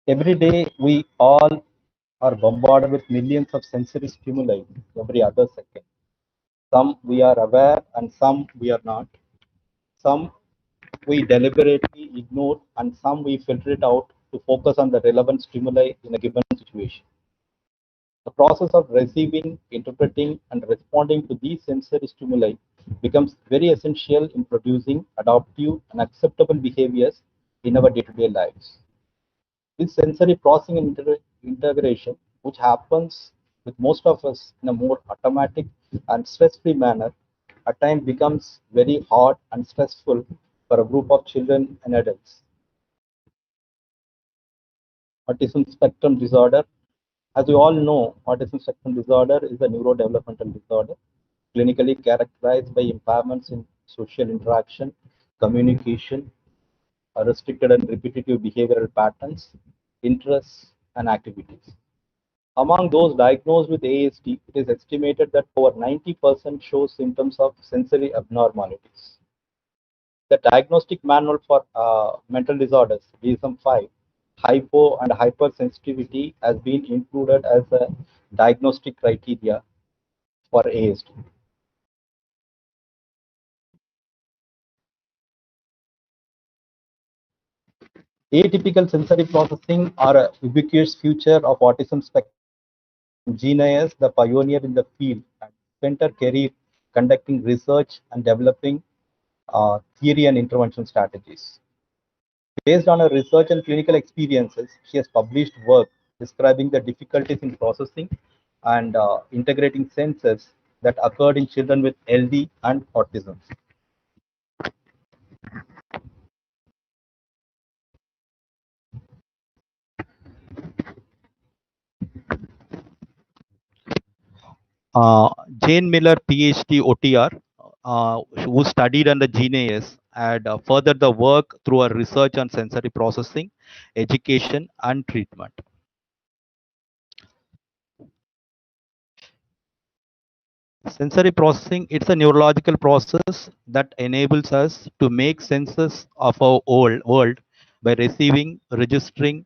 Every day, we all are bombarded with millions of sensory stimuli every other second. Some we are aware and some we are not. Some we deliberately ignore and some we filter it out to focus on the relevant stimuli in a given situation. The process of receiving, interpreting, and responding to these sensory stimuli becomes very essential in producing adaptive and acceptable behaviors in our day-to-day lives. This sensory processing and integration, which happens with most of us in a more automatic and stress-free manner, at times becomes very hard and stressful for a group of children and adults. Autism spectrum disorder. As you all know, autism spectrum disorder is a neurodevelopmental disorder, clinically characterized by impairments in social interaction, communication, restricted and repetitive behavioral patterns, interests, and activities. Among those diagnosed with ASD, it is estimated that over 90% show symptoms of sensory abnormalities. The diagnostic manual for mental disorders, DSM-5, hypo and hypersensitivity has been included as a diagnostic criteria for ASD. Atypical sensory processing are a ubiquitous feature of autism spectrum. Genius, the pioneer in the field, and spent her career conducting research and developing theory and intervention strategies. Based on her research and clinical experiences, she has published work describing the difficulties in processing and integrating senses that occurred in children with LD and autism. Uh, Jane Miller, PhD OTR, who studied under GNAS, had furthered the work through her research on sensory processing, education, and treatment. Sensory processing, it's a neurological process that enables us to make senses of our world by receiving, registering,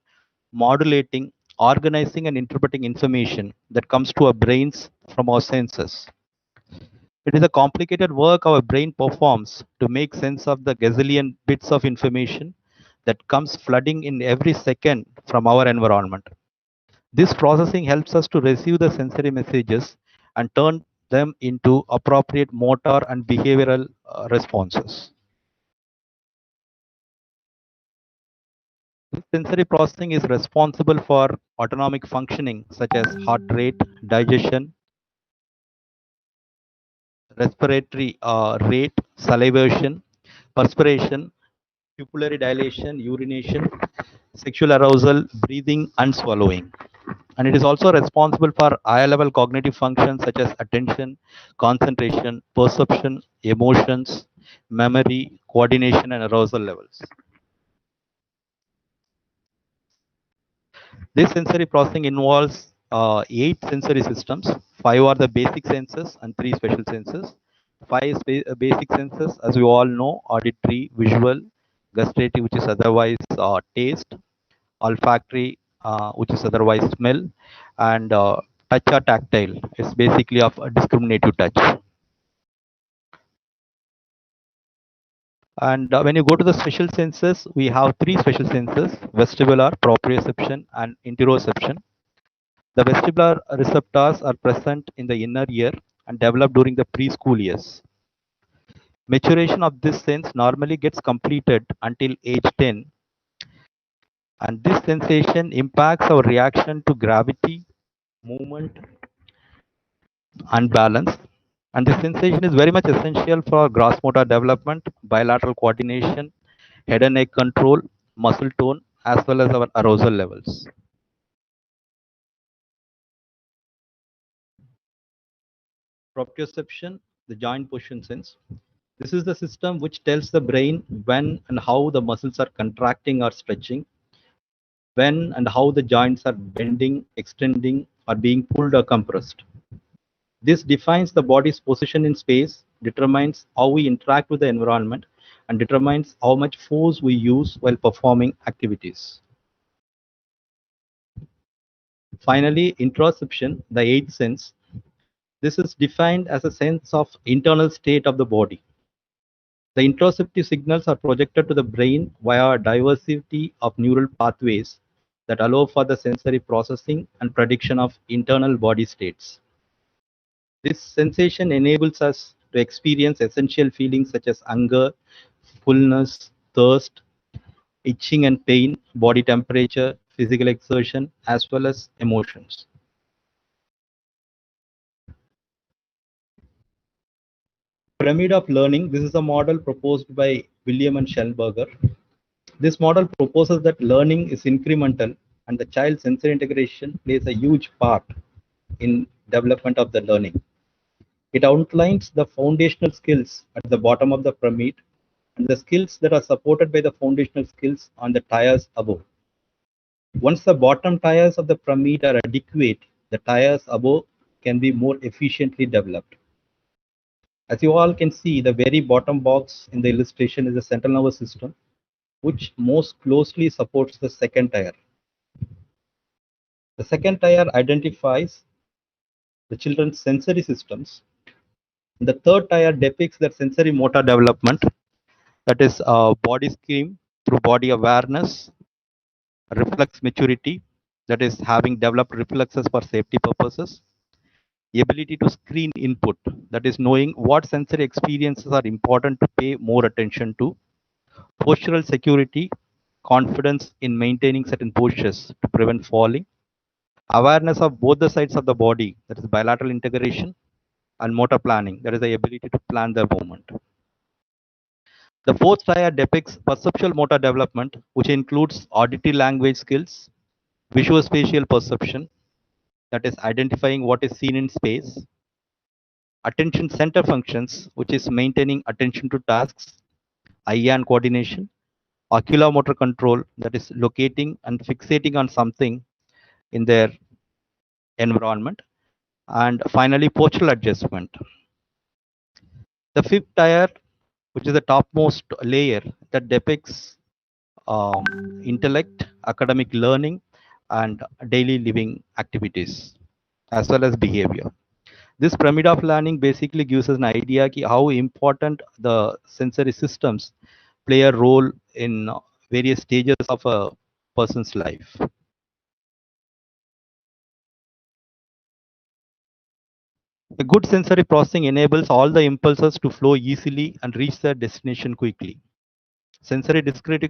modulating, organizing, and interpreting information that comes to our brains from our senses. It is a complicated work our brain performs to make sense of the gazillion bits of information that comes flooding in every second from our environment. This processing helps us to receive the sensory messages and turn them into appropriate motor and behavioral responses. This sensory processing is responsible for autonomic functioning such as heart rate, digestion, respiratory rate, salivation, perspiration, pupillary dilation, urination, sexual arousal, breathing, and swallowing. And it is also responsible for higher level cognitive functions such as attention, concentration, perception, emotions, memory, coordination, and arousal levels. This sensory processing involves 8 sensory systems. 5 are the basic senses and 3 special senses. 5 basic senses, as we all know: auditory, visual, gustative, which is otherwise taste, olfactory, which is otherwise smell, and touch or tactile. It's basically of a discriminative touch. And when you go to the special senses, we have three special senses: vestibular, proprioception, and interoception. The vestibular receptors are present in the inner ear and develop during the preschool years. Maturation of this sense normally gets completed until age 10, and this sensation impacts our reaction to gravity, movement, and balance. And this sensation is very much essential for gross motor development, bilateral coordination, head and neck control, muscle tone, as well as our arousal levels. Proprioception, the joint position sense. This is the system which tells the brain when and how the muscles are contracting or stretching, when and how the joints are bending, extending, or being pulled or compressed. This defines the body's position in space, determines how we interact with the environment, and determines how much force we use while performing activities. Finally, interoception, the eighth sense. This is defined as a sense of internal state of the body. The interoceptive signals are projected to the brain via a diversity of neural pathways that allow for the sensory processing and prediction of internal body states. This sensation enables us to experience essential feelings such as hunger, fullness, thirst, itching and pain, body temperature, physical exertion, as well as emotions. Pyramid of learning. This is a model proposed by William and Schellberger. This model proposes that learning is incremental and the child's sensory integration plays a huge part in development of the learning. It outlines the foundational skills at the bottom of the pyramid and the skills that are supported by the foundational skills on the tiers above. Once the bottom tiers of the pyramid are adequate, the tiers above can be more efficiently developed. As you all can see, the very bottom box in the illustration is the central nervous system, which most closely supports the second tier. The second tier identifies the children's sensory systems. The third tier depicts their sensory motor development, that is body scheme through body awareness, reflex maturity, that is having developed reflexes for safety purposes, the ability to screen input, that is knowing what sensory experiences are important to pay more attention to, postural security, confidence in maintaining certain postures to prevent falling, awareness of both the sides of the body, that is bilateral integration, and motor planning, that is the ability to plan the movement. The fourth tier depicts perceptual motor development, which includes auditory language skills, visuospatial perception, that is identifying what is seen in space, attention center functions, which is maintaining attention to tasks, eye-hand coordination, oculomotor control, that is locating and fixating on something in their environment, and finally postural adjustment. The fifth tier, which is the topmost layer, that depicts intellect, academic learning, and daily living activities, as well as behavior. This pyramid of learning basically gives us an idea of how important the sensory systems play a role in various stages of a person's life. A good sensory processing enables all the impulses to flow easily and reach their destination quickly. Sensory sensory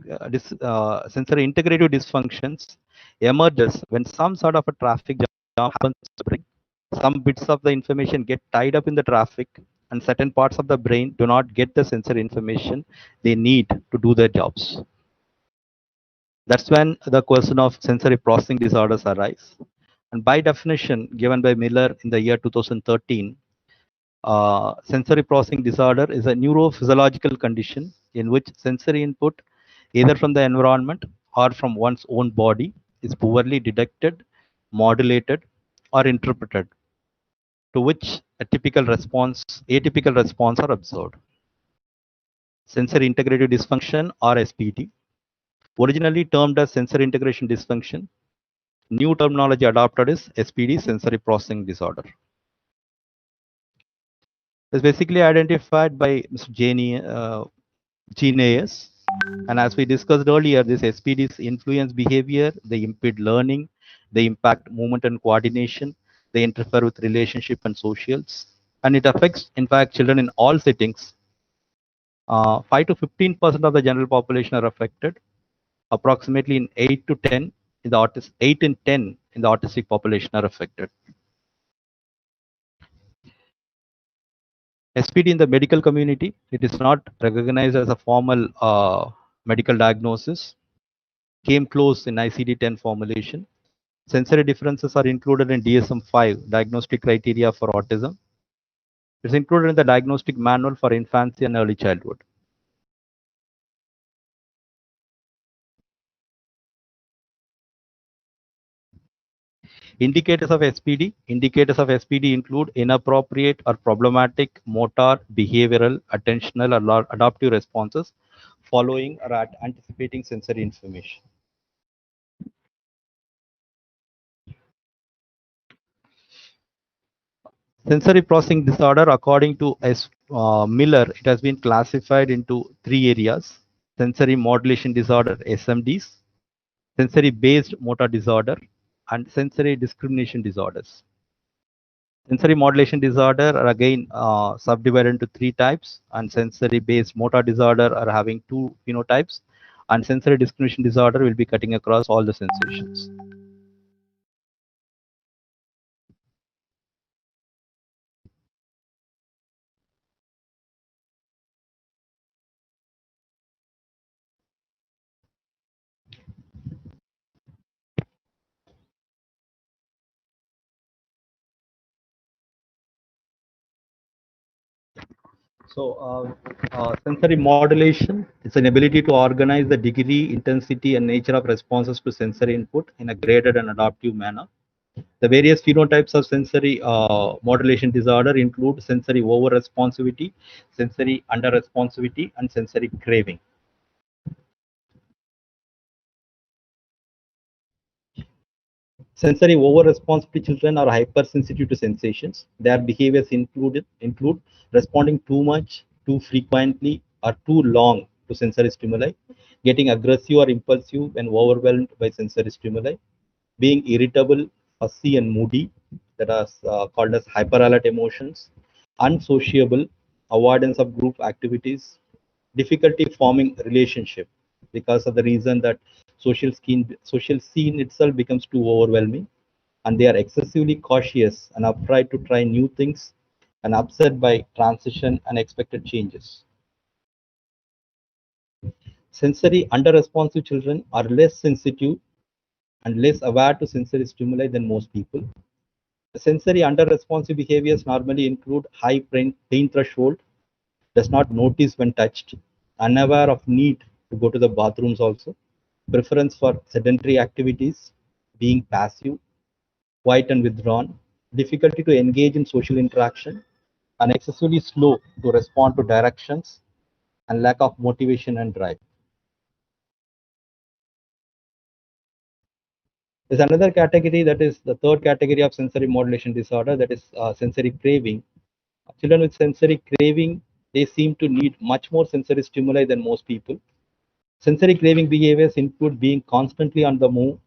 integrative dysfunctions emerges when some sort of a traffic jam happens in the brain. Some bits of the information get tied up in the traffic, and certain parts of the brain do not get the sensory information they need to do their jobs. That's when the question of sensory processing disorders arise. And by definition, given by Miller in the year 2013, sensory processing disorder is a neurophysiological condition in which sensory input, either from the environment or from one's own body, is poorly detected, modulated, or interpreted, to which atypical response are observed. Sensory integrative dysfunction, or SPD, originally termed as sensory integration dysfunction, New terminology adopted is SPD, sensory processing disorder. It's basically identified by Mr. Genius. And as we discussed earlier, these SPDs influence behavior, they impede learning, they impact movement and coordination, they interfere with relationship and socials, and it affects, in fact, children in all settings. 5 to 15% of the general population are affected. Approximately in 8 to 10 in the 8 in 10 in the autistic population are affected. SPD in the medical community, it is not recognized as a formal medical diagnosis. Came close in ICD-10 formulation. Sensory differences are included in DSM-5 diagnostic criteria for autism. It's included in the diagnostic manual for infancy and early childhood. Indicators of SPD. Indicators of SPD include inappropriate or problematic motor, behavioral, attentional, or adaptive responses following or anticipating sensory information. Sensory processing disorder, according to Miller, it has been classified into 3 areas: sensory modulation disorder, SMDs, sensory based motor disorder, and sensory discrimination disorders. Sensory modulation disorder are again subdivided into 3 types, and sensory based motor disorder are having 2 phenotypes, and sensory discrimination disorder will be cutting across all the sensations. So, sensory modulation is an ability to organize the degree, intensity, and nature of responses to sensory input in a graded and adaptive manner. The various phenotypes of sensory modulation disorder include sensory over-responsivity, sensory under-responsivity, and sensory craving. Sensory over-responsive children are hypersensitive to sensations. Their behaviors include responding too much, too frequently, or too long to sensory stimuli, getting aggressive or impulsive when overwhelmed by sensory stimuli, being irritable, fussy, and moody, that are called as hyperalert emotions, unsociable, avoidance of group activities, difficulty forming relationship because of the reason that social scene itself becomes too overwhelming, and they are excessively cautious and afraid to try new things and upset by transition and expected changes. Sensory under-responsive children are less sensitive and less aware to sensory stimuli than most people. The sensory under-responsive behaviors normally include high pain threshold, does not notice when touched, unaware of need to go to the bathrooms also, preference for sedentary activities, being passive, quiet and withdrawn, difficulty to engage in social interaction, and excessively slow to respond to directions, and lack of motivation and drive. There's another category, that is the third category of sensory modulation disorder, that is sensory craving. Children with sensory craving, they seem to need much more sensory stimuli than most people. Sensory craving behaviors include being constantly on the move,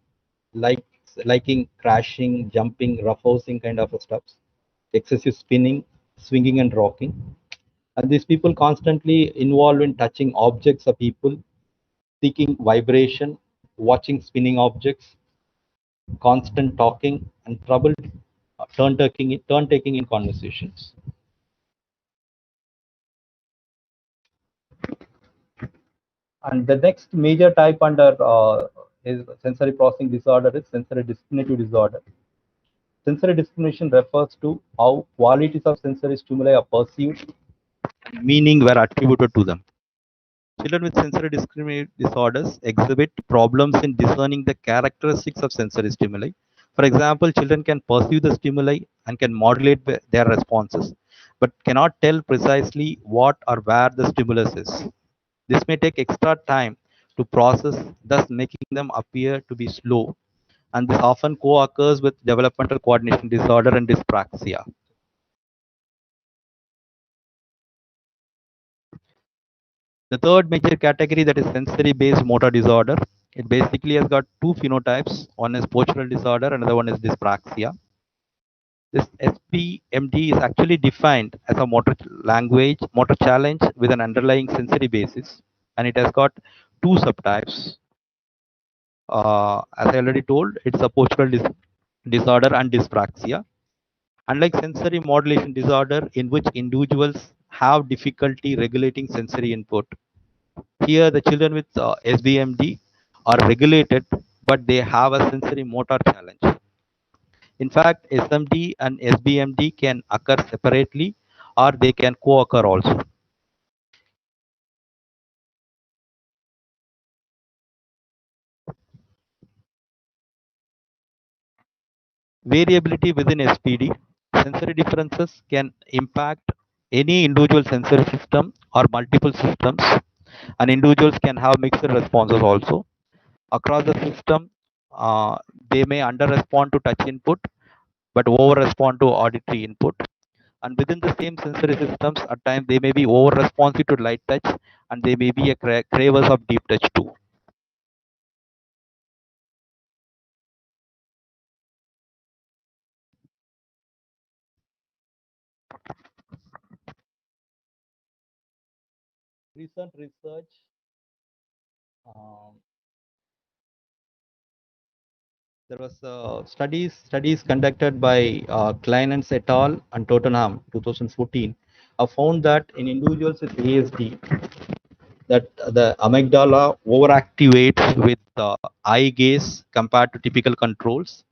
like liking crashing, jumping, roughhousing kind of stuff, excessive spinning, swinging and rocking. And these people constantly involved in touching objects or people, seeking vibration, watching spinning objects, constant talking, and trouble turn taking in conversations. And the next major type under is sensory processing disorder is sensory discriminative disorder. Sensory discrimination refers to how qualities of sensory stimuli are perceived, meaning were attributed to them. Children with sensory discriminative disorders exhibit problems in discerning the characteristics of sensory stimuli. For example, children can perceive the stimuli and can modulate their responses, but cannot tell precisely what or where the stimulus is. This may take extra time to process, thus making them appear to be slow, and this often co-occurs with developmental coordination disorder and dyspraxia. The third major category, that is sensory-based motor disorder. It basically has got two phenotypes. One is postural disorder, another one is dyspraxia. This SPMD is actually defined as a motor challenge with an underlying sensory basis, and it has got two subtypes. As I already told, it's a postural disorder and dyspraxia. Unlike sensory modulation disorder, in which individuals have difficulty regulating sensory input, here the children with SBMD are regulated, but they have a sensory motor challenge. In fact, SMD and SBMD can occur separately, or they can co-occur also. Variability within SPD. Sensory differences can impact any individual sensory system or multiple systems, and individuals can have mixed responses also. Across the system, they may under-respond to touch input, but over-respond to auditory input. And within the same sensory systems, at times they may be over-responsive to light touch, and they may be a cravers of deep touch too. Recent research there was studies conducted by Kleinens et al. And Tottenham 2014 have found that in individuals with ASD, that the amygdala overactivates with eye gaze compared to typical controls,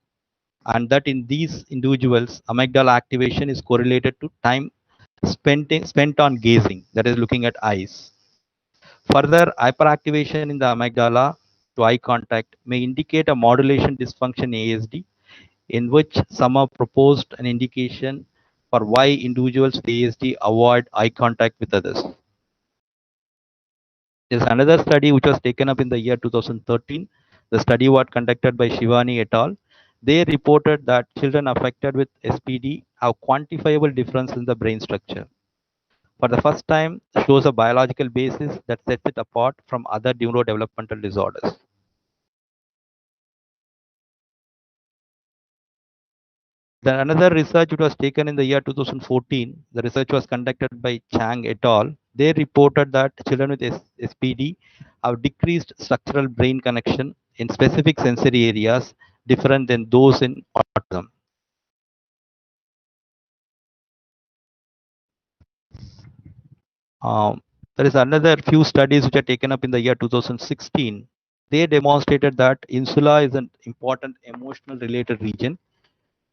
and that in these individuals, amygdala activation is correlated to time spent on gazing, that is looking at eyes. Further, hyperactivation in the amygdala to eye contact may indicate a modulation dysfunction ASD, in which some have proposed an indication for why individuals with ASD avoid eye contact with others. There's another study which was taken up in the year 2013. The study was conducted by Shivani et al. They reported that children affected with SPD have quantifiable difference in the brain structure. For the first time, shows a biological basis that sets it apart from other neurodevelopmental disorders. Then another research which was taken in the year 2014, the research was conducted by Chang et al. They reported that children with SPD have decreased structural brain connection in specific sensory areas different than those in autism. There is another few studies which are taken up in the year 2016. They demonstrated that insula is an important emotional related region.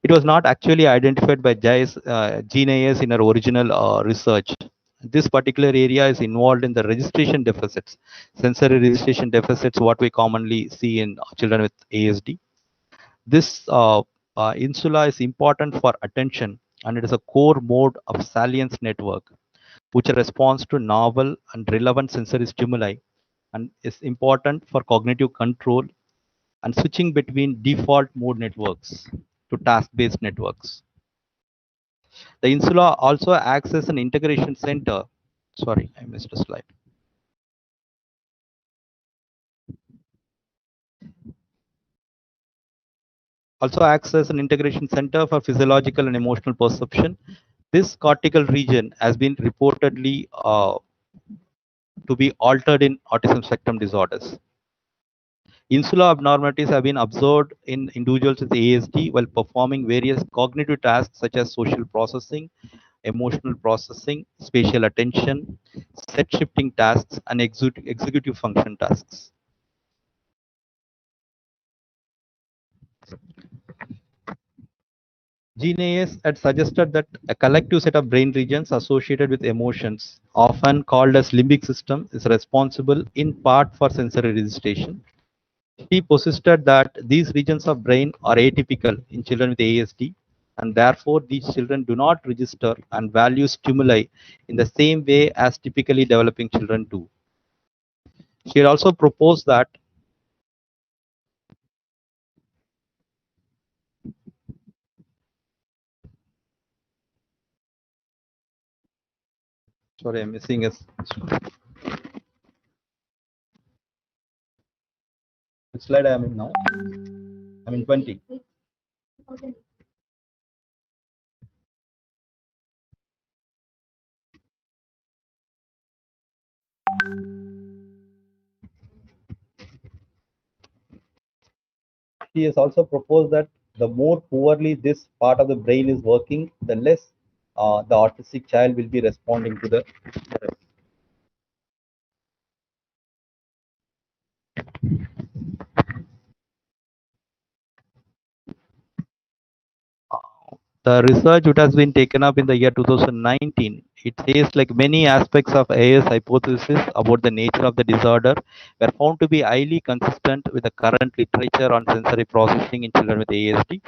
It was not actually identified by Jean Ayers in her original research. This particular area is involved in the registration deficits, sensory registration deficits, what we commonly see in children with ASD. This insula is important for attention, and it is a core mode of salience network, which responds to novel and relevant sensory stimuli and is important for cognitive control and switching between default mode networks to task-based networks. The insula also acts as an integration center. Sorry, I missed a slide. Also acts as an integration center for physiological and emotional perception. This cortical region has been reportedly to be altered in autism spectrum disorders. Insula abnormalities have been observed in individuals with ASD while performing various cognitive tasks such as social processing, emotional processing, spatial attention, set shifting tasks, and executive function tasks. Jean Ayers had suggested that a collective set of brain regions associated with emotions, often called as limbic system, is responsible in part for sensory registration. She posited that these regions of brain are atypical in children with ASD, and therefore these children do not register and value stimuli in the same way as typically developing children do. She had also proposed that Sorry, I'm missing a. Which slide I am in now? I'm in 20. He has also proposed that the more poorly this part of the brain is working, the less the autistic child will be responding to the therapy. The research which has been taken up in the year 2019, it says like many aspects of AS hypothesis about the nature of the disorder were found to be highly consistent with the current literature on sensory processing in children with ASD.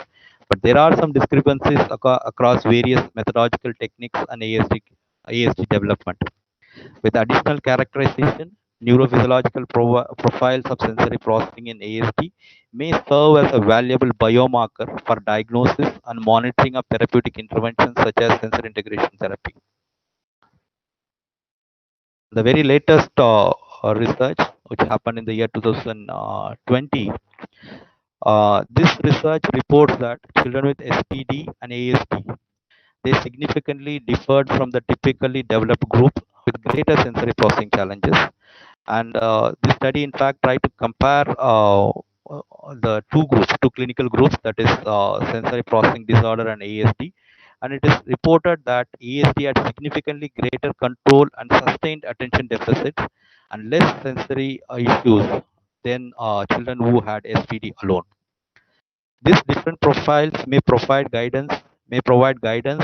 But there are some discrepancies across various methodological techniques and ASD development. With additional characterization, neurophysiological profiles of sensory processing in ASD may serve as a valuable biomarker for diagnosis and monitoring of therapeutic interventions such as sensory integration therapy. The very latest research, which happened in the year 2020, this research reports that children with SPD and ASD, they significantly differed from the typically developed group with greater sensory processing challenges. And this study, in fact, tried to compare the two clinical groups, that is sensory processing disorder and ASD. And it is reported that ASD had significantly greater control and sustained attention deficits and less sensory issues than children who had SPD alone. These different profiles may provide guidance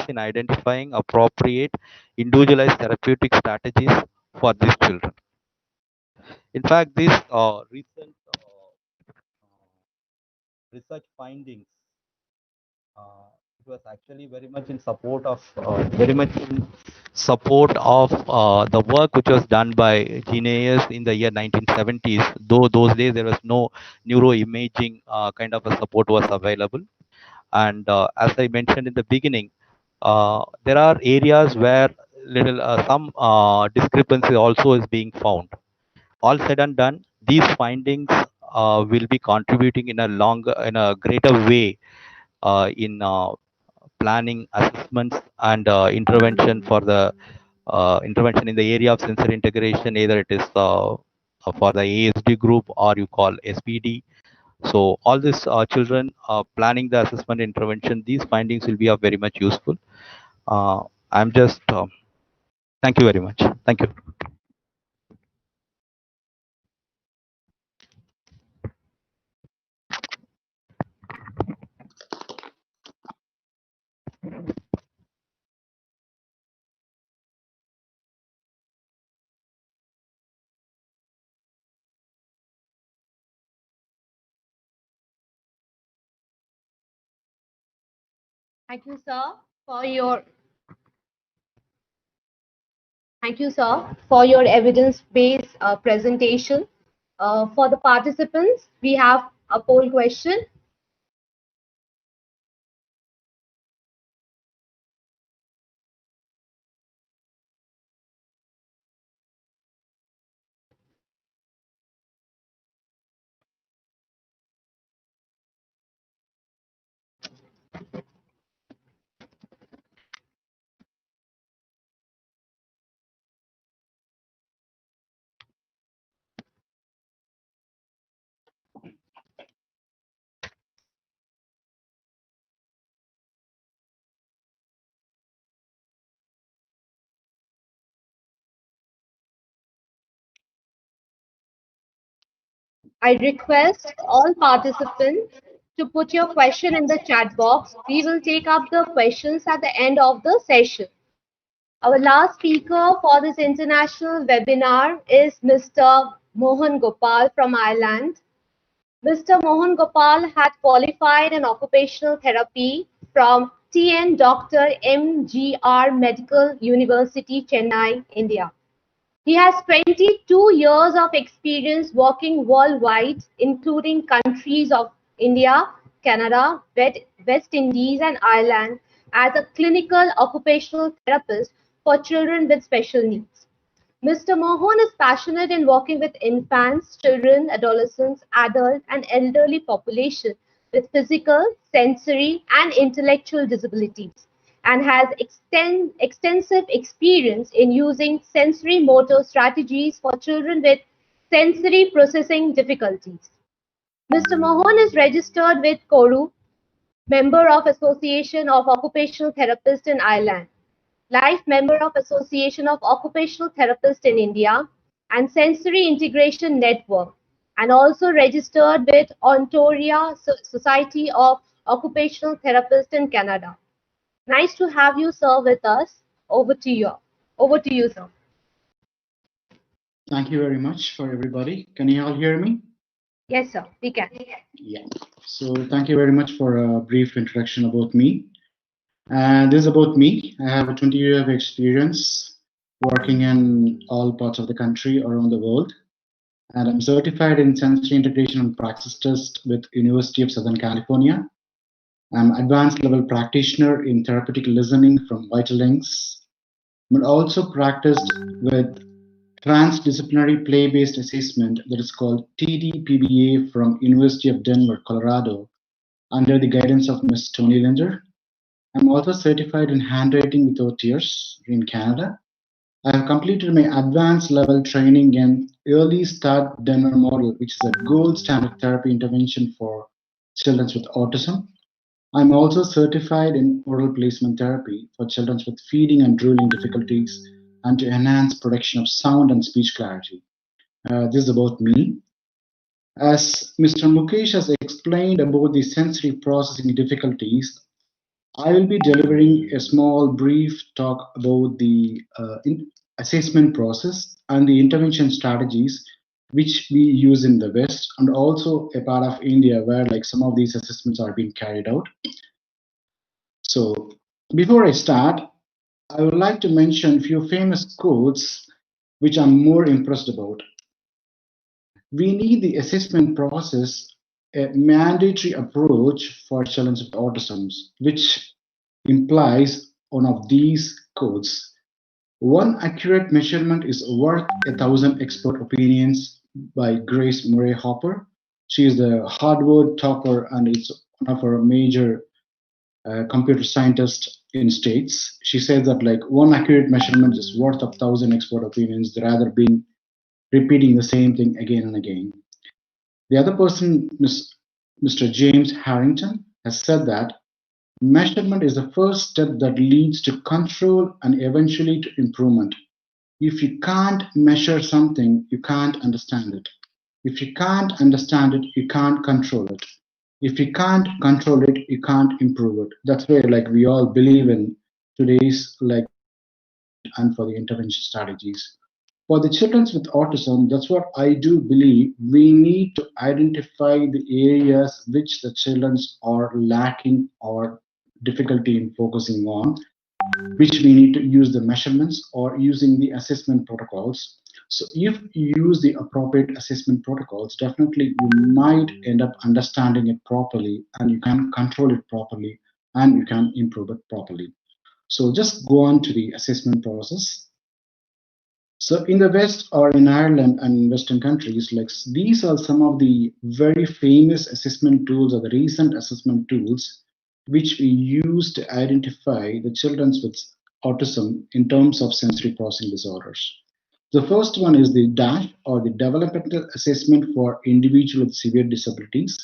in identifying appropriate individualized therapeutic strategies for these children. In fact, these recent research findings, it was actually very much in support of the work which was done by Genius in the year 1970s. Though those days there was no neuroimaging kind of a support was available. And as I mentioned in the beginning, there are areas where some discrepancy also is being found. All said and done, these findings will be contributing in a greater way in planning assessments and intervention for the intervention in the area of sensory integration, either it is for the ASD group or you call SPD. So all these children planning the assessment intervention, these findings will be of very much useful. I'm just thank you very much. Thank you.
Thank you, sir, for your evidence-based presentation. For the participants, we have a poll question. I request all participants to put your question in the chat box. We will take up the questions at the end of the session. Our last speaker for this international webinar is Mr. Mohan Gopal from Ireland. Mr. Mohan Gopal had qualified in occupational therapy from TN Dr. MGR Medical University, Chennai, India. He has 22 years of experience working worldwide, including countries of India, Canada, West Indies, and Ireland as a clinical occupational therapist for children with special needs. Mr. Mohan is passionate in working with infants, children, adolescents, adult, and elderly population with physical, sensory, and intellectual disabilities, and has extensive experience in using sensory motor strategies for children with sensory processing difficulties. Mr. Mohan is registered with KORU, member of Association of Occupational Therapists in Ireland, life member of Association of Occupational Therapists in India, and Sensory Integration Network, and also registered with Ontario Society of Occupational Therapists in Canada. Nice to have you, sir, with us. Over to you. Over to you, sir.
Thank you very much for everybody. Can you all hear me?
Yes, sir, we can.
Yeah. So thank you very much for a brief introduction about me. And this is about me. I have a 20-year of experience working in all parts of the country around the world. And I'm certified in sensory integration and praxis test with University of Southern California. I'm advanced level practitioner in therapeutic listening from Vitalinks, but also practiced with transdisciplinary play-based assessment that is called TDPBA from University of Denver, Colorado, under the guidance of Ms. Tony Linder. I'm also certified in handwriting without tears in Canada. I have completed my advanced level training in early start Denver model, which is a gold standard therapy intervention for children with autism. I'm also certified in oral placement therapy for children with feeding and drooling difficulties and to enhance production of sound and speech clarity. This is about me. As Mr. Mukesh has explained about the sensory processing difficulties, I will be delivering a small brief talk about the assessment process and the intervention strategies which we use in the West and also a part of India where like some of these assessments are being carried out. So before I start, I would like to mention a few famous quotes which I'm more impressed about. We need the assessment process a mandatory approach for children with autism, which implies one of these quotes. One accurate measurement is worth 1,000 expert opinions by Grace Murray Hopper. She is the Harvard topper and it's one of our major computer scientists in States. She says that like one accurate measurement is worth 1,000 expert opinions rather being repeating the same thing again and again. The other person, Mr. James Harrington, has said that measurement is the first step that leads to control and eventually to improvement. If you can't measure something, you can't understand it. If you can't understand it, you can't control it. If you can't control it, you can't improve it. That's where like we all believe in today's like and for the intervention strategies. For the children with autism, that's what I do believe. We need to identify the areas which the children are lacking or difficulty in focusing on, which we need to use the measurements or using the assessment protocols. So if you use the appropriate assessment protocols, definitely you might end up understanding it properly and you can control it properly and you can improve it properly. So just go on to the assessment process. So in the West or in Ireland and in Western countries, like these are some of the very famous assessment tools or the recent assessment tools which we use to identify the children with autism in terms of sensory processing disorders. The first one is the DASH or the Developmental Assessment for Individuals with Severe Disabilities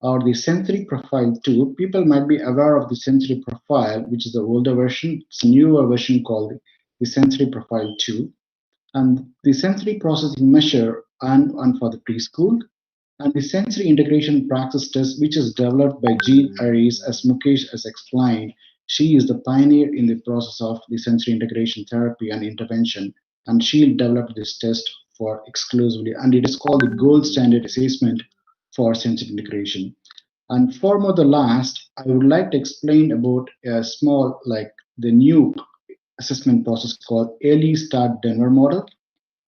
or the Sensory Profile 2. People might be aware of the Sensory Profile, which is the older version. It's a newer version called the Sensory Profile 2. And the sensory processing measure and for the preschool, and the sensory integration praxis test, which is developed by Jean Aries, as Mukesh has explained. She is the pioneer in the process of the sensory integration therapy and intervention, and she developed this test for exclusively, and it is called the gold standard assessment for sensory integration. And for more the last, I would like to explain about a small, like the new assessment process called Early Start Denver model.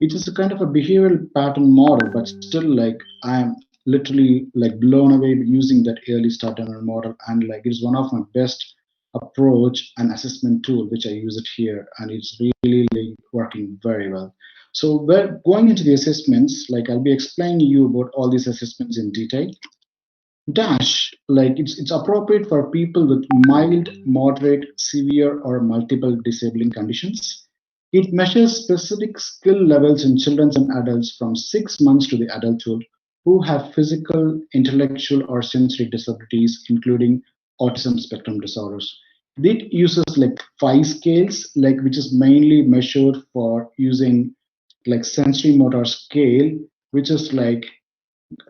It is a kind of a behavioral pattern model, but still like I am literally like blown away using that Early Start Denver model, and like it is one of my best approach and assessment tool, which I use it here, and it's really working very well. So we're going into the assessments, like I'll be explaining you about all these assessments in detail. Dash, like it's appropriate for people with mild, moderate, severe, or multiple disabling conditions. It measures specific skill levels in children and adults from 6 months to the adulthood who have physical, intellectual, or sensory disabilities, including autism spectrum disorders. It uses like 5 scales, like which is mainly measured for using like sensory motor scale, which is like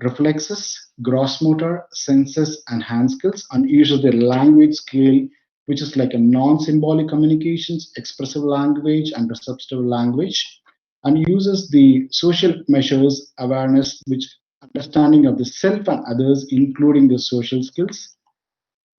reflexes, gross motor, senses, and hand skills, and uses the language scale, which is like a non-symbolic communications, expressive language, and receptive language, and uses the social measures, awareness, which understanding of the self and others, including the social skills,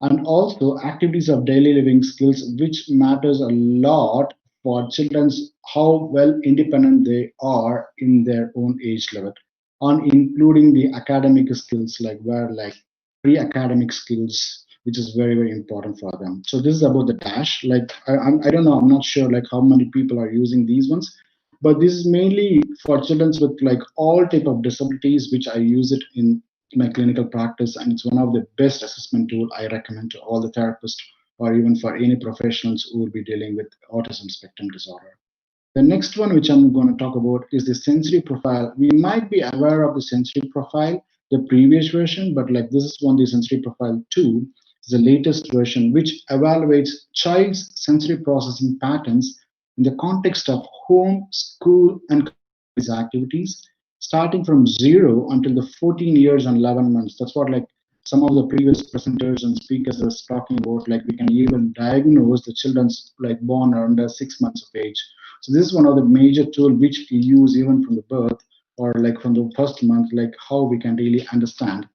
and also activities of daily living skills, which matters a lot for children's how well independent they are in their own age level, on including the academic skills like where like pre-academic skills, which is very important for them. So this is about the dash. Like I don't know, I'm not sure like how many people are using these ones, but this is mainly for children with like all type of disabilities, which I use it in my clinical practice, and it's one of the best assessment tool I recommend to all the therapists or even for any professionals who will be dealing with autism spectrum disorder. The next one, which I'm going to talk about, is the sensory profile. We might be aware of the sensory profile, the previous version, but like this is one, the sensory profile 2, is the latest version, which evaluates child's sensory processing patterns in the context of home, school, and these activities, starting from 0 until the 14 years and 11 months. That's what like some of the previous presenters and speakers was talking about. Like we can even diagnose the children's like born under 6 months of age. So this is one of the major tool which we use even from the birth or like from the first month, like how we can really understand.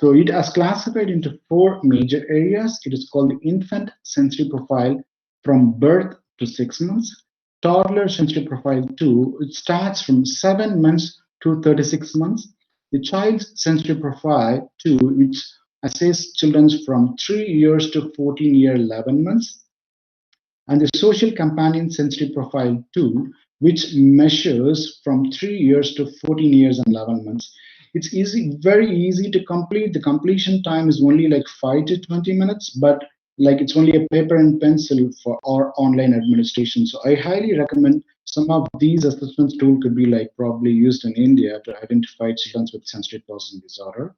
So it has classified into 4 major areas. It is called the infant sensory profile from birth to 6 months. Toddler sensory profile 2, it starts from 7 months to 36 months. The child's sensory profile 2, which assesses children from 3 years to 14 year 11 months, and the social companion sensory profile 2, which measures from 3 years to 14 years and 11 months. It's easy, very easy to complete. The completion time is only like 5 to 20 minutes, but like it's only a paper and pencil for our online administration. So I highly recommend some of these assessments tool could be like probably used in India to identify children with sensory processing disorder.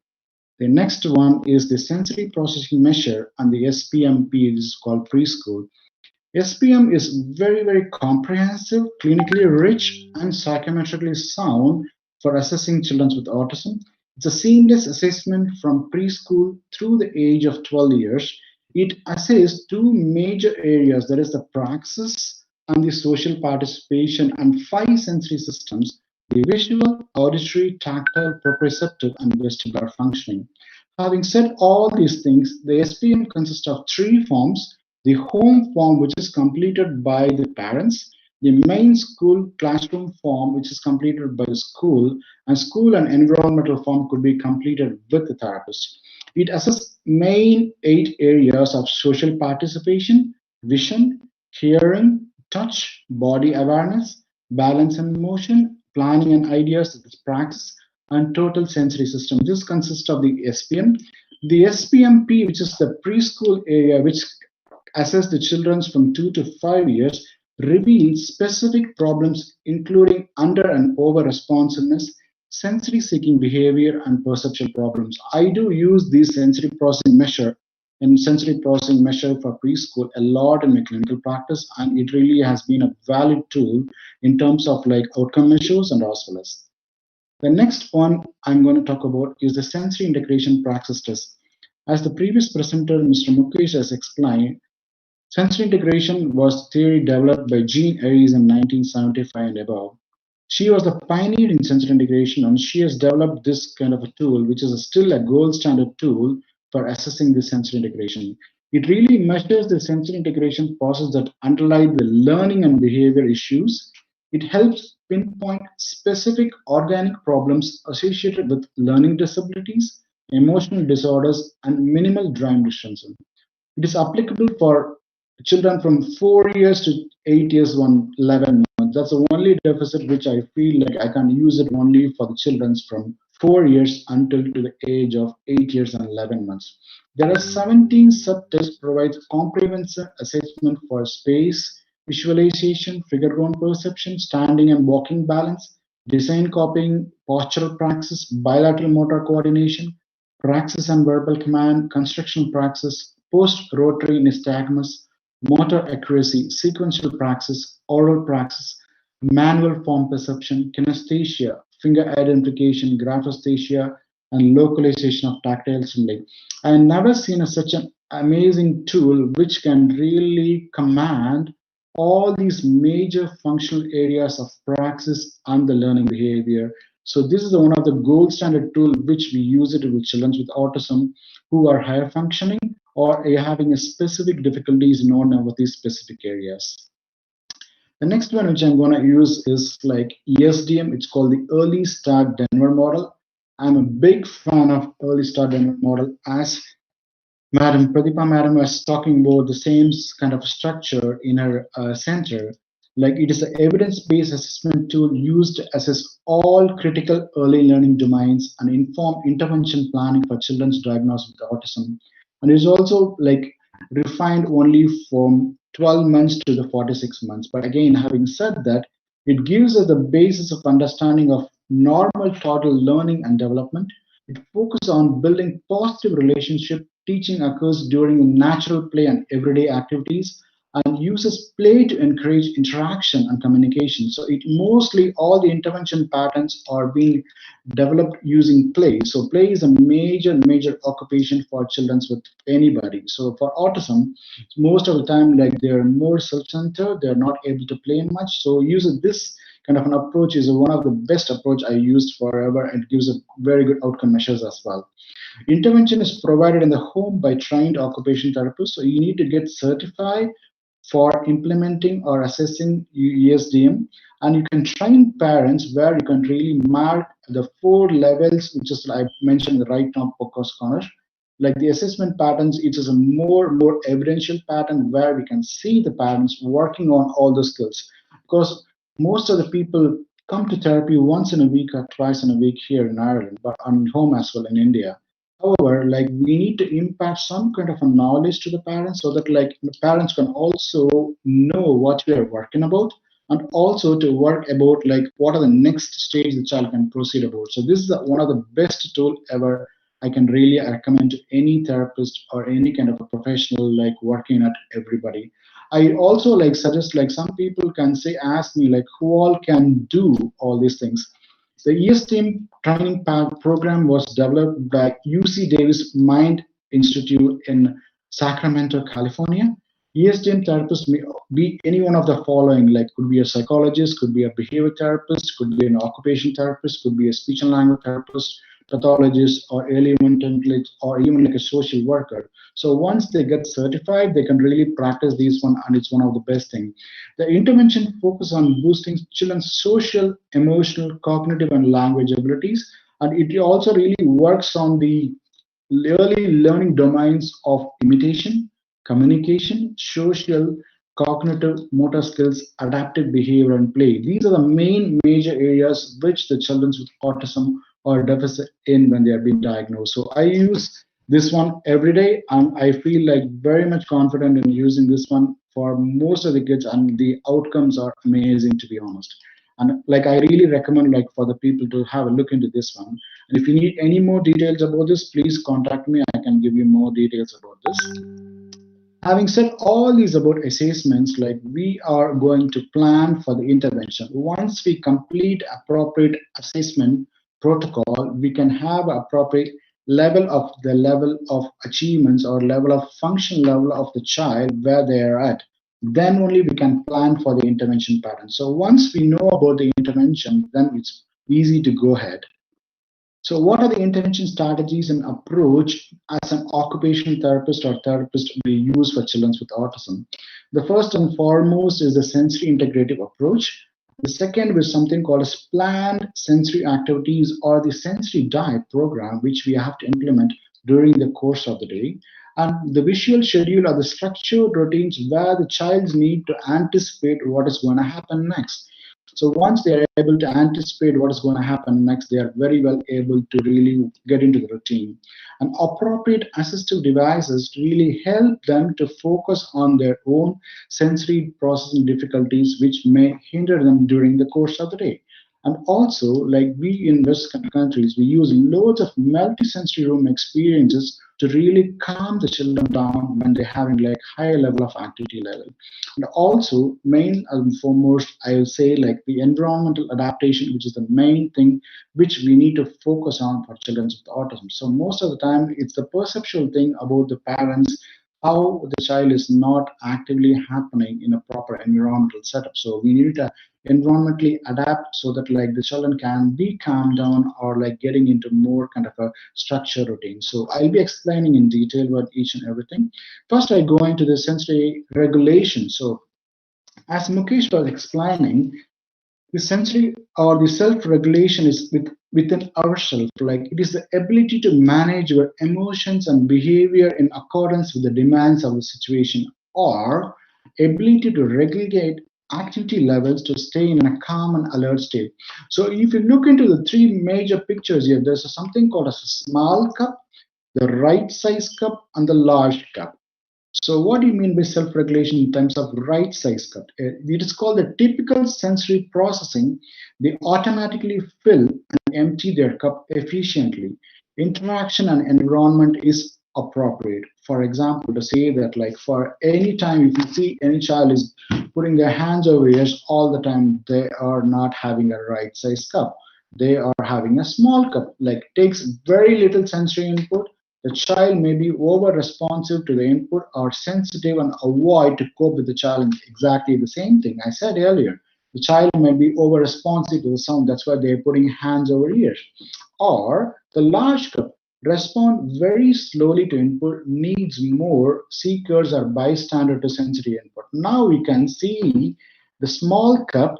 The next one is the sensory processing measure, and the SPMP is called preschool. SPM is very comprehensive, clinically rich, and psychometrically sound for assessing children with autism. It's a seamless assessment from preschool through the age of 12 years. It assesses 2 major areas, that is the praxis and the social participation, and 5 sensory systems: the visual, auditory, tactile, proprioceptive, and vestibular functioning. Having said all these things, the SPM consists of 3 forms: the home form, which is completed by the parents; the main school classroom form, which is completed by the school; and school and environmental form could be completed with the therapist. It assesses main 8 areas of social participation: vision, hearing, touch, body awareness, balance and motion, planning and ideas, practice, and total sensory system. This consists of the SPM. The SPMP, which is the preschool area, which assess the children from 2 to 5 years, reveals specific problems including under and over responsiveness, sensory seeking behavior, and perceptual problems. I do use these sensory processing measure for preschool a lot in my clinical practice, and it really has been a valid tool in terms of like outcome measures and as well as. The next one I'm going to talk about is the sensory integration praxis test. As the previous presenter, Mr. Mukesh, has explained, sensory integration was theory developed by Jean Ayres in 1975 and above. She was the pioneer in sensory integration, and she has developed this kind of a tool, which is still a gold standard tool for assessing the sensory integration. It really measures the sensory integration process that underlie the learning and behavior issues. It helps pinpoint specific organic problems associated with learning disabilities, emotional disorders, and minimal brain dysfunction. It is applicable for children from 4 years to 8 years, 11 months. That's the only deficit which I feel like I can use it only for the children from 4 years until to the age of 8 years and 11 months. There are 17 sub-tests provides comprehensive assessment for space, visualization, figure ground perception, standing and walking balance, design copying, postural praxis, bilateral motor coordination, praxis and verbal command, construction praxis, post-rotary nystagmus, motor accuracy, sequential praxis, oral praxis, manual form perception, kinesthesia, finger identification, graphosthesia, and localization of tactile stimuli. I never seen such an amazing tool which can really command all these major functional areas of praxis and the learning behavior. So this is one of the gold standard tool which we use it with children with autism who are higher functioning or are having a specific difficulties in one of these specific areas. The next one which I'm going to use is like ESDM. It's called the Early Start Denver model. I'm a big fan of Early Start Denver model, as Madam Pratibha Madam was talking about the same kind of structure in her center. Like it is an evidence-based assessment tool used to assess all critical early learning domains and inform intervention planning for children's diagnosed with autism. And it's also like refined only from 12 months to the 46 months. But again, having said that, it gives us the basis of understanding of normal toddler learning and development. It focuses on building positive relationship. Teaching occurs during natural play and everyday activities and uses play to encourage interaction and communication. So it mostly all the intervention patterns are being developed using play. So play is a major occupation for children with anybody. So for autism, most of the time like they're more self-centered, they're not able to play much. So using this kind of an approach is one of the best approach I used forever and gives a very good outcome measures as well. Intervention is provided in the home by trained occupational therapists. So you need to get certified for implementing or assessing ESDM, and you can train parents where you can really mark the 4 levels, which is I mentioned in the right now focus corner. Like the assessment patterns, it is a more evidential pattern where we can see the parents working on all the skills. Because most of the people come to therapy once in a week or twice in a week here in Ireland, but on home as well in India. However, like we need to impart some kind of a knowledge to the parents so that like the parents can also know what we are working about and also to work about like what are the next stage the child can proceed about. So this is one of the best tool ever I can really recommend to any therapist or any kind of a professional like working at everybody. I also like suggest like some people can say ask me like who all can do all these things. The ESTEAM training program was developed by UC Davis Mind Institute in Sacramento, California. ESTEAM therapist may be any one of the following, like could be a psychologist, could be a behavior therapist, could be an occupation therapist, could be a speech and language therapist, pathologist, or early interventionist, or even like a social worker. So once they get certified, they can really practice these one, and it's one of the best things. The intervention focus on boosting children's social, emotional, cognitive, and language abilities, and it also really works on the early learning domains of imitation, communication, social, cognitive, motor skills, adaptive behavior, and play. These are the main major areas which the children with autism or deficit in when they are being diagnosed. So I use this one every day, and I feel like very much confident in using this one for most of the kids, and the outcomes are amazing, to be honest. And like I really recommend like for the people to have a look into this one. And if you need any more details about this, please contact me. I can give you more details about this. Having said all these about assessments, like we are going to plan for the intervention. Once we complete appropriate assessment protocol, we can have appropriate level of achievements or level of function level of the child where they are at. Then only we can plan for the intervention pattern. So once we know about the intervention, then it's easy to go ahead. So what are the intervention strategies and approach as an occupational therapist or therapist we use for children with autism? The first and foremost is the sensory integrative approach. The second is something called as planned sensory activities or the sensory diet program, which we have to implement during the course of the day. And the visual schedule are the structured routines where the child's need to anticipate what is going to happen next. So once they are able to anticipate what is going to happen next, they are very well able to really get into the routine. And appropriate assistive devices really help them to focus on their own sensory processing difficulties, which may hinder them during the course of the day. And also, like we in Western countries, we use loads of multi-sensory room experiences to really calm the children down when they're having like higher level of activity level. And also, main and foremost, I will say like the environmental adaptation, which is the main thing which we need to focus on for children with autism. So most of the time, it's the perceptual thing about the parents how the child is not actively happening in a proper environmental setup. So we need to environmentally adapt so that like the children can be calmed down or like getting into more kind of a structure routine. So I'll be explaining in detail what each and everything. First, I go into the sensory regulation. So as Mukesh was explaining, the sensory or the self-regulation is within ourselves. Like it is the ability to manage your emotions and behavior in accordance with the demands of the situation, or ability to regulate activity levels to stay in a calm and alert state. So if you look into the three major pictures here, there's something called as a small cup, the right size cup, and the large cup. So what do you mean by self-regulation in terms of right size cup? It is called the typical sensory processing. They automatically fill and empty their cup efficiently. Interaction and environment is appropriate. For example, to say that like for any time if you see any child is putting their hands over ears all the time, they are not having a right size cup. They are having a small cup, like takes very little sensory input. The child may be over responsive to the input or sensitive and avoid to cope with the challenge. Exactly the same thing I said earlier. The child may be over responsive to the sound, that's why they're putting hands over ears. Or the large cup respond very slowly to input, needs more seekers or bystander to sensory input. Now we can see the small cup,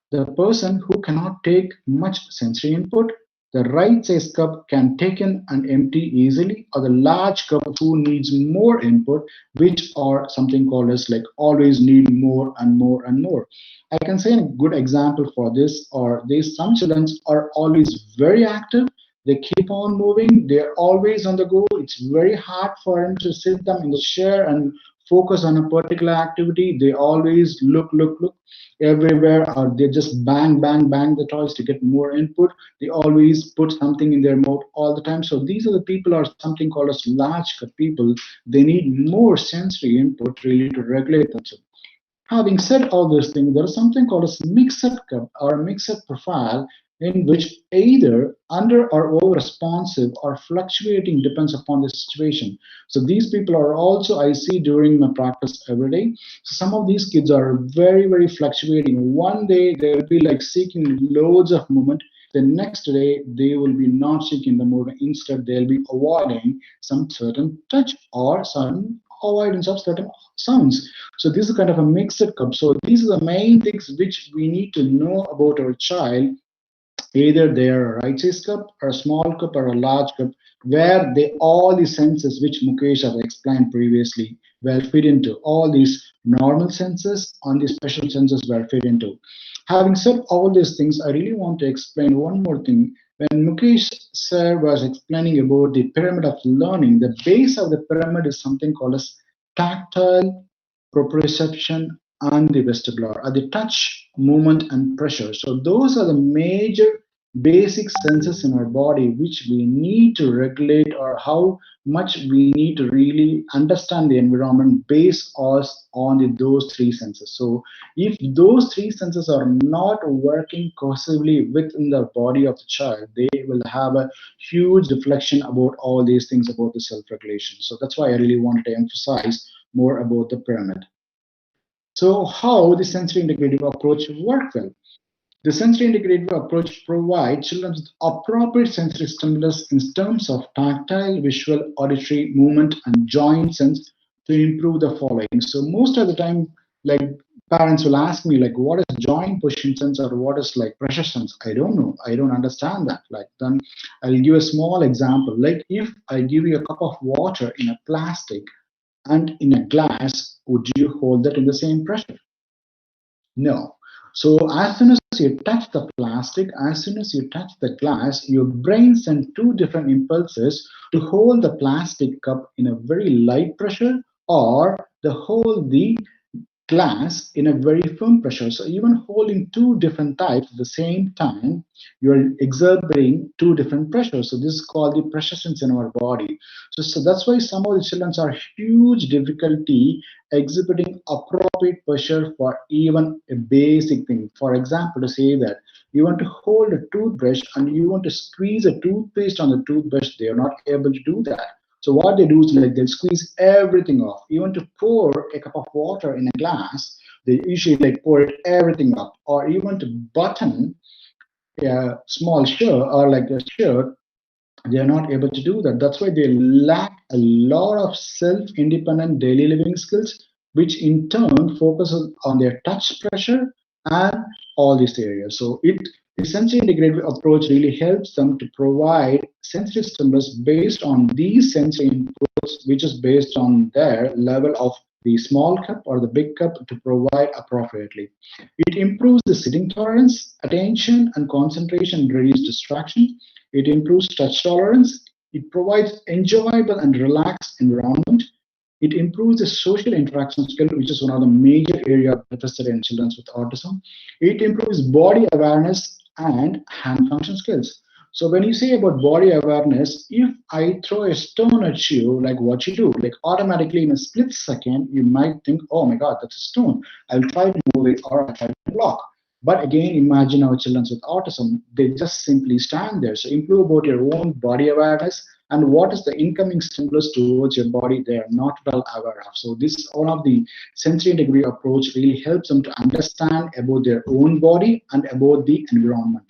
the person who cannot take much sensory input, the right size cup can take in and empty easily, or the large cup who needs more input, which are something called as like always need more and more and more. I can say a good example for this, or these some children are always very active. They keep on moving. They're always on the go. It's very hard for them to sit them in the chair and focus on a particular activity. They always look everywhere, or they just bang the toys to get more input. They always put something in their mouth all the time. So these are the people are something called as large cut people. They need more sensory input really to regulate themselves. Having said all those things, there is something called as mixed cup or mixed profile, in which either under or over responsive or fluctuating depends upon the situation. So these people are also I see during my practice every day. So some of these kids are very fluctuating. One day they will be like seeking loads of movement. The next day they will be not seeking the movement. Instead they'll be avoiding some certain touch or some avoidance of certain sounds. So this is kind of a mixed cup. So these are the main things which we need to know about our child. Either they are a right size cup or a small cup or a large cup, where they all the senses which Mukesh has explained previously will fit into. All these normal senses and the special senses will fit into. Having said all these things, I really want to explain one more thing. When Mukesh sir was explaining about the pyramid of learning, the base of the pyramid is something called as tactile, proprioception, and the vestibular, are the touch, movement, and pressure. So those are the major basic senses in our body which we need to regulate, or how much we need to really understand the environment based us on those three senses. So if those three senses are not working cohesively within the body of the child, they will have a huge deflection about all these things about the self-regulation. So that's why I really wanted to emphasize more about the pyramid. So how the sensory integrative approach work well? The sensory integrative approach provides children with appropriate sensory stimulus in terms of tactile, visual, auditory, movement, and joint sense to improve the following. So most of the time, like parents will ask me like, what is joint position sense or what is like pressure sense? I don't know. I don't understand that. Like, then I'll give a small example. Like, if I give you a cup of water in a plastic and in a glass, would you hold that in the same pressure? No. So as soon as you touch the plastic, as soon as you touch the glass, your brain sends two different impulses to hold the plastic cup in a very light pressure or to hold the glass in a very firm pressure. So even holding two different types at the same time, you're exerting two different pressures. So this is called the pressure sense in our body. So that's why some of the children are huge difficulty exhibiting appropriate pressure for even a basic thing. For example, to say that you want to hold a toothbrush and you want to squeeze a toothpaste on the toothbrush, they are not able to do that. So what they do is like they'll squeeze everything off. Even to pour a cup of water in a glass, they usually like pour it everything up. Or even to button a small shirt or like a shirt, they are not able to do that. That's why they lack a lot of self-independent daily living skills, which in turn focuses on their touch pressure and all these areas. So the sensory integrative approach really helps them to provide sensory stimulus based on these sensory inputs, which is based on their level of the small cup or the big cup to provide appropriately. It improves the sitting tolerance, attention, and concentration, reduce distraction. It improves touch tolerance. It provides enjoyable and relaxed environment. It improves the social interaction skill, which is one of the major area deficit in children with autism. It improves body awareness and hand function skills. So when you say about body awareness, if I throw a stone at you, like what you do, like automatically in a split second, you might think, oh my God, that's a stone. I'll try to move it or I'll try to block. But again, imagine our children with autism, they just simply stand there. So improve about your own body awareness and what is the incoming stimulus towards your body they are not well aware of. So this one of the sensory integrative approach really helps them to understand about their own body and about the environment.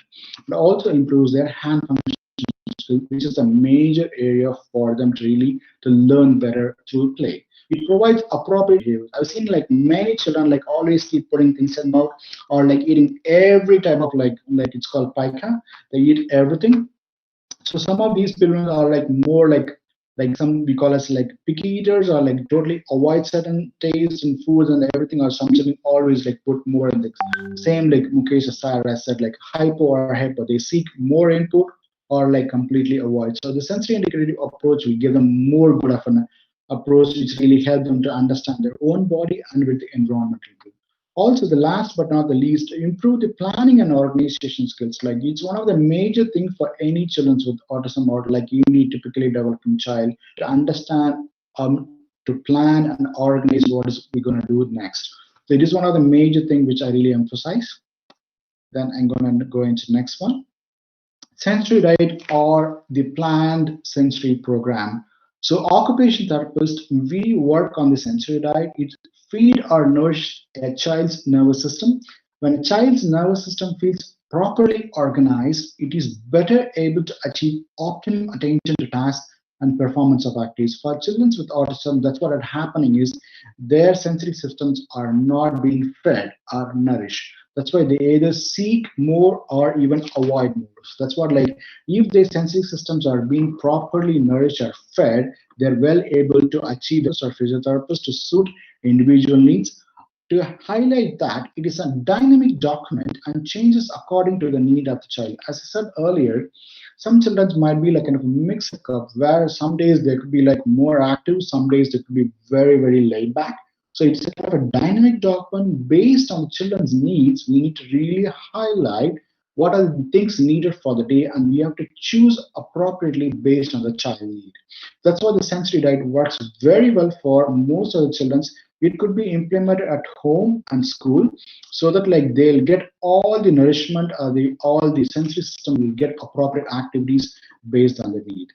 It also improves their hand function, which is a major area for them to really to learn better through play. It provides appropriate behavior. I've seen like many children like always keep putting things in mouth or like eating every type of like it's called pica. They eat everything. So some of these children are like more like some we call as like picky eaters or like totally avoid certain tastes and foods and everything, or some children always like put more in the same like Mukesh Asar has said like hypo or hyper. They seek more input or like completely avoid. So the sensory integrative approach will give them more good of an approach which really help them to understand their own body and with the environment. Also, the last but not the least, improve the planning and organization skills. Like it's one of the major things for any children with autism or like you need typically developing child to understand, to plan and organize what is we're going to do next. So it is one of the major things which I really emphasize. Then I'm going to go into the next one. Sensory diet or the planned sensory program. So occupation therapists, we work on the sensory diet. It feed or nourish a child's nervous system. When a child's nervous system feels properly organized, it is better able to achieve optimum attention to tasks and performance of activities. For children with autism, that's what is happening is their sensory systems are not being fed or nourished. That's why they either seek more or even avoid more. So that's what like if their sensory systems are being properly nourished or fed, they're well able to achieve this or physiotherapists to suit individual needs. To highlight that, it is a dynamic document and changes according to the need of the child. As I said earlier, some children might be like kind of a mixed up where some days they could be like more active, some days they could be very, very laid back. So it's a kind of a dynamic document based on the children's needs. We need to really highlight what are the things needed for the day, and we have to choose appropriately based on the child need. That's why the sensory diet works very well for most of the children. It could be implemented at home and school so that like they'll get all the nourishment or all the sensory system will get appropriate activities based on the need.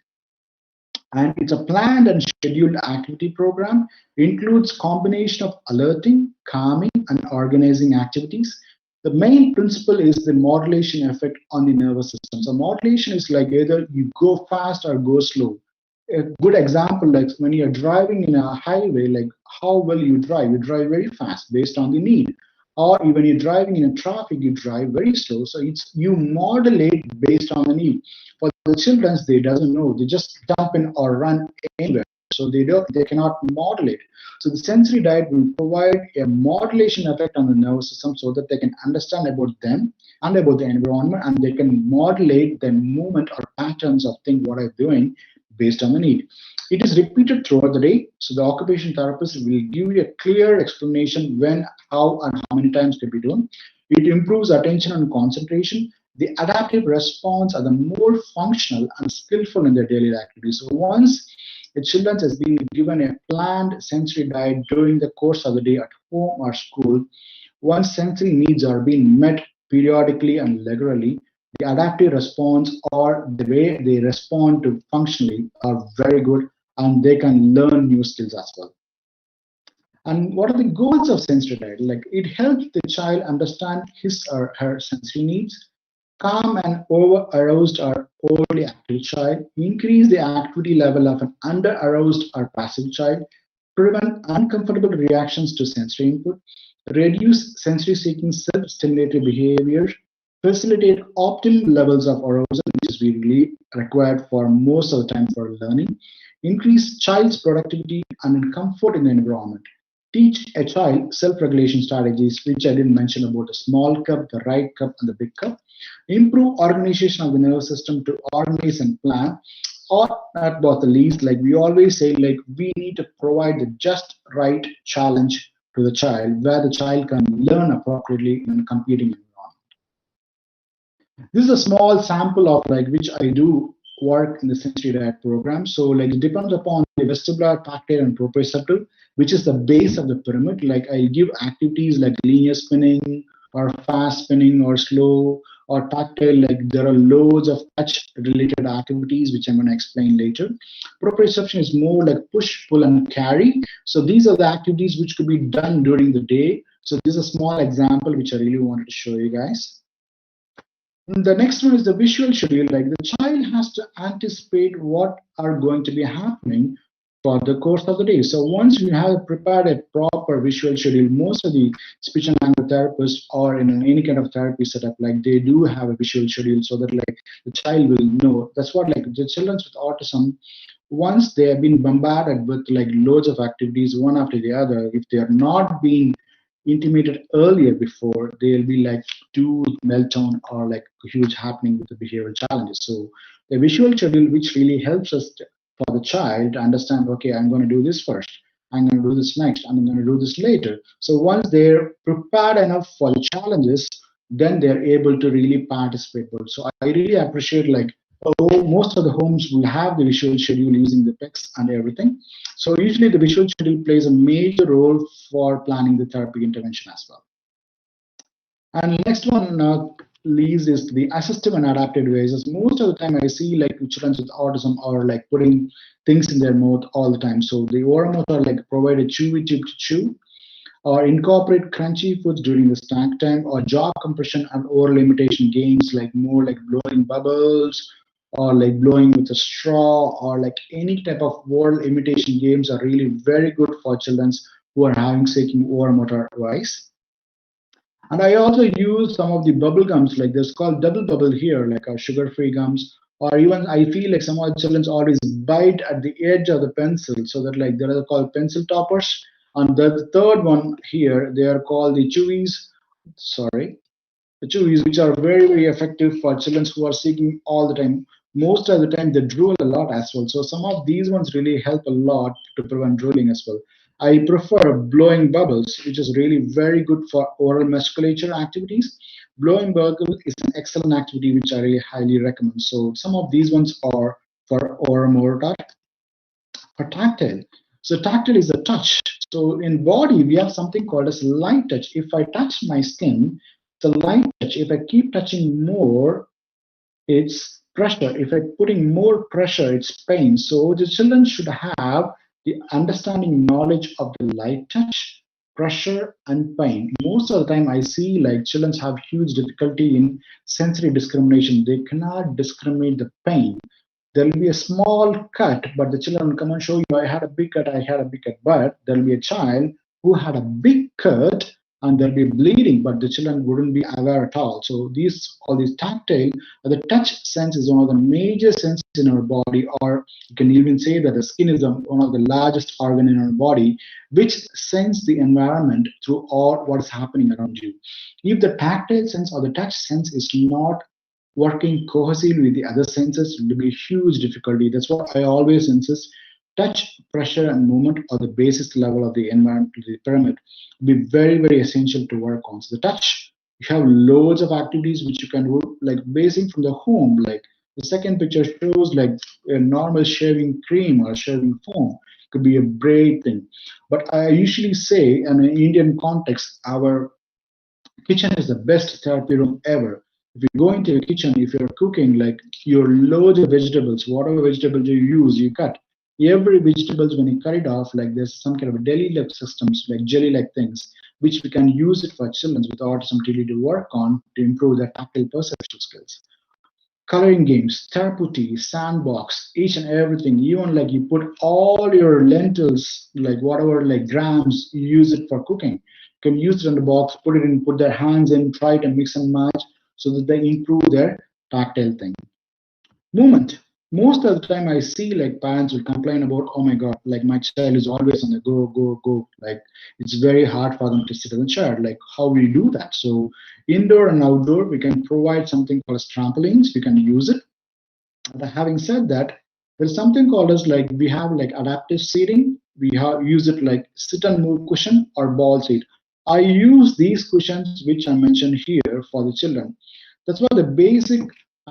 And it's a planned and scheduled activity program, includes combination of alerting, calming, and organizing activities. The main principle is the modulation effect on the nervous system. So modulation is like either you go fast or go slow. A good example, like when you're driving in a highway, like how well you drive very fast based on the need. or even you're driving in a traffic, you drive very slow. So it's you modulate based on the need. For the children, they doesn't know. They just jump in or run anywhere. So they cannot modulate. So the sensory diet will provide a modulation effect on the nervous system so that they can understand about them and about the environment, and they can modulate the movement or patterns of things what I'm doing based on the need. It is repeated throughout the day, so the occupation therapist will give you a clear explanation when, how, and how many times can be done. It improves attention and concentration. The adaptive response are the more functional and skillful in their daily activities. So once a child has been given a planned sensory diet during the course of the day at home or school, once sensory needs are being met periodically and regularly, the adaptive response or the way they respond to functionally are very good, and they can learn new skills as well. And what are the goals of sensory diet? Like it helps the child understand his or her sensory needs, calm and over aroused or overly active child, increase the activity level of an under aroused or passive child, prevent uncomfortable reactions to sensory input, reduce sensory seeking self stimulatory behavior, facilitate optimal levels of arousal, which is really required for most of the time for learning, increase child's productivity and comfort in the environment. Teach a child self-regulation strategies, which I didn't mention about the small cup, the right cup, and the big cup. Improve organization of the nervous system to organize and plan. Or not about the least, like we always say, like we need to provide the just right challenge to the child where the child can learn appropriately in a competing environment. This is a small sample of like which I do work in the sensory diet program. So like it depends upon the vestibular, tactile, and proprioceptive, which is the base of the pyramid. Like I give activities like linear spinning or fast spinning or slow or tactile. Like there are loads of touch related activities, which I'm going to explain later. Proprioception is more like push, pull, and carry. So these are the activities which could be done during the day. So this is a small example which I really wanted to show you guys. The next one is the visual schedule. Like the child has to anticipate what are going to be happening for the course of the day. So once you have prepared a proper visual schedule, most of the speech and language therapists or in any kind of therapy setup, like they do have a visual schedule so that like the child will know. That's what like the children with autism, once they have been bombarded with like loads of activities one after the other, if they are not being intimated earlier before, they'll be like too meltdown or like huge happening with the behavioral challenges. So the visual schedule, which really helps us for the child to understand, okay, I'm going to do this first, I'm going to do this next, I'm going to do this later. So once they're prepared enough for the challenges, then they're able to really participate well. So I really appreciate like most of the homes will have the visual schedule using the PECs and everything. So usually the visual schedule plays a major role for planning the therapy intervention as well. And next one leads is the assistive and adaptive devices. Most of the time I see like children with autism are like putting things in their mouth all the time. So the oral mouth are like provide a chewy tube to chew, or incorporate crunchy foods during the snack time, or jaw compression and oral imitation games like more like blowing bubbles or like blowing with a straw, or like any type of oral imitation games are really very good for children who are having seeking oral motor device. And I also use some of the bubble gums, like there's called double bubble here, like our sugar-free gums, or even I feel like some of the children always bite at the edge of the pencil, so that like they are called pencil toppers. And the third one here, they are called the chewies. Sorry, the chewies, which are very, very effective for children who are seeking all the time. Most of the time, they drool a lot as well. So some of these ones really help a lot to prevent drooling as well. I prefer blowing bubbles, which is really very good for oral musculature activities. Blowing bubble is an excellent activity, which I really highly recommend. So some of these ones are for oral motor. For tactile, so tactile is a touch. So in body, we have something called as light touch. If I touch my skin, it's a light touch. If I keep touching more, it's pressure. If I'm putting more pressure, it's pain. So the children should have the understanding knowledge of the light touch, pressure, and pain. Most of the time, I see like children have huge difficulty in sensory discrimination. They cannot discriminate the pain. There will be a small cut, but the children will come and show you, I had a big cut, I had a big cut. But there will be a child who had a big cut, and there'll be bleeding, but the children wouldn't be aware at all. So all these tactile, the touch sense is one of the major senses in our body, or you can even say that the skin is one of the largest organ in our body, which sense the environment through all what is happening around you. If the tactile sense or the touch sense is not working cohesively with the other senses, it will be a huge difficulty. That's what I always insist. Touch, pressure, and movement are the basis level of the environment, the pyramid. Will be very, very essential to work on. So the touch, you have loads of activities which you can do, like basing from the home. Like the second picture shows, like a normal shaving cream or shaving foam could be a great thing. But I usually say, in an Indian context, our kitchen is the best therapy room ever. If you go into a kitchen, if you're cooking, like your loads of vegetables, whatever vegetables you use, you cut. Every vegetables, when you cut it off, like there's some kind of a deli-like systems, like jelly-like things, which we can use it for children with autism to work on to improve their tactile perception skills. Coloring games, therapy, sandbox, each and everything. Even like you put all your lentils, like whatever, like grams, you use it for cooking. You can use it in the box, put it in, put their hands in, try it and mix and match so that they improve their tactile thing. Movement. Most of the time I see like parents will complain about, oh my God, like my child is always on the go, go, go. Like it's very hard for them to sit in the chair. Like how we do that? So indoor and outdoor, we can provide something called as trampolines. We can use it. But having said that, there's something called as like we have like adaptive seating. We have use it like sit and move cushion or ball seat. I use these cushions which I mentioned here for the children. That's why the basic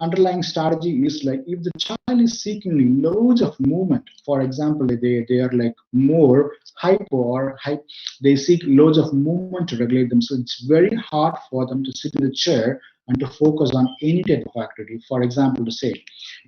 underlying strategy is like if the child is seeking loads of movement, for example, they are like more hypo or they seek loads of movement to regulate them. So it's very hard for them to sit in the chair and to focus on any type of activity. For example, to say,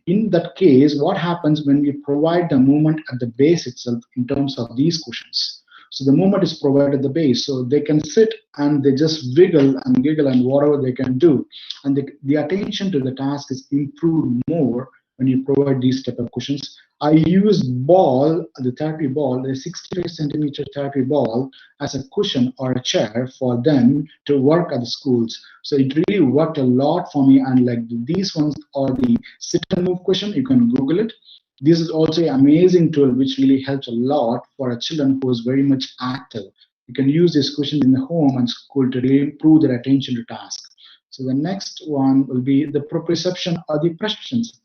in that case, what happens when we provide the movement at the base itself in terms of these cushions? So the movement is provided at the base, so they can sit and they just wiggle and giggle and whatever they can do. And the attention to the task is improved more when you provide these type of cushions. I use the therapy ball, the 65-centimeter therapy ball as a cushion or a chair for them to work at the schools. So it really worked a lot for me. And like these ones are the sit and move cushion. You can Google it. This is also an amazing tool which really helps a lot for a children who is very much active. You can use this cushion in the home and school to really improve their attention to task. So the next one will be the proprioception or the pressure sense.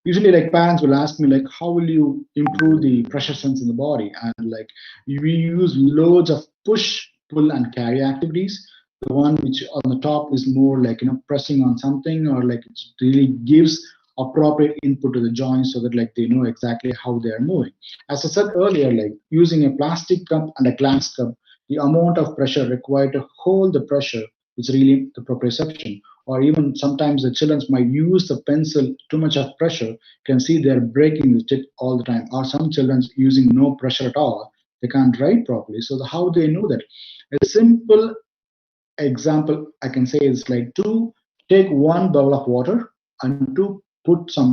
Usually like parents will ask me like how will you improve the pressure sense in the body, and like we use loads of push, pull and carry activities. The one which on the top is more like pressing on something, or like it really gives appropriate input to the joints so that like they know exactly how they are moving. As I said earlier, like using a plastic cup and a glass cup, the amount of pressure required to hold the pressure is really the proprioception. Or even sometimes the children might use the pencil too much of pressure. You can see they're breaking the tip all the time. Or some children using no pressure at all, they can't write properly. So how do they know that? A simple example I can say is like to take one bowl of water and to put some